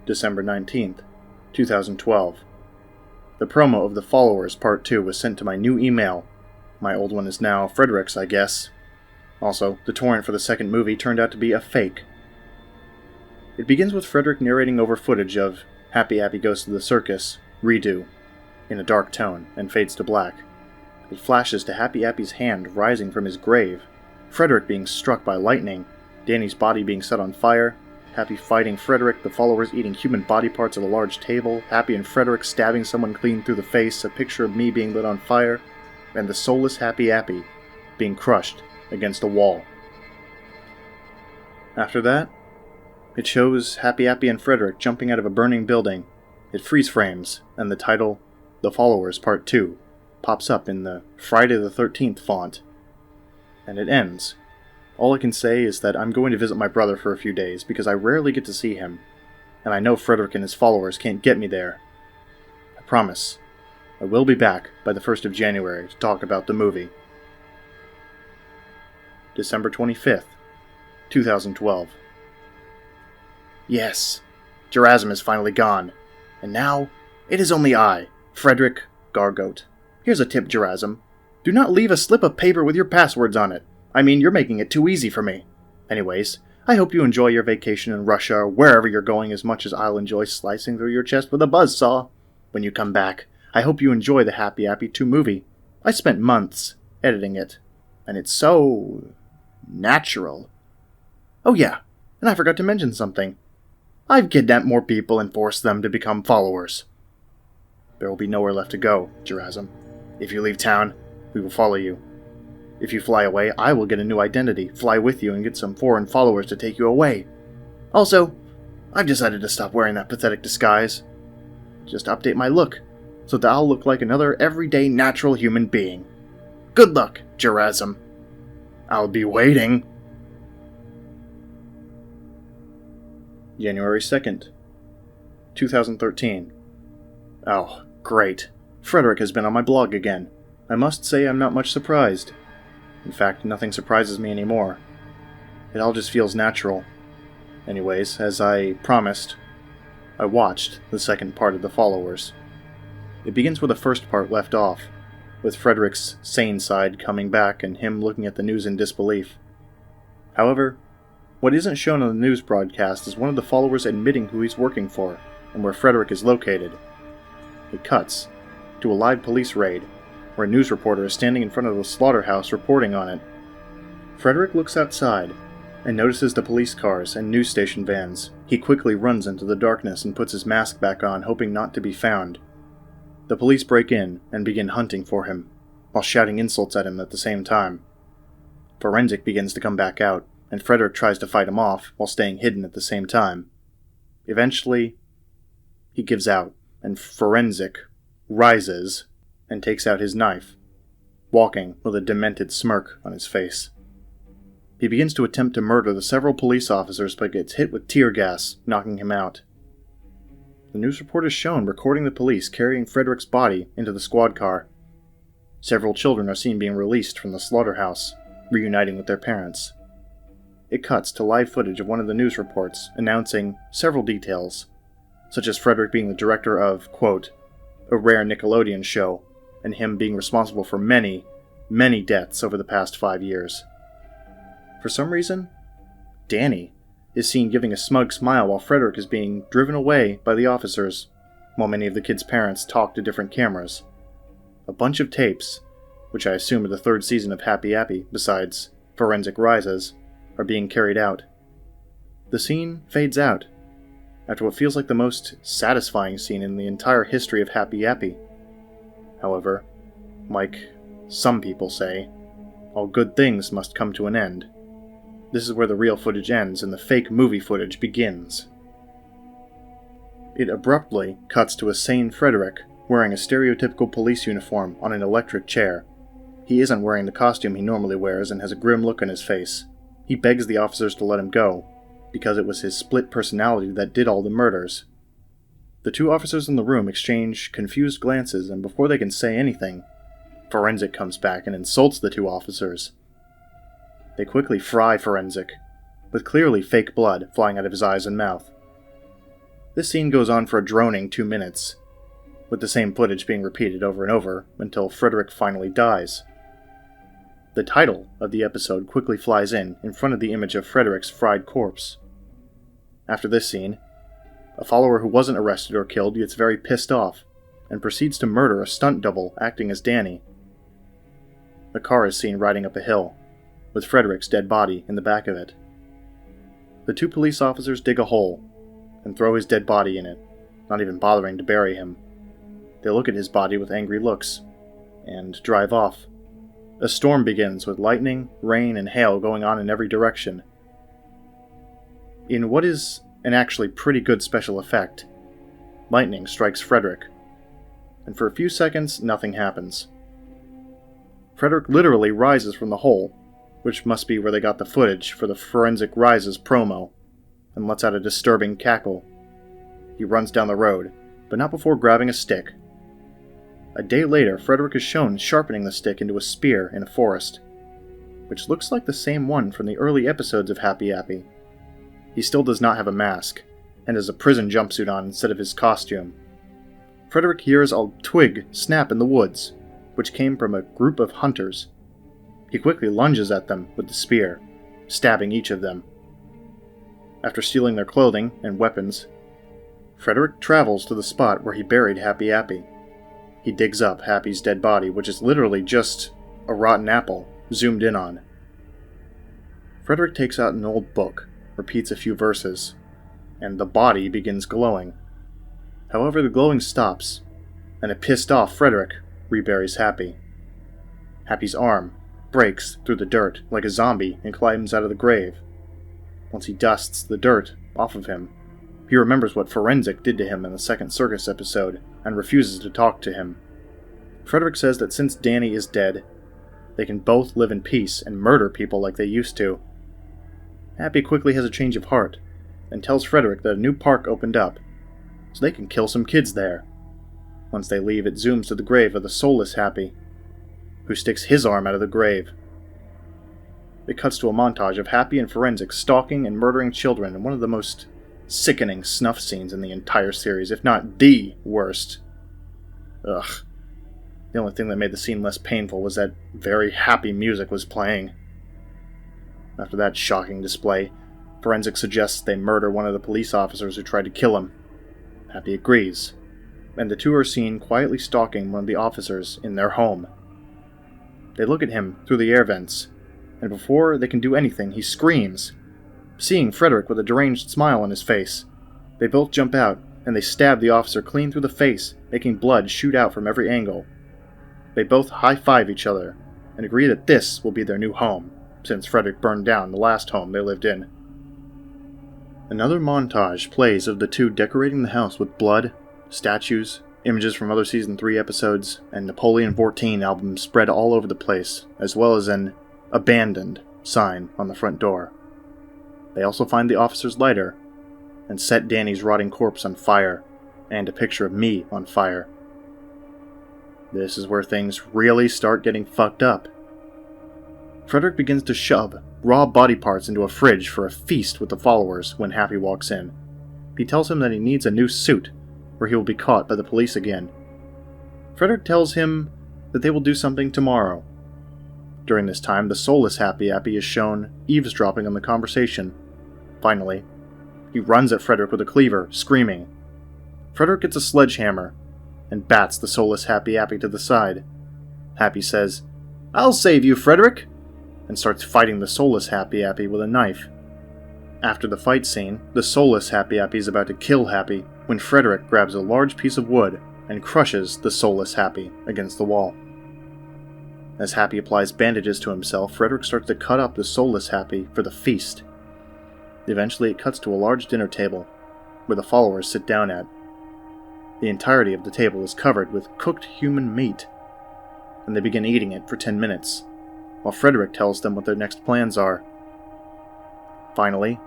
December 19th, 2012. The promo of The Followers Part 2 was sent to my new email. My old one is now Freddrick's, I guess. Also, the torrent for the second movie turned out to be a fake. It begins with Freddrick narrating over footage of Happy Appy Goes to the Circus, redo, in a dark tone, and fades to black. It flashes to Happy Appy's hand rising from his grave, Freddrick being struck by lightning, Danny's body being set on fire, Happy fighting Freddrick, the followers eating human body parts at a large table, Happy and Freddrick stabbing someone clean through the face, a picture of me being lit on fire, and the soulless Happy Appy being crushed against a wall. After that, it shows Happy Appy and Freddrick jumping out of a burning building. It freeze frames, and the title, The Followers Part 2, pops up in the Friday the 13th font. And it ends. All I can say is that I'm going to visit my brother for a few days, because I rarely get to see him, and I know Freddrick and his followers can't get me there. I promise, I will be back by the 1st of January to talk about the movie. December 25th, 2012. Yes, Gerasim is finally gone, and now it is only I, Freddrick Gorgote. Here's a tip, Gerasim. Do not leave a slip of paper with your passwords on it. I mean, you're making it too easy for me. Anyways, I hope you enjoy your vacation in Russia or wherever you're going as much as I'll enjoy slicing through your chest with a buzzsaw. When you come back, I hope you enjoy the Happy Appy 2 movie. I spent months editing it, and it's so natural. Oh yeah, and I forgot to mention something. I've kidnapped more people and forced them to become followers. There will be nowhere left to go, Gerasim. If you leave town, we will follow you. If you fly away, I will get a new identity, fly with you, and get some foreign followers to take you away. Also, I've decided to stop wearing that pathetic disguise. Just update my look, so that I'll look like another everyday natural human being. Good luck, Gerasim. I'll be waiting. January 2nd, 2013. Oh, great. Freddrick has been on my blog again. I must say I'm not much surprised. In fact, nothing surprises me anymore. It all just feels natural. Anyways, as I promised, I watched the second part of The Followers. It begins where the first part left off, with Freddrick's sane side coming back and him looking at the news in disbelief. However, what isn't shown on the news broadcast is one of the followers admitting who he's working for and where Freddrick is located. It cuts to a live police raid, where a news reporter is standing in front of the slaughterhouse reporting on it. Freddrick looks outside and notices the police cars and news station vans. He quickly runs into the darkness and puts his mask back on, hoping not to be found. The police break in and begin hunting for him, while shouting insults at him at the same time. Forensic begins to come back out, and Freddrick tries to fight him off while staying hidden at the same time. Eventually, he gives out, and Forensic rises and takes out his knife, walking with a demented smirk on his face. He begins to attempt to murder the several police officers but gets hit with tear gas, knocking him out. The news report is shown recording the police carrying Freddrick's body into the squad car. Several children are seen being released from the slaughterhouse, reuniting with their parents. It cuts to live footage of one of the news reports announcing several details, such as Freddrick being the director of, quote, a rare Nickelodeon show, and him being responsible for many, many deaths over the past 5 years. For some reason, Danny is seen giving a smug smile while Freddrick is being driven away by the officers, while many of the kids' parents talk to different cameras. A bunch of tapes, which I assume are the third season of Happy Appy, besides Forensic Rises, are being carried out. The scene fades out, after what feels like the most satisfying scene in the entire history of Happy Appy. However, like some people say, all good things must come to an end. This is where the real footage ends and the fake movie footage begins. It abruptly cuts to a sane Freddrick wearing a stereotypical police uniform on an electric chair. He isn't wearing the costume he normally wears and has a grim look on his face. He begs the officers to let him go, because it was his split personality that did all the murders. The two officers in the room exchange confused glances, and before they can say anything, Forensic comes back and insults the two officers. They quickly fry Forensic, with clearly fake blood flying out of his eyes and mouth. This scene goes on for a droning 2 minutes, with the same footage being repeated over and over until Freddrick finally dies. The title of the episode quickly flies in front of the image of Freddrick's fried corpse. After this scene, a follower who wasn't arrested or killed gets very pissed off and proceeds to murder a stunt double acting as Danny. The car is seen riding up a hill, with Freddrick's dead body in the back of it. The two police officers dig a hole and throw his dead body in it, not even bothering to bury him. They look at his body with angry looks and drive off. A storm begins with lightning, rain, and hail going on in every direction. In what is an actually pretty good special effect, lightning strikes Freddrick, and for a few seconds nothing happens. Freddrick literally rises from the hole, which must be where they got the footage for the Forensic Rises promo, and lets out a disturbing cackle. He runs down the road, but not before grabbing a stick. A day later, Freddrick is shown sharpening the stick into a spear in a forest, which looks like the same one from the early episodes of Happy Appy. He still does not have a mask, and has a prison jumpsuit on instead of his costume. Freddrick hears a twig snap in the woods, which came from a group of hunters. He quickly lunges at them with the spear, stabbing each of them. After stealing their clothing and weapons, Freddrick travels to the spot where he buried Happy Appy. He digs up Happy's dead body, which is literally just a rotten apple zoomed in on. Freddrick takes out an old book, repeats a few verses, and the body begins glowing. However, the glowing stops, and a pissed-off Freddrick reburies Happy. Happy's arm breaks through the dirt like a zombie and climbs out of the grave. Once he dusts the dirt off of him, he remembers what Forensic did to him in the second circus episode and refuses to talk to him. Freddrick says that since Danny is dead, they can both live in peace and murder people like they used to. Happy quickly has a change of heart and tells Freddrick that a new park opened up, so they can kill some kids there. Once they leave, it zooms to the grave of the soulless Happy, who sticks his arm out of the grave. It cuts to a montage of Happy and Forensic stalking and murdering children in one of the most sickening snuff scenes in the entire series, if not the worst. Ugh. The only thing that made the scene less painful was that very happy music was playing. After that shocking display, Forensic suggests they murder one of the police officers who tried to kill him. Happy agrees, and the two are seen quietly stalking one of the officers in their home. They look at him through the air vents, and before they can do anything, he screams. Seeing Freddrick with a deranged smile on his face, they both jump out, and they stab the officer clean through the face, making blood shoot out from every angle. They both high-five each other, and agree that this will be their new home, since Freddrick burned down the last home they lived in. Another montage plays of the two decorating the house with blood, statues, images from other Season 3 episodes, and Napoleon 14 albums spread all over the place, as well as an "Abandoned" sign on the front door. They also find the officer's lighter, and set Danny's rotting corpse on fire, and a picture of me on fire. This is where things really start getting fucked up. Freddrick begins to shove raw body parts into a fridge for a feast with the followers when Happy walks in. He tells him that he needs a new suit, or he will be caught by the police again. Freddrick tells him that they will do something tomorrow. During this time, the soulless Happy Appy is shown eavesdropping on the conversation. Finally, he runs at Freddrick with a cleaver, screaming. Freddrick gets a sledgehammer and bats the soulless Happy Appy to the side. Happy says, "I'll save you, Freddrick," and starts fighting the soulless Happy Appy with a knife. After the fight scene, the soulless Happy Appy is about to kill Happy when Freddrick grabs a large piece of wood and crushes the soulless Happy against the wall. As Happy applies bandages to himself, Freddrick starts to cut up the soulless Happy for the feast. Eventually it cuts to a large dinner table, where the followers sit down at. The entirety of the table is covered with cooked human meat, and they begin eating it for 10 minutes, while Freddrick tells them what their next plans are. Finally,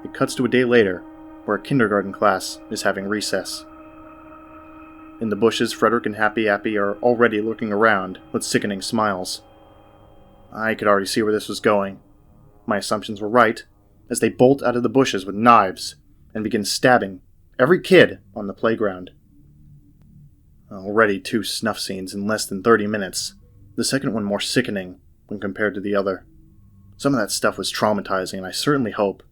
it cuts to a day later, where a kindergarten class is having recess. In the bushes, Freddrick and Happy Appy are already looking around with sickening smiles. I could already see where this was going. My assumptions were right, as they bolt out of the bushes with knives and begin stabbing every kid on the playground. Already 2 snuff scenes in less than 30 minutes, the second one more sickening when compared to the other. Some of that stuff was traumatizing, and I certainly hope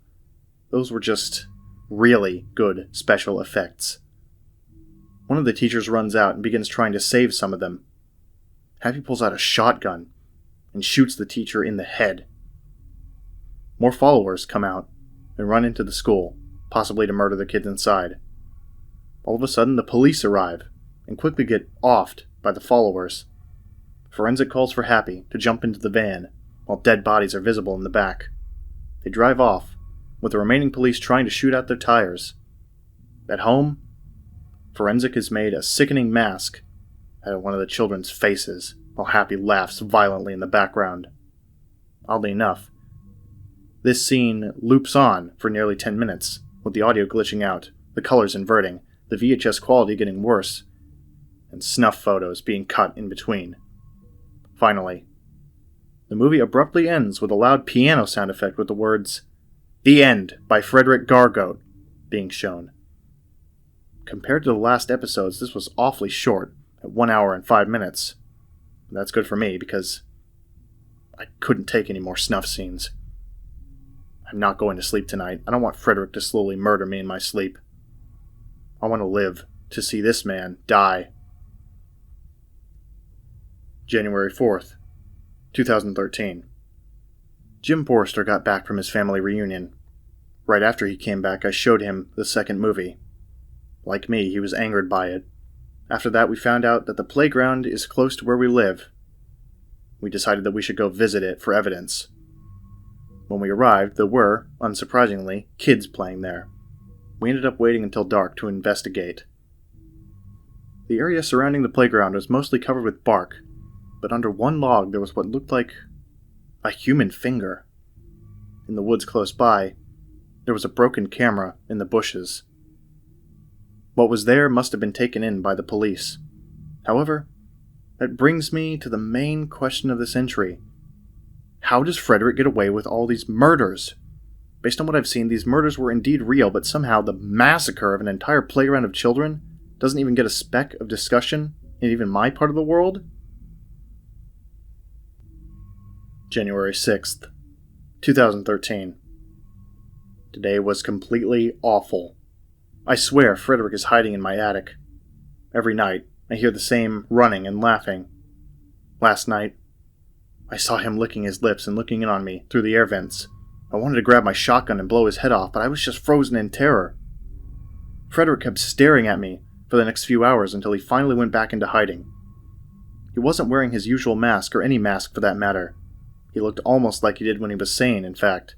those were just really good special effects. One of the teachers runs out and begins trying to save some of them. Happy pulls out a shotgun and shoots the teacher in the head. More followers come out and run into the school, possibly to murder the kids inside. All of a sudden, the police arrive and quickly get offed by the followers. Forensic calls for Happy to jump into the van, while dead bodies are visible in the back. They drive off, with the remaining police trying to shoot out their tires. At home, Forensic has made a sickening mask out of one of the children's faces, while Happy laughs violently in the background. Oddly enough, this scene loops on for nearly 10 minutes, with the audio glitching out, the colors inverting, the VHS quality getting worse, and snuff photos being cut in between. Finally, the movie abruptly ends with a loud piano sound effect with the words, "The End" by Freddrick Gorgote being shown. Compared to the last episodes, this was awfully short, at 1 hour and 5 minutes. That's good for me, because I couldn't take any more snuff scenes. I'm not going to sleep tonight. I don't want Freddrick to slowly murder me in my sleep. I want to live to see this man die. January 4th, 2013. Jim Forrester got back from his family reunion. Right after he came back, I showed him the second movie. Like me, he was angered by it. After that, we found out that the playground is close to where we live. We decided that we should go visit it for evidence. When we arrived, there were, unsurprisingly, kids playing there. We ended up waiting until dark to investigate. The area surrounding the playground was mostly covered with bark, but under one log there was what looked like a human finger. In the woods close by, there was a broken camera in the bushes. What was there must have been taken in by the police. However, that brings me to the main question of this entry. How does Freddrick get away with all these murders? Based on what I've seen, these murders were indeed real, but somehow the massacre of an entire playground of children doesn't even get a speck of discussion in even my part of the world? January 6th, 2013. Today was completely awful. I swear Freddrick is hiding in my attic. Every night, I hear the same running and laughing. Last night, I saw him licking his lips and looking in on me through the air vents. I wanted to grab my shotgun and blow his head off, but I was just frozen in terror. Freddrick kept staring at me for the next few hours until he finally went back into hiding. He wasn't wearing his usual mask, or any mask for that matter. He looked almost like he did when he was sane, in fact.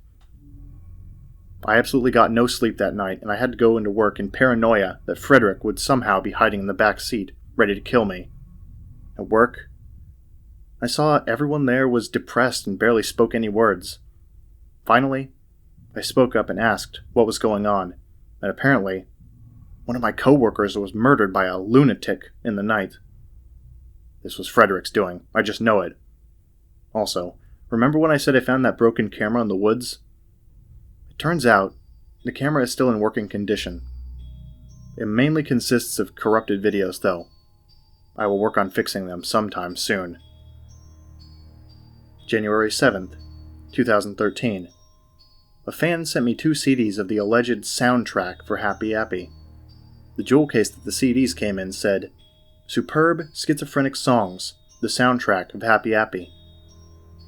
I absolutely got no sleep that night, and I had to go into work in paranoia that Freddrick would somehow be hiding in the back seat, ready to kill me. At work, I saw everyone there was depressed and barely spoke any words. Finally, I spoke up and asked what was going on, and apparently, one of my coworkers was murdered by a lunatic in the night. This was Freddrick's doing. I just know it. Also, remember when I said I found that broken camera in the woods? It turns out, the camera is still in working condition. It mainly consists of corrupted videos, though. I will work on fixing them sometime soon. January 7th, 2013. A fan sent me 2 CDs of the alleged soundtrack for Happy Appy. The jewel case that the CDs came in said, "Superb Schizophrenic Songs, the soundtrack of Happy Appy,"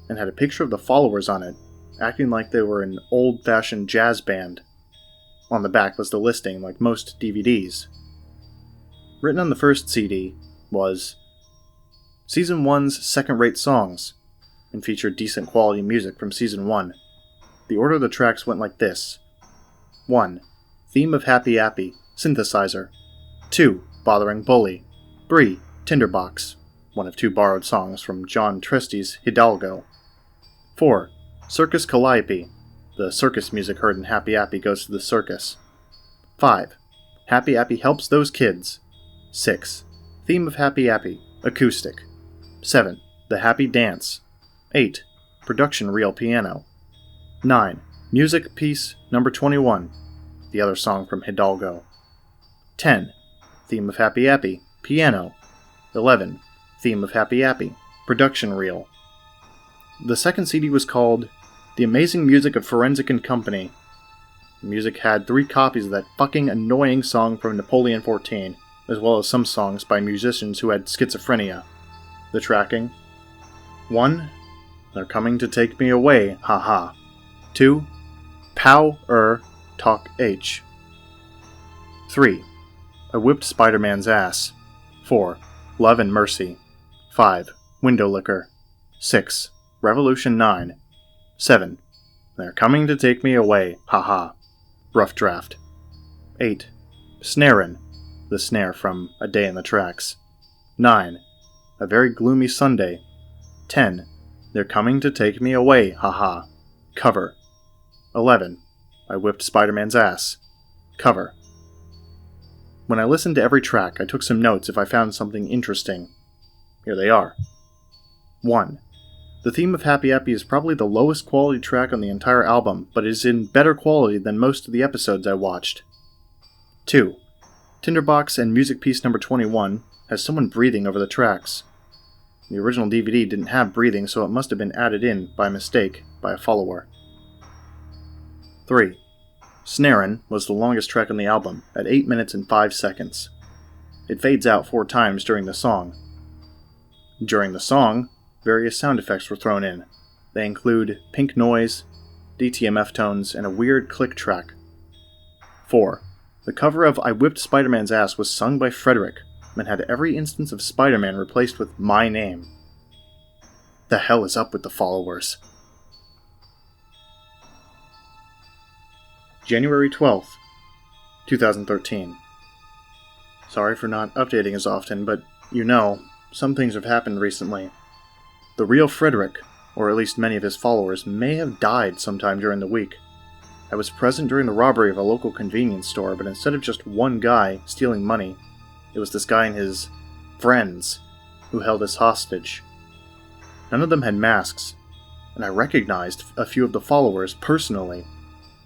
and had a picture of the followers on it, acting like they were an old-fashioned jazz band. On the back was the listing, like most DVDs. Written on the first CD was Season 1's second-rate songs, and featured decent quality music from Season 1. The order of the tracks went like this. 1. Theme of Happy Appy, synthesizer. 2. Bothering Bully. 3. Tinderbox, one of 2 borrowed songs from John Tristy's Hidalgo. 4. Circus Calliope, the circus music heard in Happy Appy Goes to the Circus. 5. Happy Appy Helps Those Kids. 6. Theme of Happy Appy, acoustic. 7. The Happy Dance. 8. Production reel piano. 9. Music piece number 21, the other song from Hidalgo. 10. Theme of Happy Appy, piano. 11. Theme of Happy Appy, production reel. The second CD was called The Amazing Music of Forensic and Company. The music had 3 copies of that fucking annoying song from Napoleon 14, as well as some songs by musicians who had schizophrenia. The tracking: 1. They're coming to take me away, haha. 2. Pow talk H. 3. I whipped Spider-Man's ass. 4. Love and Mercy. 5. Window Licker. 6. Revolution 9. 7. They're coming to take me away, haha. Rough draft. 8. Snarin', the snare from A Day in the Tracks. 9. A Very Gloomy Sunday. 10. They're coming to take me away, haha. Cover. 11. I whipped Spider-Man's ass. Cover. When I listened to every track, I took some notes if I found something interesting. Here they are. 1. The theme of Happy Appy is probably the lowest quality track on the entire album, but it is in better quality than most of the episodes I watched. 2. Tinderbox and music piece number 21 has someone breathing over the tracks. The original DVD didn't have breathing, so it must have been added in, by mistake, by a follower. 3. Snarin' was the longest track on the album, at 8 minutes and 5 seconds. It fades out 4 times during the song. During the song, various sound effects were thrown in. They include pink noise, DTMF tones, and a weird click track. 4. The cover of I Whipped Spider-Man's Ass was sung by Freddrick, and had every instance of Spider-Man replaced with my name. The hell is up with the followers? January 12th, 2013. Sorry for not updating as often, but some things have happened recently. The real Freddrick, or at least many of his followers, may have died sometime during the week. I was present during the robbery of a local convenience store, but instead of just one guy stealing money, it was this guy and his friends who held us hostage. None of them had masks, and I recognized a few of the followers personally.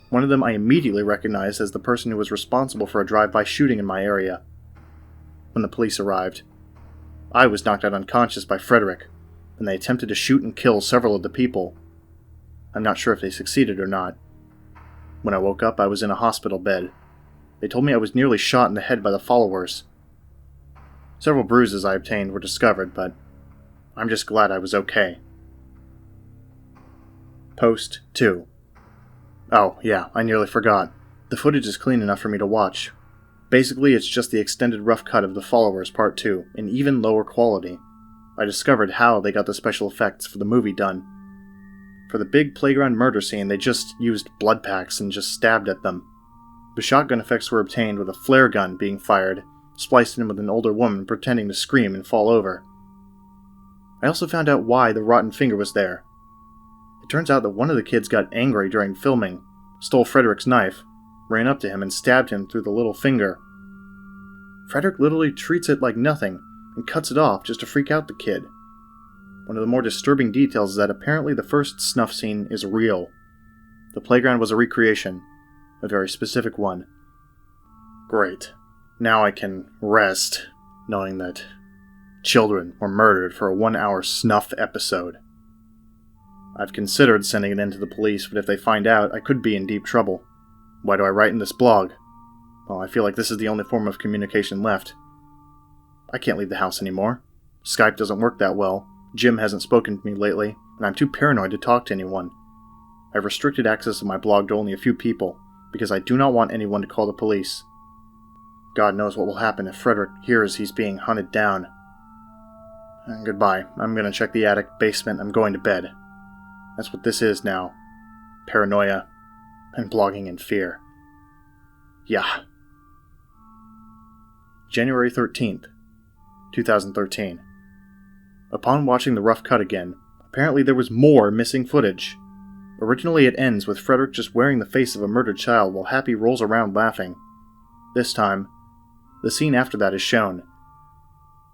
One of them I immediately recognized as the person who was responsible for a drive-by shooting in my area. when the police arrived. I was knocked out unconscious by Freddrick, and they attempted to shoot and kill several of the people. I'm not sure if they succeeded or not. When I woke up, I was in a hospital bed. They told me I was nearly shot in the head by the followers. Several bruises I obtained were discovered, but I'm just glad I was okay. Post 2. Oh, yeah, I nearly forgot. The footage is clean enough for me to watch. Basically, it's just the extended rough cut of The Followers Part 2, in even lower quality. I discovered how they got the special effects for the movie done. For the big playground murder scene, they just used blood packs and just stabbed at them. The shotgun effects were obtained with a flare gun being fired, spliced in with an older woman pretending to scream and fall over. I also found out why the rotten finger was there. It turns out that one of the kids got angry during filming, stole Freddrick's knife, ran up to him and stabbed him through the little finger. Freddrick literally treats it like nothing and cuts it off just to freak out the kid. One of the more disturbing details is that apparently the first snuff scene is real. The playground was a recreation, a very specific one. Great. Now I can rest, knowing that children were murdered for a 1-hour snuff episode. I've considered sending it in to the police, but if they find out, I could be in deep trouble. Why do I write in this blog? Well, I feel like this is the only form of communication left. I can't leave the house anymore. Skype doesn't work that well. Jim hasn't spoken to me lately, and I'm too paranoid to talk to anyone. I've restricted access to my blog to only a few people, because I do not want anyone to call the police. God knows what will happen if Freddrick hears he's being hunted down. Goodbye. I'm gonna check the attic, basement, I'm going to bed. That's what this is now. Paranoia. And blogging in fear. Yeah. January 13th, 2013. Upon watching the rough cut again, apparently there was more missing footage. Originally it ends with Freddrick just wearing the face of a murdered child while Happy rolls around laughing. This time, the scene after that is shown.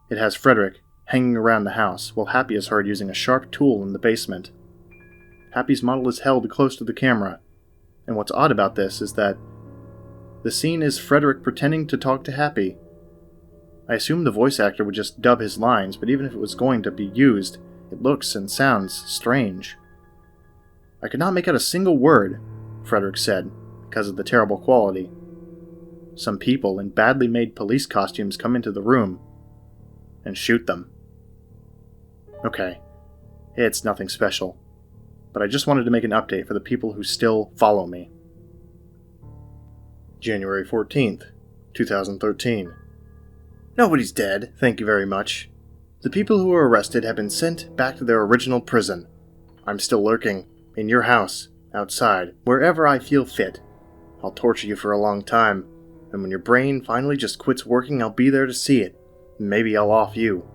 It has Freddrick hanging around the house while Happy is heard using a sharp tool in the basement. Happy's model is held close to the camera, and what's odd about this is that the scene is Freddrick pretending to talk to Happy. I assumed the voice actor would just dub his lines, but even if it was going to be used, it looks and sounds strange. I could not make out a single word, Freddrick said, because of the terrible quality. Some people in badly made police costumes come into the room and shoot them. Okay, it's nothing special, but I just wanted to make an update for the people who still follow me. January 14th, 2013. Nobody's dead, thank you very much. The people who were arrested have been sent back to their original prison. I'm still lurking, in your house, outside, wherever I feel fit. I'll torture you for a long time, and when your brain finally just quits working, I'll be there to see it. Maybe I'll off you.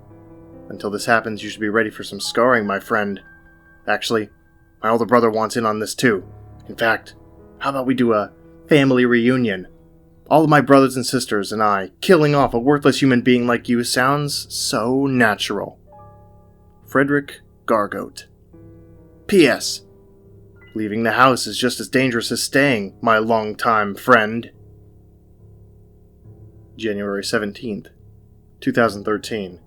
Until this happens, you should be ready for some scarring, my friend. Actually, my older brother wants in on this too. In fact, how about we do a family reunion? All of my brothers and sisters and I, killing off a worthless human being like you sounds so natural. Freddrick Gorgote. P.S. Leaving the house is just as dangerous as staying, my longtime friend. January 17th, 2013.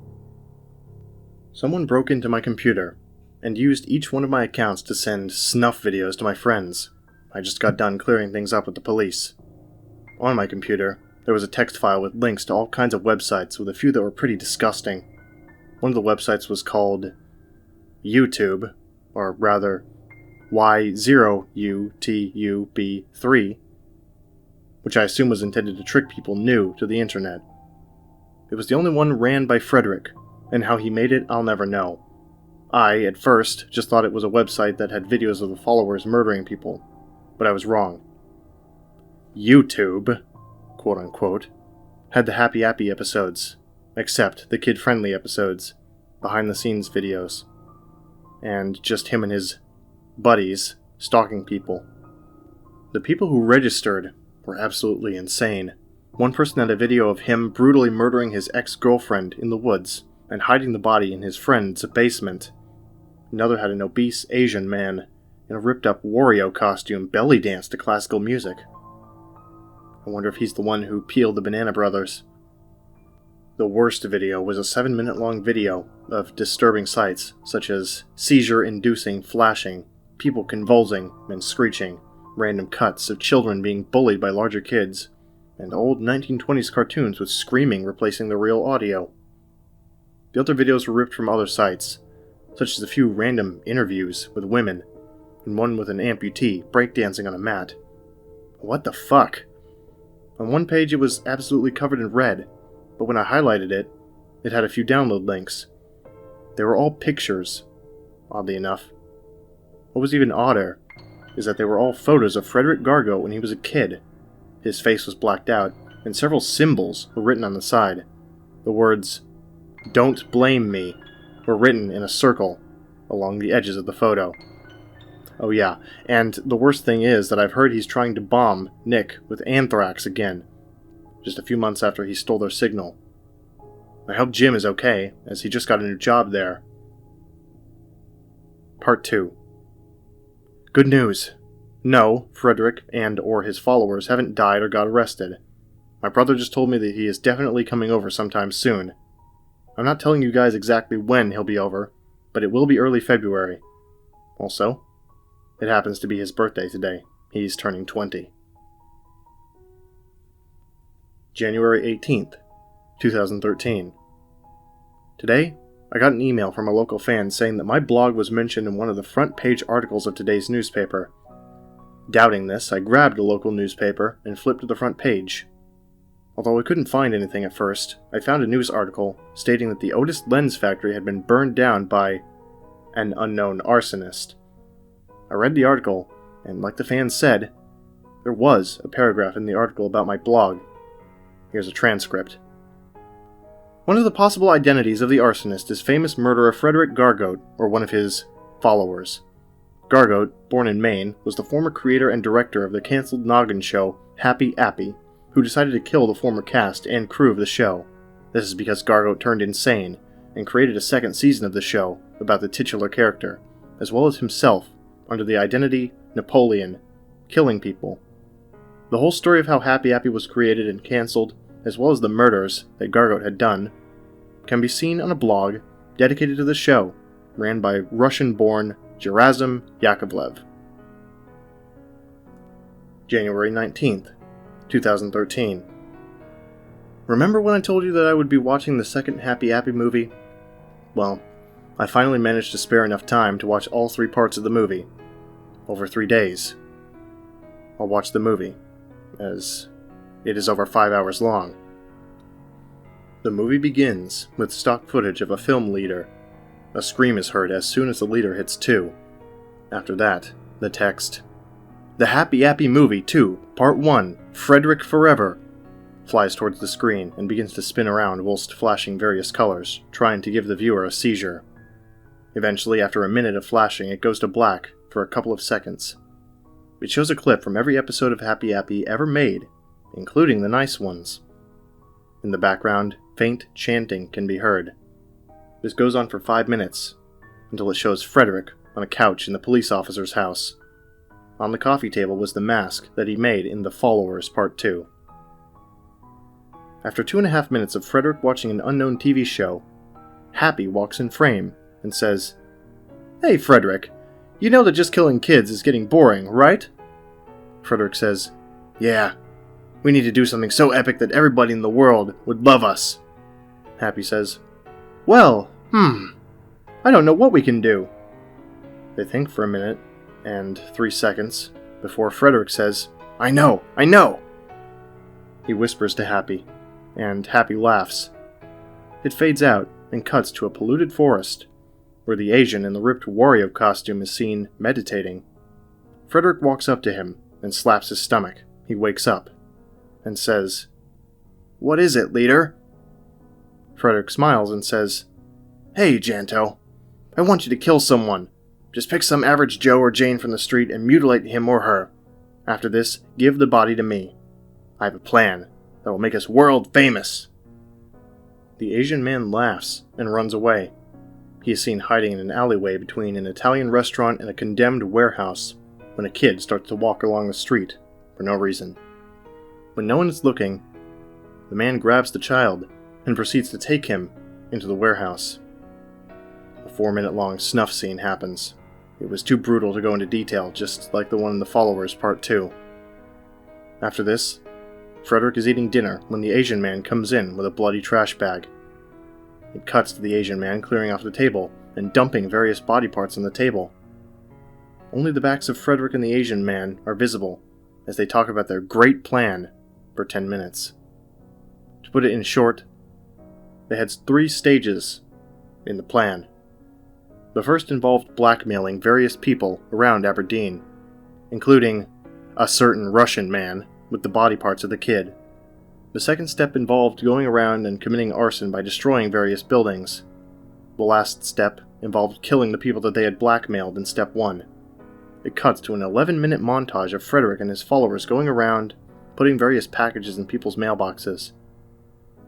Someone broke into my computer and used each one of my accounts to send snuff videos to my friends. I just got done clearing things up with the police. On my computer, there was a text file with links to all kinds of websites, with a few that were pretty disgusting. One of the websites was called YouTube, or rather, Y0UTUB3, which I assume was intended to trick people new to the internet. It was the only one ran by Freddrick, and how he made it I'll never know. I, at first, just thought it was a website that had videos of the followers murdering people, but I was wrong. YouTube, quote-unquote, had the Happy Appy episodes, except the kid-friendly episodes, behind-the-scenes videos, and just him and his buddies stalking people. The people who registered were absolutely insane. One person had a video of him brutally murdering his ex-girlfriend in the woods and hiding the body in his friend's basement. Another had an obese Asian man in a ripped-up Wario costume belly dance to classical music. I wonder if he's the one who peeled the Banana Brothers. The worst video was a 7-minute long video of disturbing sights, such as seizure-inducing flashing, people convulsing and screeching, random cuts of children being bullied by larger kids, and old 1920s cartoons with screaming replacing the real audio. The other videos were ripped from other sites, such as a few random interviews with women, and one with an amputee breakdancing on a mat. What the fuck? On one page it was absolutely covered in red, but when I highlighted it, it had a few download links. They were all pictures, oddly enough. What was even odder is that they were all photos of Freddrick Gorgote when he was a kid. His face was blacked out, and several symbols were written on the side. The words, "Don't blame me," were written in a circle along the edges of the photo. Oh yeah, and the worst thing is that I've heard he's trying to bomb Nick with anthrax again, just a few months after he stole their signal. I hope Jim is okay, as he just got a new job there. Part 2. Good news. No, Freddrick and or his followers haven't died or got arrested. My brother just told me that he is definitely coming over sometime soon. I'm not telling you guys exactly when he'll be over, but it will be early February. Also, it happens to be his birthday today. He's turning 20. January 18th, 2013. Today, I got an email from a local fan saying that my blog was mentioned in one of the front page articles of today's newspaper. Doubting this, I grabbed a local newspaper and flipped to the front page. Although I couldn't find anything at first, I found a news article stating that the Otis lens factory had been burned down by an unknown arsonist. I read the article, and like the fan said, there was a paragraph in the article about my blog. Here's a transcript. One of the possible identities of the arsonist is famous murderer Freddrick Gorgote, or one of his followers. Gorgote, born in Maine, was the former creator and director of the cancelled noggin show Happy Appy, who decided to kill the former cast and crew of the show. This is because Gorgote turned insane and created a second season of the show about the titular character, as well as himself, under the identity Napoleon, killing people. The whole story of how Happy Appy was created and cancelled, as well as the murders that Gorgote had done, can be seen on a blog dedicated to the show, ran by Russian-born Gerasim Yakovlev. January 19th, 2013. Remember when I told you that I would be watching the second Happy Appy movie? Well, I finally managed to spare enough time to watch all 3 parts of the movie, over 3 days. I'll watch the movie, as it is over 5 hours long. The movie begins with stock footage of a film leader. A scream is heard as soon as the leader hits 2. After that, the text, "The Happy Appy Movie 2, Part 1, Freddrick Forever," flies towards the screen and begins to spin around whilst flashing various colors, trying to give the viewer a seizure. Eventually, after a minute of flashing, it goes to black for a couple of seconds. It shows a clip from every episode of Happy Appy ever made, including the nice ones. In the background, faint chanting can be heard. This goes on for 5 minutes, until it shows Freddrick on a couch in the police officer's house. On the coffee table was the mask that he made in The Followers Part 2. After 2.5 minutes of Freddrick watching an unknown TV show, Happy walks in frame and says, "Hey Freddrick, you know that just killing kids is getting boring, right?" Freddrick says, "Yeah, we need to do something so epic that everybody in the world would love us." Happy says, "Well, I don't know what we can do." They think for a minute, and 3 seconds, before Freddrick says, I know! He whispers to Happy, and Happy laughs. It fades out and cuts to a polluted forest, where the Asian in the ripped Wario costume is seen meditating. Freddrick walks up to him and slaps his stomach. He wakes up, and says, "What is it, leader?" Freddrick smiles and says, "Hey, Janto, I want you to kill someone. Just pick some average Joe or Jane from the street and mutilate him or her. After this, give the body to me. I have a plan that will make us world famous." The Asian man laughs and runs away. He is seen hiding in an alleyway between an Italian restaurant and a condemned warehouse when a kid starts to walk along the street for no reason. When no one is looking, the man grabs the child and proceeds to take him into the warehouse. A 4-minute-long snuff scene happens. It was too brutal to go into detail, just like the one in The Followers Part 2. After this, Freddrick is eating dinner when the Asian man comes in with a bloody trash bag. It cuts to the Asian man clearing off the table and dumping various body parts on the table. Only the backs of Freddrick and the Asian man are visible as they talk about their great plan for 10 minutes. To put it in short, they had 3 stages in the plan. The first involved blackmailing various people around Aberdeen, including a certain Russian man with the body parts of the kid. The second step involved going around and committing arson by destroying various buildings. The last step involved killing the people that they had blackmailed in step 1. It cuts to an 11-minute montage of Freddrick and his followers going around, putting various packages in people's mailboxes.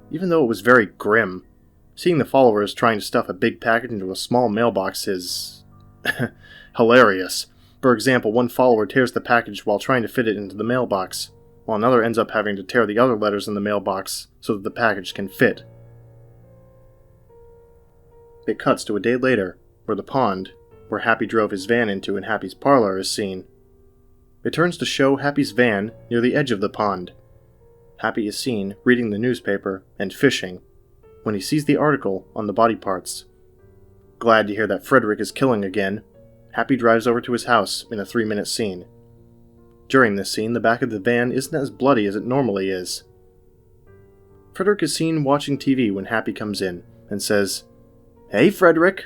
Even though it was very grim, seeing the followers trying to stuff a big package into a small mailbox is hilarious. For example, one follower tears the package while trying to fit it into the mailbox, while another ends up having to tear the other letters in the mailbox so that the package can fit. It cuts to a day later, where the pond, where Happy drove his van into in Happy's parlor, is seen. It turns to show Happy's van near the edge of the pond. Happy is seen reading the newspaper and fishing when he sees the article on the body parts. Glad to hear that Freddrick is killing again, Happy drives over to his house in a 3-minute scene. During this scene, the back of the van isn't as bloody as it normally is. Freddrick is seen watching TV when Happy comes in and says, "Hey, Freddrick!"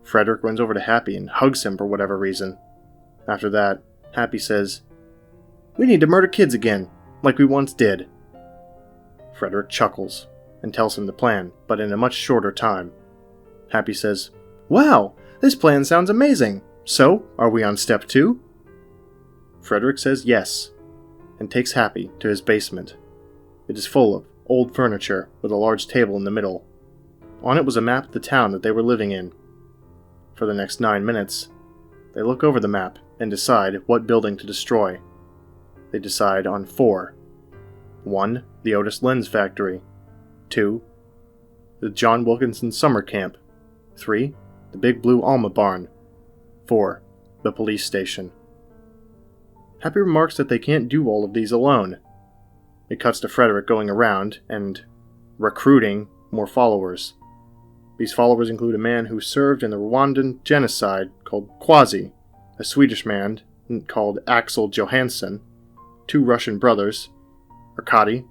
Freddrick runs over to Happy and hugs him for whatever reason. After that, Happy says, "We need to murder kids again, like we once did." Freddrick chuckles and tells him the plan, but in a much shorter time. Happy says, "Wow, this plan sounds amazing. So, are we on step 2? Freddrick says yes, and takes Happy to his basement. It is full of old furniture, with a large table in the middle. On it was a map of the town that they were living in. For the next 9 minutes, they look over the map and decide what building to destroy. They decide on 4. 1. The Otis Lens Factory. 2. The John Wilkinson Summer Camp. 3. The Big Blue Alma Barn. 4. The police station. Happy remarks that they can't do all of these alone. It cuts to Freddrick going around and recruiting more followers. These followers include a man who served in the Rwandan genocide called Quasi, a Swedish man called Axel Johansson, 2 Russian brothers, Arkady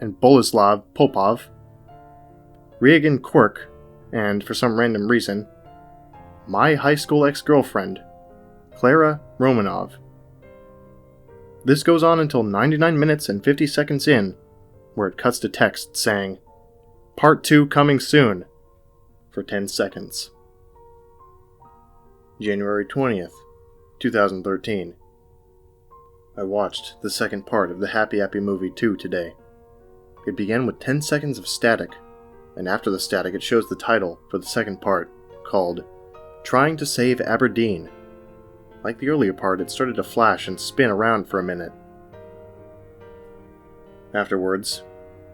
and Boleslav Popov, Reagan Quirk, and for some random reason, my high school ex-girlfriend, Clara Romanov. This goes on until 99 minutes and 50 seconds in, where it cuts to text saying, "Part 2 coming soon," for 10 seconds. January 20th, 2013. I watched the second part of the Happy Appy movie 2 today. It began with 10 seconds of static, and after the static it shows the title for the second part, called Trying to Save Aberdeen. Like the earlier part, it started to flash and spin around for a minute. Afterwards,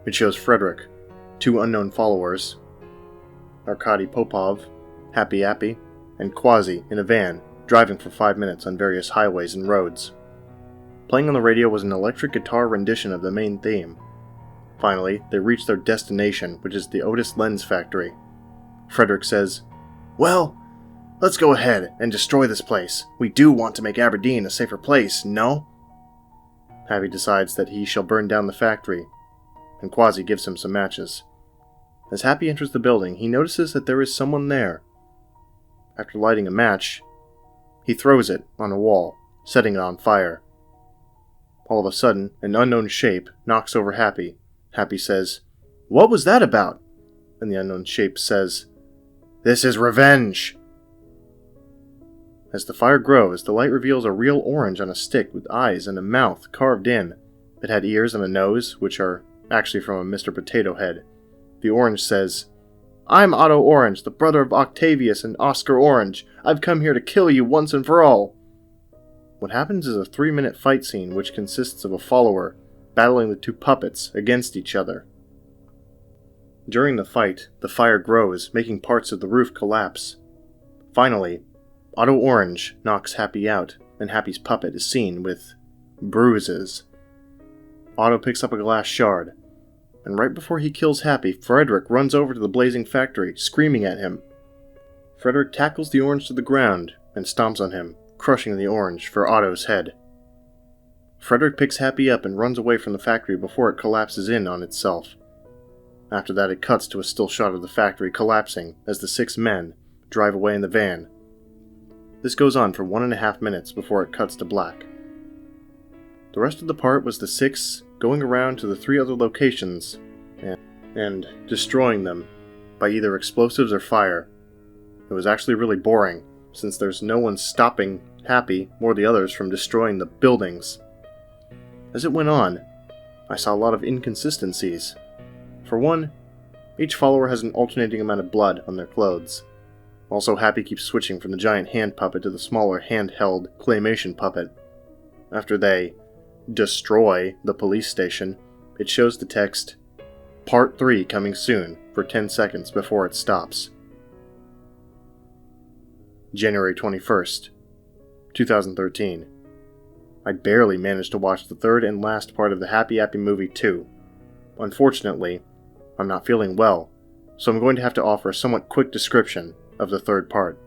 it shows Freddrick, 2 unknown followers, Arkady Popov, Happy Appy, and Quasi in a van, driving for 5 minutes on various highways and roads. Playing on the radio was an electric guitar rendition of the main theme. Finally, they reach their destination, which is the Otis Lens Factory. Freddrick says, "Well, let's go ahead and destroy this place. We do want to make Aberdeen a safer place, no?" Happy decides that he shall burn down the factory, and Quasi gives him some matches. As Happy enters the building, he notices that there is someone there. After lighting a match, he throws it on a wall, setting it on fire. All of a sudden, an unknown shape knocks over Happy. Happy says, "What was that about?" And the unknown shape says, "This is revenge!" As the fire grows, the light reveals a real orange on a stick with eyes and a mouth carved in. It had ears and a nose, which are actually from a Mr. Potato Head. The orange says, "I'm Otto Orange, the brother of Octavius and Oscar Orange. I've come here to kill you once and for all." What happens is a 3-minute fight scene which consists of a follower battling the 2 puppets against each other. During the fight, the fire grows, making parts of the roof collapse. Finally, Otto Orange knocks Happy out, and Happy's puppet is seen with bruises. Otto picks up a glass shard, and right before he kills Happy, Freddrick runs over to the blazing factory, screaming at him. Freddrick tackles the orange to the ground and stomps on him, crushing the orange for Otto's head. Freddrick picks Happy up and runs away from the factory before it collapses in on itself. After that, it cuts to a still shot of the factory collapsing as the 6 men drive away in the van. This goes on for 1.5 minutes before it cuts to black. The rest of the part was the 6 going around to the 3 other locations and destroying them by either explosives or fire. It was actually really boring, since there's no one stopping Happy or the others from destroying the buildings. As it went on, I saw a lot of inconsistencies. For one, each follower has an alternating amount of blood on their clothes. Also, Happy keeps switching from the giant hand puppet to the smaller handheld claymation puppet. After they destroy the police station, it shows the text, Part 3 coming soon, for 10 seconds before it stops. January 21st, 2013. I barely managed to watch the third and last part of the Happy Appy movie 2. Unfortunately, I'm not feeling well, so I'm going to have to offer a somewhat quick description of the third part.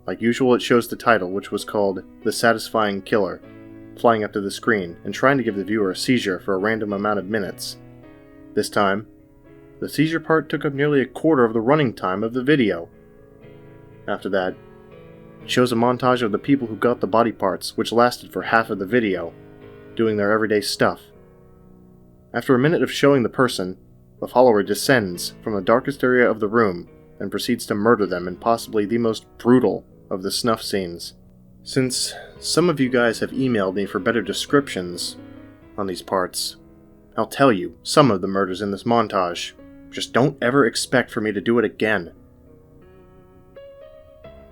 Like usual, it shows the title, which was called The Satisfying Killer, flying up to the screen and trying to give the viewer a seizure for a random amount of minutes. This time, the seizure part took up nearly a quarter of the running time of the video. After that, it shows a montage of the people who got the body parts, which lasted for half of the video, doing their everyday stuff. After a minute of showing the person, the follower descends from the darkest area of the room and proceeds to murder them in possibly the most brutal of the snuff scenes. Since some of you guys have emailed me for better descriptions on these parts, I'll tell you some of the murders in this montage. Just don't ever expect for me to do it again.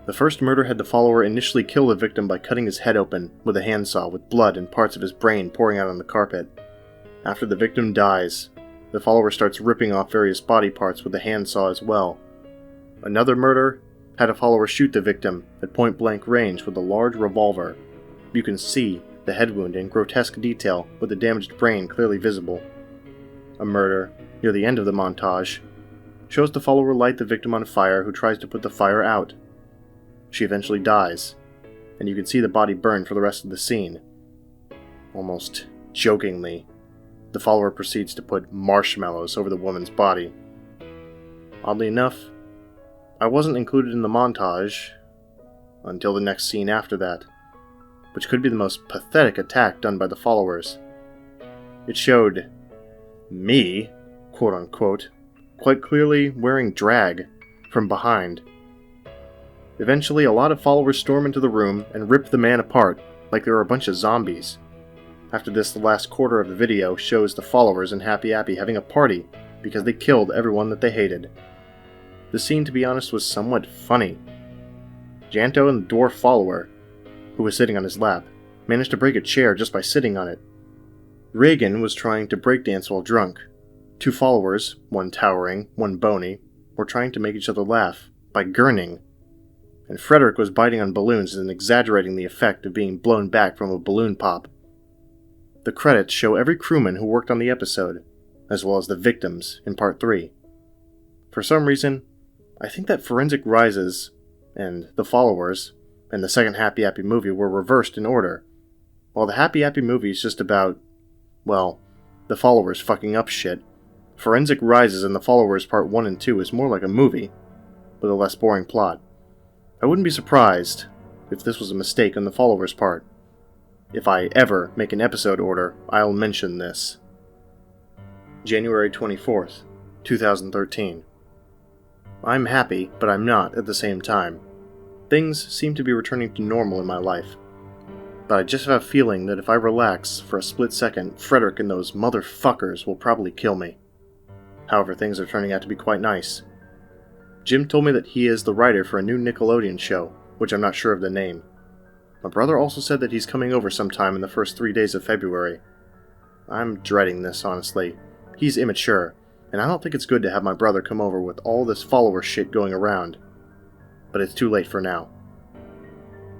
The first murder had the follower initially kill the victim by cutting his head open with a handsaw with blood and parts of his brain pouring out on the carpet. After the victim dies, the follower starts ripping off various body parts with the handsaw as well. Another murder had a follower shoot the victim at point-blank range with a large revolver. You can see the head wound in grotesque detail with the damaged brain clearly visible. A murder, near the end of the montage, shows the follower light the victim on fire who tries to put the fire out. She eventually dies, and you can see the body burn for the rest of the scene. Almost jokingly, the follower proceeds to put marshmallows over the woman's body. Oddly enough, I wasn't included in the montage until the next scene after that, which could be the most pathetic attack done by the followers. It showed me, quote-unquote, quite clearly wearing drag from behind. Eventually, a lot of followers storm into the room and rip the man apart like they were a bunch of zombies. After this, the last quarter of the video shows the followers and Happy Appy having a party because they killed everyone that they hated. The scene, to be honest, was somewhat funny. Janto and the dwarf follower, who was sitting on his lap, managed to break a chair just by sitting on it. Reagan was trying to breakdance while drunk. 2 followers, one towering, one bony, were trying to make each other laugh by gurning. And Freddrick was biting on balloons and exaggerating the effect of being blown back from a balloon pop. The credits show every crewman who worked on the episode, as well as the victims in Part 3. For some reason, I think that Forensic Rises, and The Followers, and the second Happy Appy movie were reversed in order. While the Happy Appy movie is just about, well, the Followers fucking up shit, Forensic Rises and The Followers Part 1 and 2 is more like a movie, with a less boring plot. I wouldn't be surprised if this was a mistake on The Followers' part. If I ever make an episode order, I'll mention this. January 24th, 2013. I'm happy, but I'm not at the same time. Things seem to be returning to normal in my life. But I just have a feeling that if I relax for a split second, Freddrick and those motherfuckers will probably kill me. However, things are turning out to be quite nice. Jim told me that he is the writer for a new Nickelodeon show, which I'm not sure of the name. My brother also said that he's coming over sometime in the first 3 days of February. I'm dreading this, honestly. He's immature, and I don't think it's good to have my brother come over with all this follower shit going around. But it's too late for now.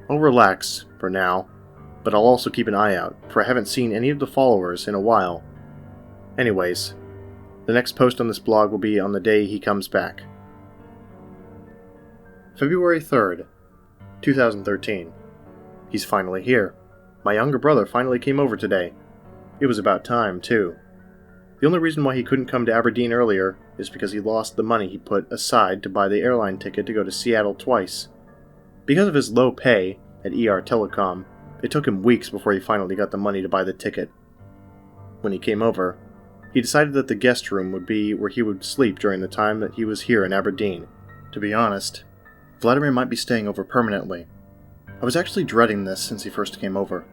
I'll relax, for now, but I'll also keep an eye out, for I haven't seen any of the followers in a while. Anyways, the next post on this blog will be on the day he comes back. February 3rd, 2013. He's finally here. My younger brother finally came over today. It was about time, too. The only reason why he couldn't come to Aberdeen earlier is because he lost the money he put aside to buy the airline ticket to go to Seattle twice. Because of his low pay at ER Telecom, it took him weeks before he finally got the money to buy the ticket. When he came over, he decided that the guest room would be where he would sleep during the time that he was here in Aberdeen. To be honest, Vladimir might be staying over permanently. I was actually dreading this since he first came over.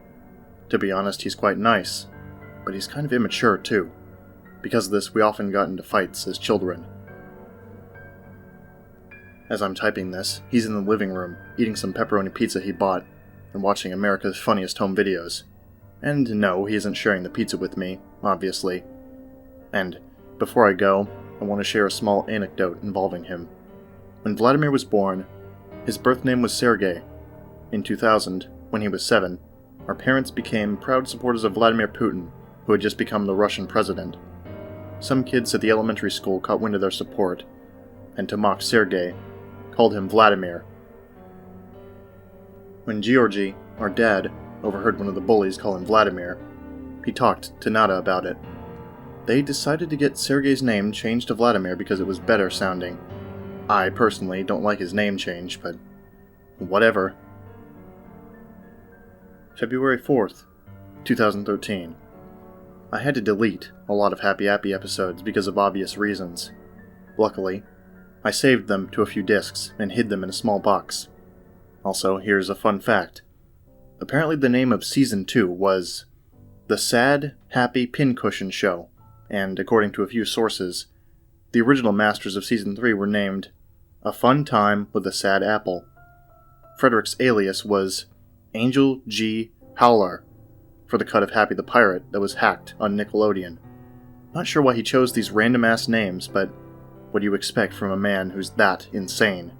To be honest, he's quite nice, but he's kind of immature too. Because of this, we often got into fights as children. As I'm typing this, he's in the living room, eating some pepperoni pizza he bought, and watching America's Funniest Home Videos. And no, he isn't sharing the pizza with me, obviously. And before I go, I want to share a small anecdote involving him. When Vladimir was born, his birth name was Sergei. In 2000, when he was 7, our parents became proud supporters of Vladimir Putin, who had just become the Russian president. Some kids at the elementary school caught wind of their support, and to mock Sergei, called him Vladimir. When Georgy, our dad, overheard one of the bullies call him Vladimir, he talked to Nada about it. They decided to get Sergei's name changed to Vladimir because it was better sounding. I, personally, don't like his name change, but whatever. February 4th, 2013. I had to delete a lot of Happy Appy episodes because of obvious reasons. Luckily, I saved them to a few discs and hid them in a small box. Also, here's a fun fact. Apparently the name of Season 2 was The Sad, Happy Pincushion Show, and according to a few sources, the original masters of Season 3 were named A Fun Time with a Sad Apple. Freddrick's alias was Angel G. Howler, for the cut of Happy the Pirate that was hacked on Nickelodeon. Not sure why he chose these random-ass names, but what do you expect from a man who's that insane?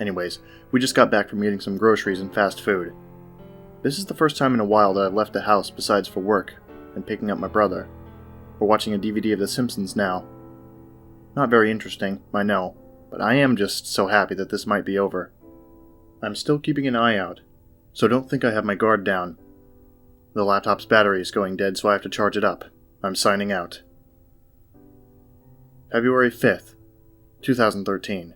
Anyways, we just got back from eating some groceries and fast food. This is the first time in a while that I've left the house besides for work and picking up my brother. We're watching a DVD of The Simpsons now. Not very interesting, I know, but I am just so happy that this might be over. I'm still keeping an eye out, so don't think I have my guard down. The laptop's battery is going dead, so I have to charge it up. I'm signing out. February 5th, 2013.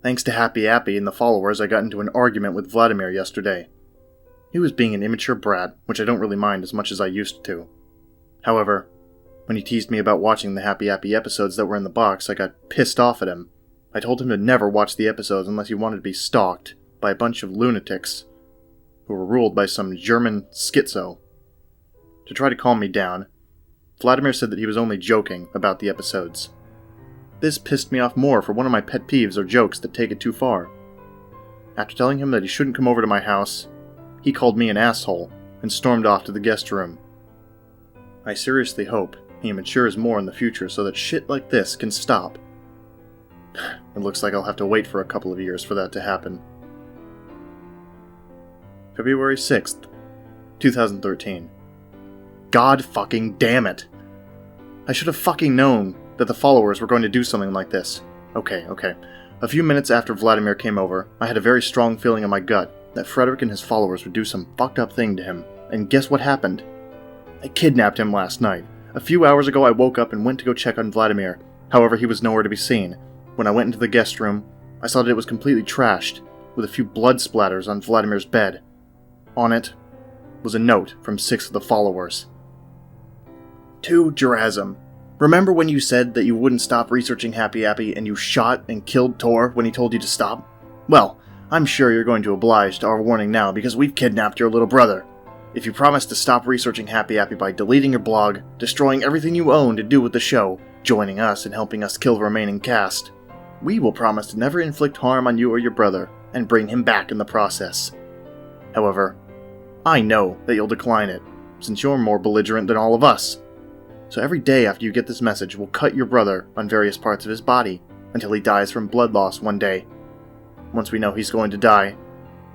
Thanks to Happy Appy and the followers, I got into an argument with Vladimir yesterday. He was being an immature brat, which I don't really mind as much as I used to. However, when he teased me about watching the Happy Appy episodes that were in the box, I got pissed off at him. I told him to never watch the episodes unless he wanted to be stalked by a bunch of lunatics who were ruled by some German schizo. To try to calm me down, Vladimir said that he was only joking about the episodes. This pissed me off more, for one of my pet peeves are jokes that take it too far. After telling him that he shouldn't come over to my house, he called me an asshole and stormed off to the guest room. I seriously hope he matures more in the future so that shit like this can stop. It looks like I'll have to wait for a couple of years for that to happen. February 6th, 2013. God fucking damn it! I should have fucking known that the followers were going to do something like this. Okay. A few minutes after Vladimir came over, I had a very strong feeling in my gut that Freddrick and his followers would do some fucked up thing to him, and guess what happened? They kidnapped him last night. A few hours ago I woke up and went to go check on Vladimir. However, he was nowhere to be seen. When I went into the guest room, I saw that it was completely trashed, with a few blood splatters on Vladimir's bed. On it was a note from 6 of the followers. To Gerasim. Remember when you said that you wouldn't stop researching Happy Appy and you shot and killed Tor when he told you to stop? Well, I'm sure you're going to oblige to our warning now because we've kidnapped your little brother. If you promise to stop researching Happy Appy by deleting your blog, destroying everything you own to do with the show, joining us and helping us kill the remaining cast, we will promise to never inflict harm on you or your brother and bring him back in the process. However, I know that you'll decline it, since you're more belligerent than all of us. So every day after you get this message, we'll cut your brother on various parts of his body until he dies from blood loss one day. Once we know he's going to die,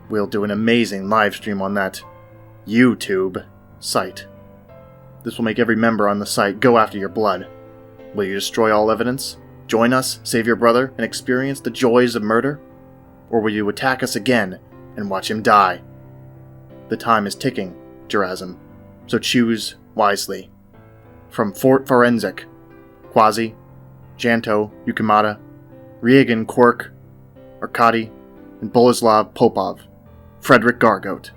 we'll do an amazing live stream on that YouTube site. This will make every member on the site go after your blood. Will you destroy all evidence? Join us, save your brother, and experience the joys of murder? Or will you attack us again and watch him die? The time is ticking, Gerasim, so choose wisely. From Fort Forensic, Quasi, Janto, Yukimata, Ryagin Quirk, Arkady, and Boleslav Popov, Freddrick Gorgote.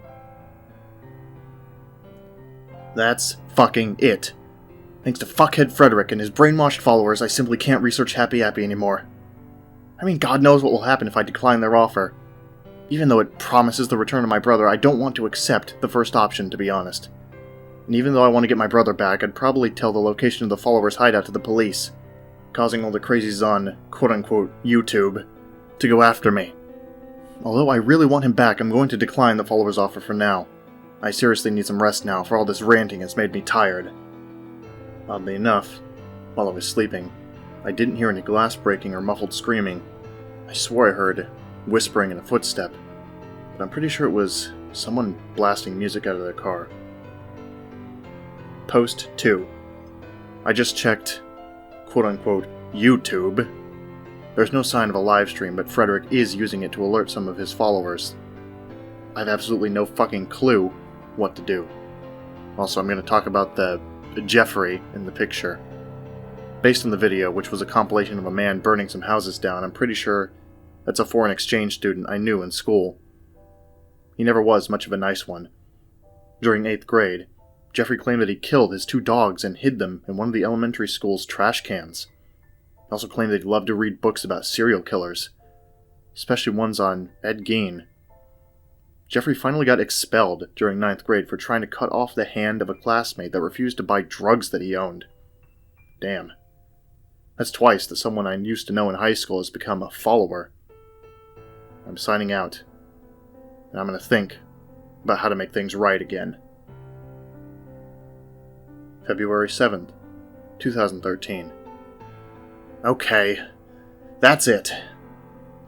That's fucking it. Thanks to fuckhead Freddrick and his brainwashed followers, I simply can't research Happy Appy anymore. I mean, God knows what will happen if I decline their offer. Even though it promises the return of my brother, I don't want to accept the first option, to be honest. And even though I want to get my brother back, I'd probably tell the location of the followers' hideout to the police, causing all the crazies on quote-unquote YouTube to go after me. Although I really want him back, I'm going to decline the followers' offer for now. I seriously need some rest now, for all this ranting has made me tired. Oddly enough, while I was sleeping, I didn't hear any glass breaking or muffled screaming. I swore I heard whispering and a footstep, but I'm pretty sure it was someone blasting music out of their car. Post 2. I just checked, quote-unquote, YouTube. There's no sign of a live stream, but Freddrick is using it to alert some of his followers. I have absolutely no fucking clue what to do. Also, I'm going to talk about the Jeffrey in the picture. Based on the video, which was a compilation of a man burning some houses down, I'm pretty sure that's a foreign exchange student I knew in school. He never was much of a nice one. During 8th grade, Jeffrey claimed that he killed his 2 dogs and hid them in one of the elementary school's trash cans. He also claimed that he loved to read books about serial killers, especially ones on Ed Gein. Jeffrey finally got expelled during 9th grade for trying to cut off the hand of a classmate that refused to buy drugs that he owned. Damn. That's twice that someone I used to know in high school has become a follower. I'm signing out, and I'm going to think about how to make things right again. February 7th, 2013. Okay, that's it.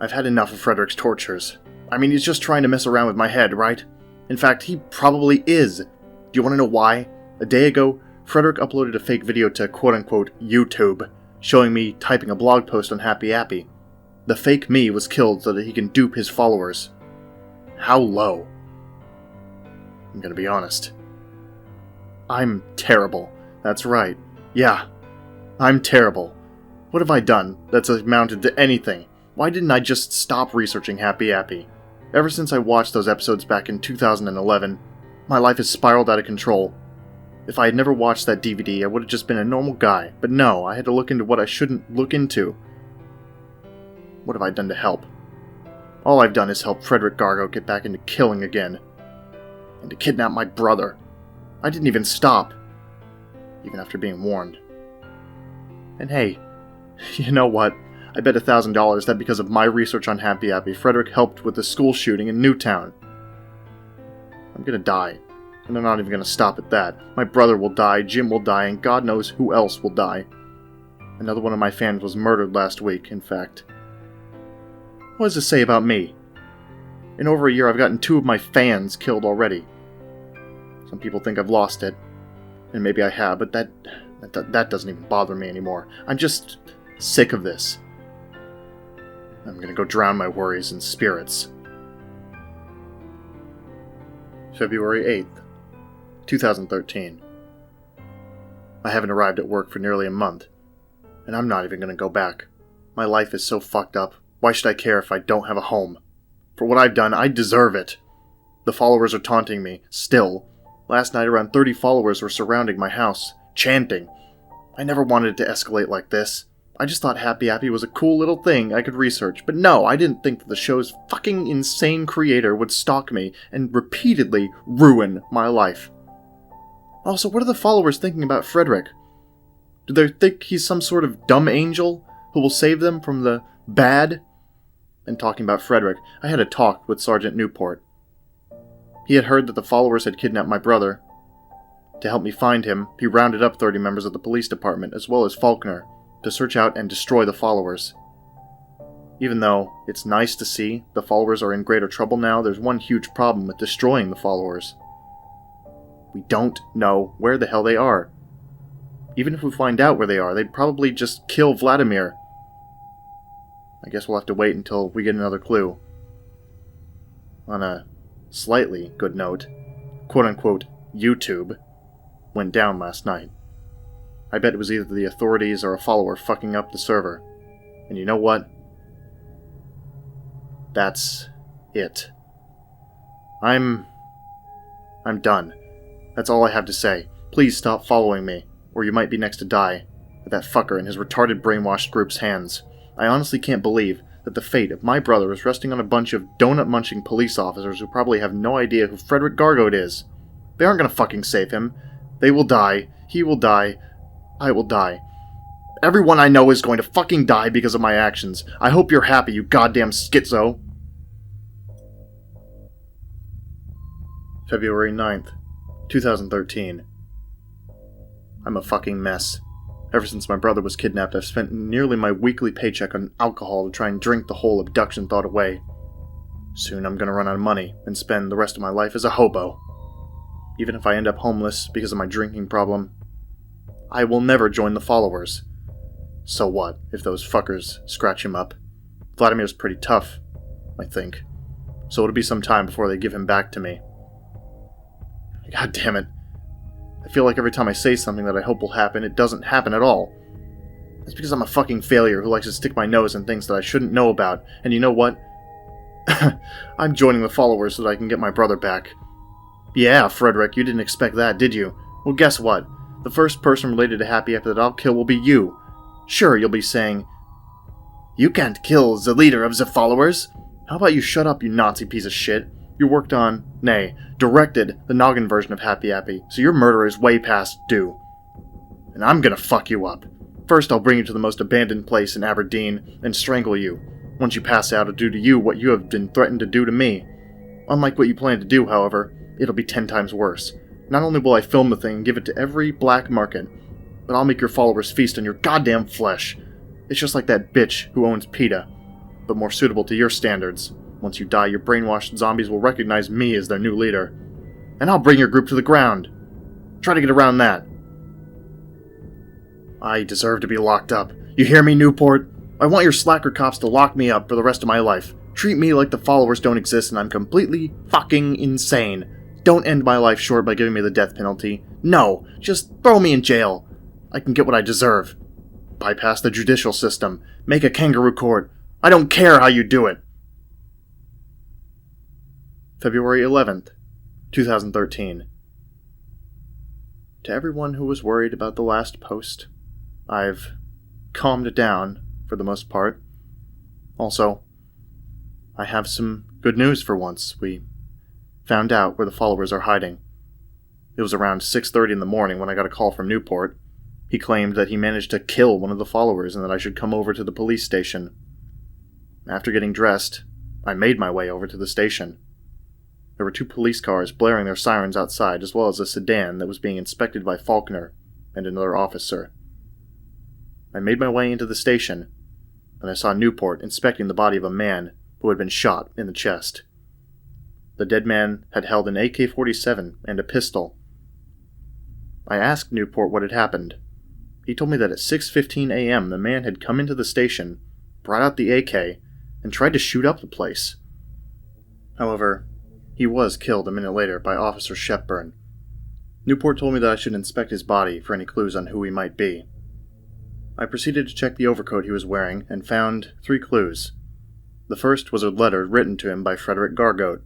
I've had enough of Freddrick's tortures. I mean, he's just trying to mess around with my head, right? In fact, he probably is. Do you want to know why? A day ago, Freddrick uploaded a fake video to quote-unquote YouTube, showing me typing a blog post on Happy Appy. The fake me was killed so that he can dupe his followers. How low? I'm gonna be honest. I'm terrible. That's right. Yeah, I'm terrible. What have I done that's amounted to anything? Why didn't I just stop researching Happy Appy? Ever since I watched those episodes back in 2011, my life has spiraled out of control. If I had never watched that DVD, I would have just been a normal guy. But no, I had to look into what I shouldn't look into. What have I done to help? All I've done is help Freddrick Gorgote get back into killing again. And to kidnap my brother. I didn't even stop. Even after being warned. And hey, you know what? I bet $1,000 that because of my research on Happy Appy, Freddrick helped with the school shooting in Newtown. I'm gonna die. And I'm not even gonna stop at that. My brother will die, Jim will die, and God knows who else will die. Another one of my fans was murdered last week, in fact. What does this say about me? In over a year, I've gotten 2 of my fans killed already. Some people think I've lost it. And maybe I have, but that doesn't even bother me anymore. I'm just sick of this. I'm gonna go drown my worries in spirits. February 8th, 2013. I haven't arrived at work for nearly a month, and I'm not even gonna go back. My life is so fucked up. Why should I care if I don't have a home? For what I've done, I deserve it. The followers are taunting me, still. Last night around 30 followers were surrounding my house, chanting. I never wanted it to escalate like this. I just thought Happy Appy was a cool little thing I could research, but no, I didn't think that the show's fucking insane creator would stalk me and repeatedly ruin my life. Also, what are the followers thinking about Freddrick? Do they think he's some sort of dumb angel who will save them from the bad? And talking about Freddrick, I had a talk with Sergeant Newport. He had heard that the followers had kidnapped my brother. To help me find him, he rounded up 30 members of the police department, as well as Faulkner, to search out and destroy the followers. Even though it's nice to see the followers are in greater trouble now, there's one huge problem with destroying the followers. We don't know where the hell they are. Even if we find out where they are, they'd probably just kill Vladimir. I guess we'll have to wait until we get another clue. On a slightly good note, quote-unquote YouTube went down last night. I bet it was either the authorities or a follower fucking up the server. And you know what? That's it. I'm done. That's all I have to say. Please stop following me, or you might be next to die with that fucker in his retarded brainwashed group's hands. I honestly can't believe that the fate of my brother is resting on a bunch of donut-munching police officers who probably have no idea who Freddrick Gorgote is. They aren't gonna fucking save him. They will die. He will die. I will die. Everyone I know is going to fucking die because of my actions. I hope you're happy, you goddamn schizo. February 9th, 2013. I'm a fucking mess. Ever since my brother was kidnapped, I've spent nearly my weekly paycheck on alcohol to try and drink the whole abduction thought away. Soon I'm gonna run out of money and spend the rest of my life as a hobo. Even if I end up homeless because of my drinking problem, I will never join the followers. So what if those fuckers scratch him up? Vladimir's pretty tough, I think. So it'll be some time before they give him back to me. God damn it. I feel like every time I say something that I hope will happen, it doesn't happen at all. It's because I'm a fucking failure who likes to stick my nose in things that I shouldn't know about, and you know what? I'm joining the followers so that I can get my brother back. Yeah, Freddrick, you didn't expect that, did you? Well, guess what? The first person related to Happy Appy that I'll kill will be you. Sure, you'll be saying, "You can't kill the leader of the followers." How about you shut up, you Nazi piece of shit? You worked on, nay, directed the noggin version of Happy Appy, so your murder is way past due. And I'm gonna fuck you up. First, I'll bring you to the most abandoned place in Aberdeen and strangle you. Once you pass out, I'll do to you what you have been threatened to do to me. Unlike what you plan to do, however, it'll be 10 times worse. Not only will I film the thing and give it to every black market, but I'll make your followers feast on your goddamn flesh. It's just like that bitch who owns PETA, but more suitable to your standards. Once you die, your brainwashed zombies will recognize me as their new leader. And I'll bring your group to the ground. Try to get around that. I deserve to be locked up. You hear me, Newport? I want your slacker cops to lock me up for the rest of my life. Treat me like the followers don't exist and I'm completely fucking insane. Don't end my life short by giving me the death penalty. No, just throw me in jail. I can get what I deserve. Bypass the judicial system. Make a kangaroo court. I don't care how you do it. February 11th, 2013. To everyone who was worried about the last post, I've calmed down for the most part. Also, I have some good news for once. We found out where the followers are hiding. It was around 6:30 in the morning when I got a call from Newport. He claimed that he managed to kill one of the followers and that I should come over to the police station. After getting dressed, I made my way over to the station. There were 2 police cars blaring their sirens outside, as well as a sedan that was being inspected by Faulkner and another officer. I made my way into the station, and I saw Newport inspecting the body of a man who had been shot in the chest. The dead man had held an AK-47 and a pistol. I asked Newport what had happened. He told me that at 6:15 a.m. the man had come into the station, brought out the AK, and tried to shoot up the place. However, he was killed a minute later by Officer Shepburn. Newport told me that I should inspect his body for any clues on who he might be. I proceeded to check the overcoat he was wearing and found 3 clues. The first was a letter written to him by Freddrick Gorgote.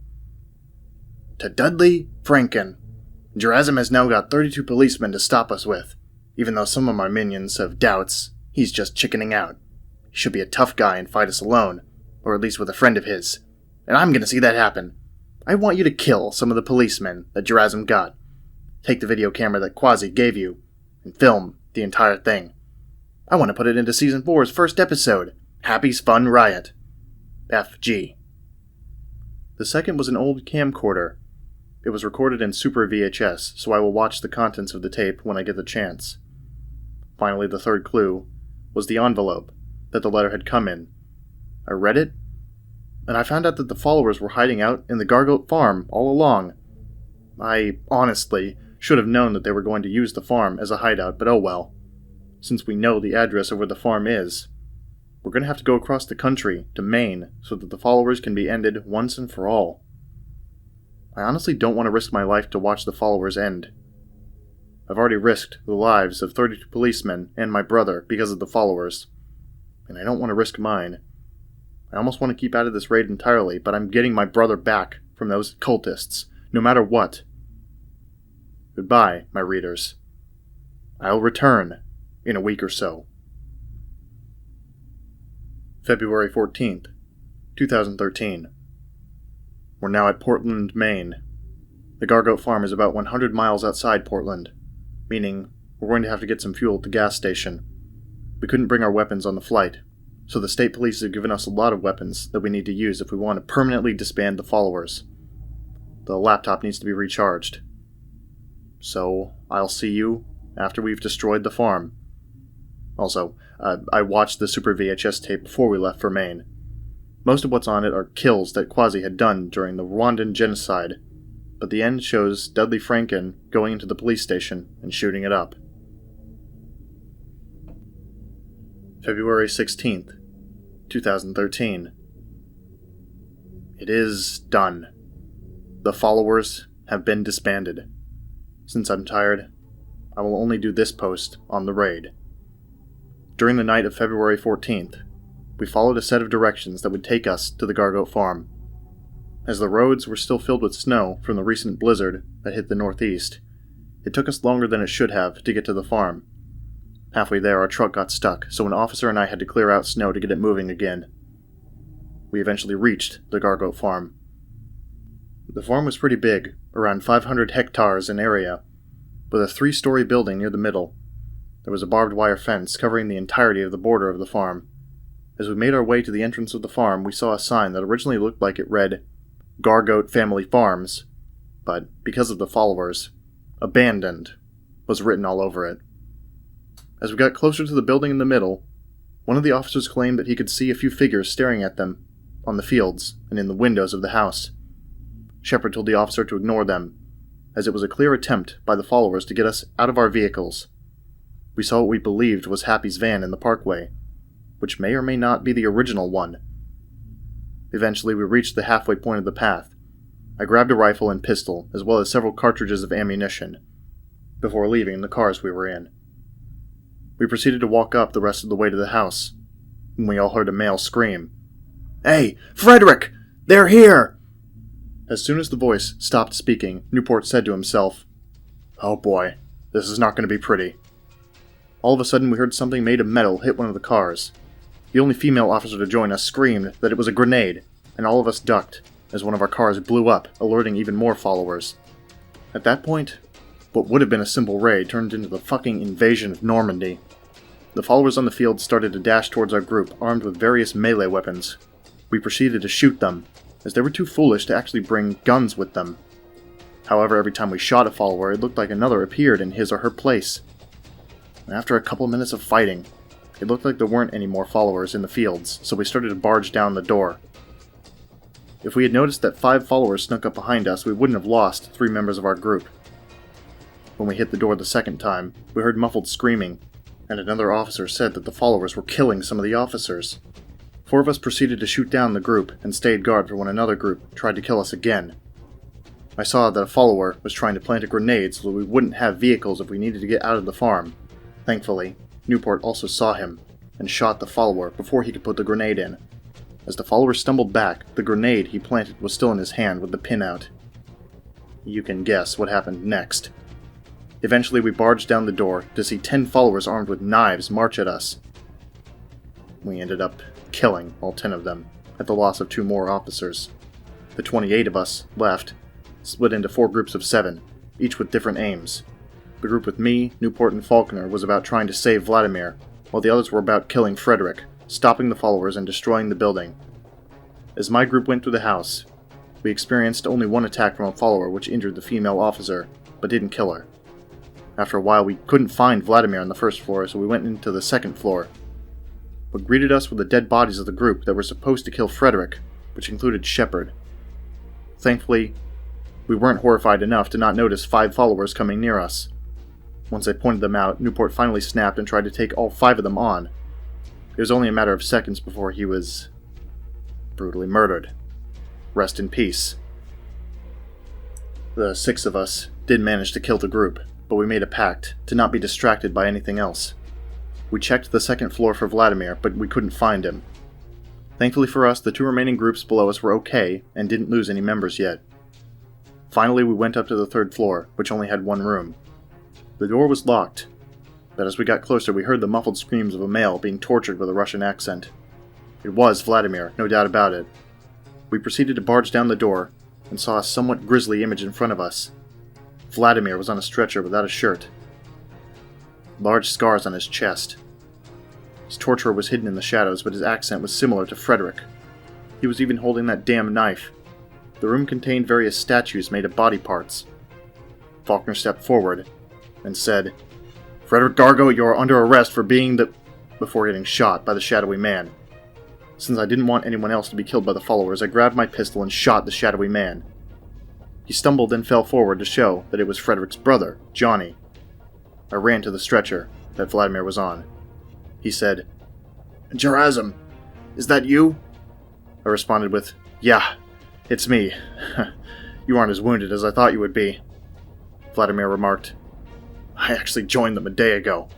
To Dudley Franken. Gerasim has now got 32 policemen to stop us with. Even though some of my minions have doubts, he's just chickening out. He should be a tough guy and fight us alone, or at least with a friend of his. And I'm gonna see that happen. I want you to kill some of the policemen that Gerasim got. Take the video camera that Quasi gave you, and film the entire thing. I want to put it into Season 4's first episode, Happy's Fun Riot. FG. The second was an old camcorder. It was recorded in Super VHS, so I will watch the contents of the tape when I get the chance. Finally, the third clue was the envelope that the letter had come in. I read it, and I found out that the followers were hiding out in the Gorgote farm all along. I honestly should have known that they were going to use the farm as a hideout, but oh well. Since we know the address of where the farm is, we're going to have to go across the country to Maine so that the followers can be ended once and for all. I honestly don't want to risk my life to watch the followers end. I've already risked the lives of 32 policemen and my brother because of the followers, and I don't want to risk mine. I almost want to keep out of this raid entirely, but I'm getting my brother back from those cultists, no matter what. Goodbye, my readers. I'll return in a week or so. February 14th, 2013. We're now at Portland, Maine. The Gorgote farm is about 100 miles outside Portland, meaning we're going to have to get some fuel at the gas station. We couldn't bring our weapons on the flight, so the state police have given us a lot of weapons that we need to use if we want to permanently disband the followers. The laptop needs to be recharged. So, I'll see you after we've destroyed the farm. Also, I watched the Super VHS tape before we left for Maine. Most of what's on it are kills that Quasi had done during the Rwandan genocide, but the end shows Dudley Franken going into the police station and shooting it up. February 16th, 2013. It is done. The followers have been disbanded. Since I'm tired, I will only do this post on the raid. During the night of February 14th, we followed a set of directions that would take us to the Gorgote farm. As the roads were still filled with snow from the recent blizzard that hit the northeast, it took us longer than it should have to get to the farm. Halfway there, our truck got stuck, so an officer and I had to clear out snow to get it moving again. We eventually reached the Gorgote farm. The farm was pretty big, around 500 hectares in area, with a 3-story building near the middle. There was a barbed wire fence covering the entirety of the border of the farm. As we made our way to the entrance of the farm, we saw a sign that originally looked like it read, Gorgote Family Farms, but because of the followers, abandoned was written all over it. As we got closer to the building in the middle, one of the officers claimed that he could see a few figures staring at them on the fields and in the windows of the house. Shepard told the officer to ignore them, as it was a clear attempt by the followers to get us out of our vehicles. We saw what we believed was Happy's van in the parkway, which may or may not be the original one. Eventually, we reached the halfway point of the path. I grabbed a rifle and pistol, as well as several cartridges of ammunition, before leaving the cars we were in. We proceeded to walk up the rest of the way to the house, when we all heard a male scream, "Hey, Freddrick! They're here!" As soon as the voice stopped speaking, Newport said to himself, "Oh boy, this is not going to be pretty." All of a sudden we heard something made of metal hit one of the cars. The only female officer to join us screamed that it was a grenade, and all of us ducked, as one of our cars blew up, alerting even more followers. At that point, what would have been a simple raid turned into the fucking invasion of Normandy. The followers on the field started to dash towards our group, armed with various melee weapons. We proceeded to shoot them, as they were too foolish to actually bring guns with them. However, every time we shot a follower, it looked like another appeared in his or her place. And after a couple minutes of fighting, it looked like there weren't any more followers in the fields, so we started to barge down the door. If we had noticed that 5 followers snuck up behind us, we wouldn't have lost 3 members of our group. When we hit the door the second time, we heard muffled screaming, and another officer said that the followers were killing some of the officers. 4 of us proceeded to shoot down the group and stayed guard for when another group tried to kill us again. I saw that a follower was trying to plant a grenade so that we wouldn't have vehicles if we needed to get out of the farm. Thankfully, Newport also saw him, and shot the follower before he could put the grenade in. As the follower stumbled back, the grenade he planted was still in his hand with the pin out. You can guess what happened next. Eventually we barged down the door to see 10 followers armed with knives march at us. We ended up killing all 10 of them, at the loss of 2 more officers. The 28 of us left split into 4 groups of 7, each with different aims. The group with me, Newport, and Faulkner was about trying to save Vladimir, while the others were about killing Freddrick, stopping the followers and destroying the building. As my group went through the house, We experienced only one attack from a follower which injured the female officer, but didn't kill her. After a while, we couldn't find Vladimir on the first floor, so we went into the second floor. What greeted us were the dead bodies of the group that were supposed to kill Freddrick, which included Shepard. Thankfully, we weren't horrified enough to not notice 5 followers coming near us. Once I pointed them out, Newport finally snapped and tried to take all 5 of them on. It was only a matter of seconds before he was brutally murdered. Rest in peace. The 6 of us did manage to kill the group, but we made a pact to not be distracted by anything else. We checked the second floor for Vladimir, but we couldn't find him. Thankfully for us, the 2 remaining groups below us were okay and didn't lose any members yet. Finally, we went up to the 3rd floor, which only had 1 room. The door was locked, but as we got closer, we heard the muffled screams of a male being tortured with a Russian accent. It was Vladimir, no doubt about it. We proceeded to barge down the door and saw a somewhat grisly image in front of us. Vladimir was on a stretcher without a shirt. Large scars on his chest. His torturer was hidden in the shadows, but his accent was similar to Freddrick. He was even holding that damn knife. The room contained various statues made of body parts. Faulkner stepped forward and said, "Freddrick Gargo, you are under arrest for being the..." before getting shot by the shadowy man. Since I didn't want anyone else to be killed by the followers, I grabbed my pistol and shot the shadowy man. He stumbled and fell forward to show that it was Freddrick's brother, Johnny. I ran to the stretcher that Vladimir was on. He said, "Gerasim, is that you?" I responded with, "Yeah, it's me. You aren't as wounded as I thought you would be." Vladimir remarked, "I actually joined them a day ago.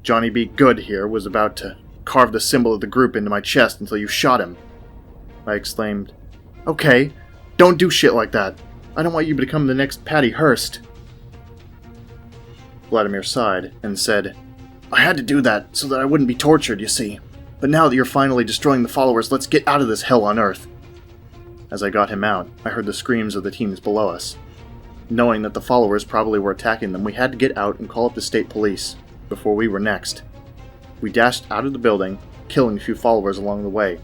Johnny B. Good here was about to carve the symbol of the group into my chest until you shot him." I exclaimed, "Okay, don't do shit like that. I don't want you to become the next Patty Hearst." Vladimir sighed and said, "I had to do that so that I wouldn't be tortured, you see. But now that you're finally destroying the followers, let's get out of this hell on Earth." As I got him out, I heard the screams of the teams below us. Knowing that the followers probably were attacking them, we had to get out and call up the state police, before we were next. We dashed out of the building, killing a few followers along the way.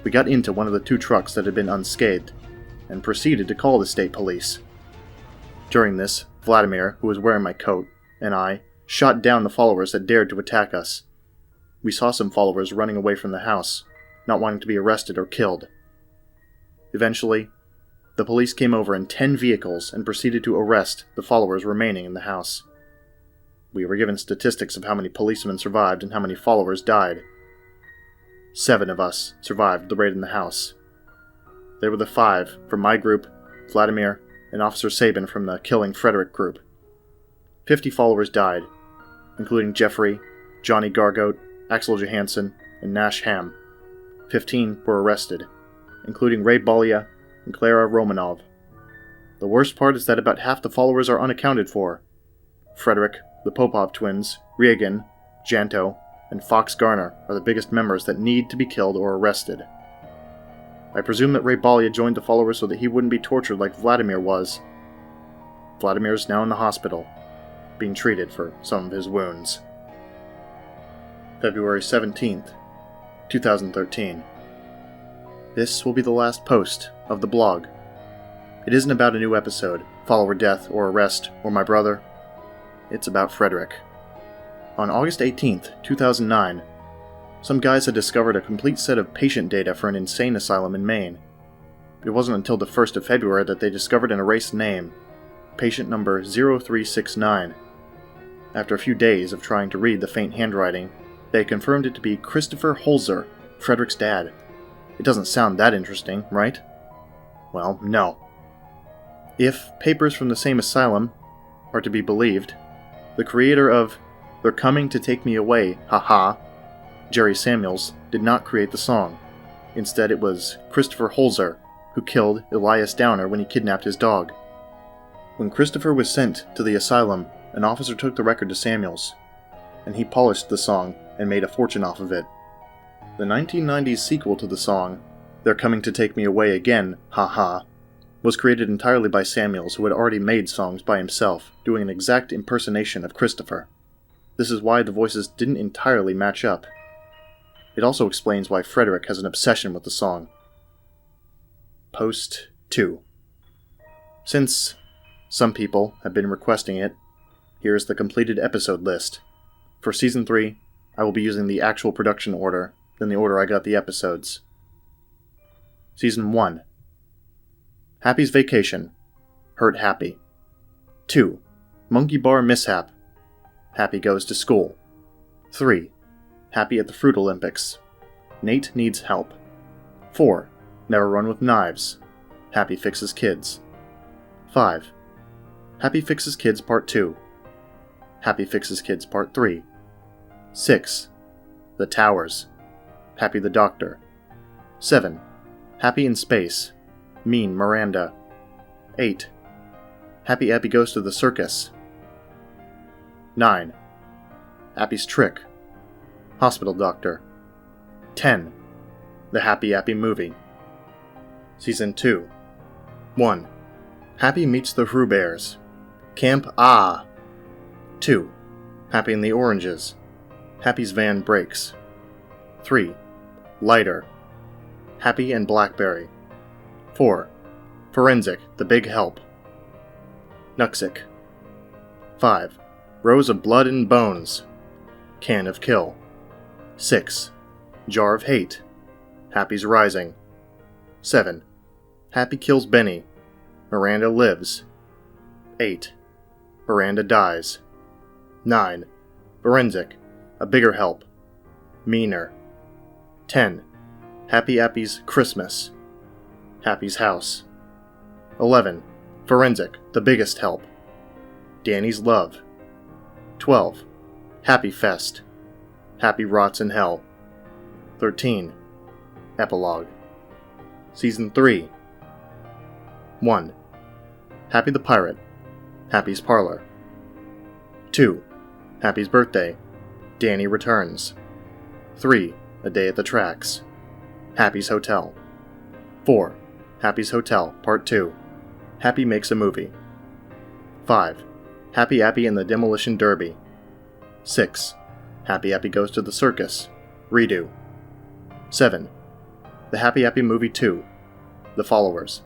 We got into one of the 2 trucks that had been unscathed, and proceeded to call the state police. During this, Vladimir, who was wearing my coat, and I shot down the followers that dared to attack us. We saw some followers running away from the house, not wanting to be arrested or killed. Eventually, the police came over in 10 vehicles and proceeded to arrest the followers remaining in the house. We were given statistics of how many policemen survived and how many followers died. 7 of us survived the raid in the house. They were the 5 from my group, Vladimir, and Officer Sabin from the Killing Freddrick group. 50 followers died, including Jeffrey, Johnny Gorgote, Axel Johansson, and Nash Ham. 15 were arrested, including Ray Balya and Clara Romanov. The worst part is that about half the followers are unaccounted for. Freddrick, the Popov twins, Reagan, Janto, and Fox Garner are the biggest members that need to be killed or arrested. I presume that Ray Balya joined the followers so that he wouldn't be tortured like Vladimir was. Vladimir is now in the hospital, being treated for some of his wounds. February 17th, 2013. This will be the last post of the blog. It isn't about a new episode, follower death or arrest, or my brother. It's about Freddrick. On August 18th, 2009, some guys had discovered a complete set of patient data for an insane asylum in Maine. It wasn't until the 1st of February that they discovered an erased name, patient number 0369. After a few days of trying to read the faint handwriting, they confirmed it to be Christopher Holzer, Freddrick's dad. It doesn't sound that interesting, right? Well, no. If papers from the same asylum are to be believed, the creator of "They're Coming to Take Me Away, Haha," Jerry Samuels, did not create the song. Instead, it was Christopher Holzer who killed Elias Downer when he kidnapped his dog. When Christopher was sent to the asylum, an officer took the record to Samuels, and he polished the song and made a fortune off of it. The 1990s sequel to the song, "They're Coming to Take Me Away Again, Haha," was created entirely by Samuels, who had already made songs by himself, doing an exact impersonation of Christopher. This is why the voices didn't entirely match up. It also explains why Freddrick has an obsession with the song. Post 2. Since some people have been requesting it, here is the completed episode list. For Season 3, I will be using the actual production order than the order I got the episodes. Season 1. Happy's Vacation. Hurt Happy. 2. Monkey Bar Mishap. Happy goes to school. 3. Happy at the Fruit Olympics. Nate needs help. 4. Never Run with Knives. Happy fixes kids. 5. Happy fixes kids Part 2. Happy fixes kids Part 3. 6. The Towers. Happy the Doctor. 7. Happy in Space. Mean Miranda. 8. Happy Appy goes to the circus. 9. Appy's Trick. Hospital Doctor. 10. The Happy Appy Movie. Season 2. 1. Happy meets the Who Bears. Camp Ah! 2. Happy in the Oranges. Happy's van breaks. 3. Lighter. Happy and Blackberry. 4. Forensic, the Big Help. Nuxic. 5. Rows of Blood and Bones. Can of Kill. 6. Jar of Hate. Happy's Rising. 7. Happy kills Benny. Miranda lives. 8. Miranda dies. 9. Forensic, a bigger help. Meaner. 10. Happy Appy's Christmas. Happy's house. 11. Forensic, the biggest help. Danny's love. 12. Happy Fest. Happy rots in hell. 13. Epilogue. Season 3. 1. Happy the Pirate. Happy's Parlor. 2. Happy's Birthday. Danny returns. 3. A Day at the Tracks. Happy's Hotel. 4. Happy's Hotel, Part 2. Happy makes a movie. 5. Happy Appy and the Demolition Derby. 6. Happy Appy goes to the circus. Redo. 7. The Happy Appy Movie 2. The Followers.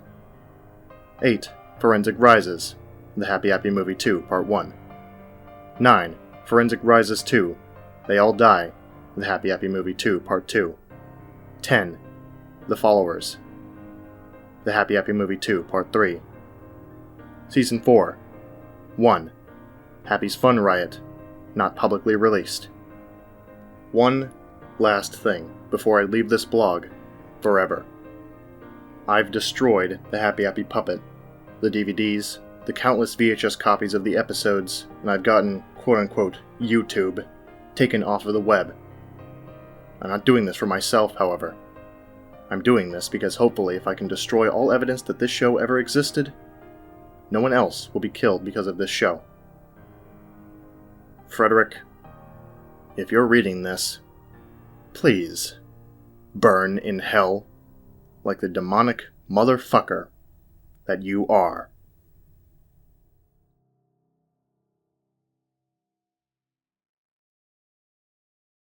8. Forensic Rises. The Happy Appy Movie 2, Part 1. 9. Forensic Rises 2. They All Die. The Happy Appy Movie 2, Part 2. 10. The Followers. The Happy Appy Movie 2, Part 3. Season 4. 1. Happy's Fun Riot. Not publicly released. One last thing before I leave this blog forever. I've destroyed the Happy Appy puppet, the DVDs, the countless VHS copies of the episodes, and I've gotten quote-unquote YouTube taken off of the web. I'm not doing this for myself, however. I'm doing this because hopefully if I can destroy all evidence that this show ever existed, no one else will be killed because of this show. Freddrick, if you're reading this, please burn in hell like the demonic motherfucker that you are.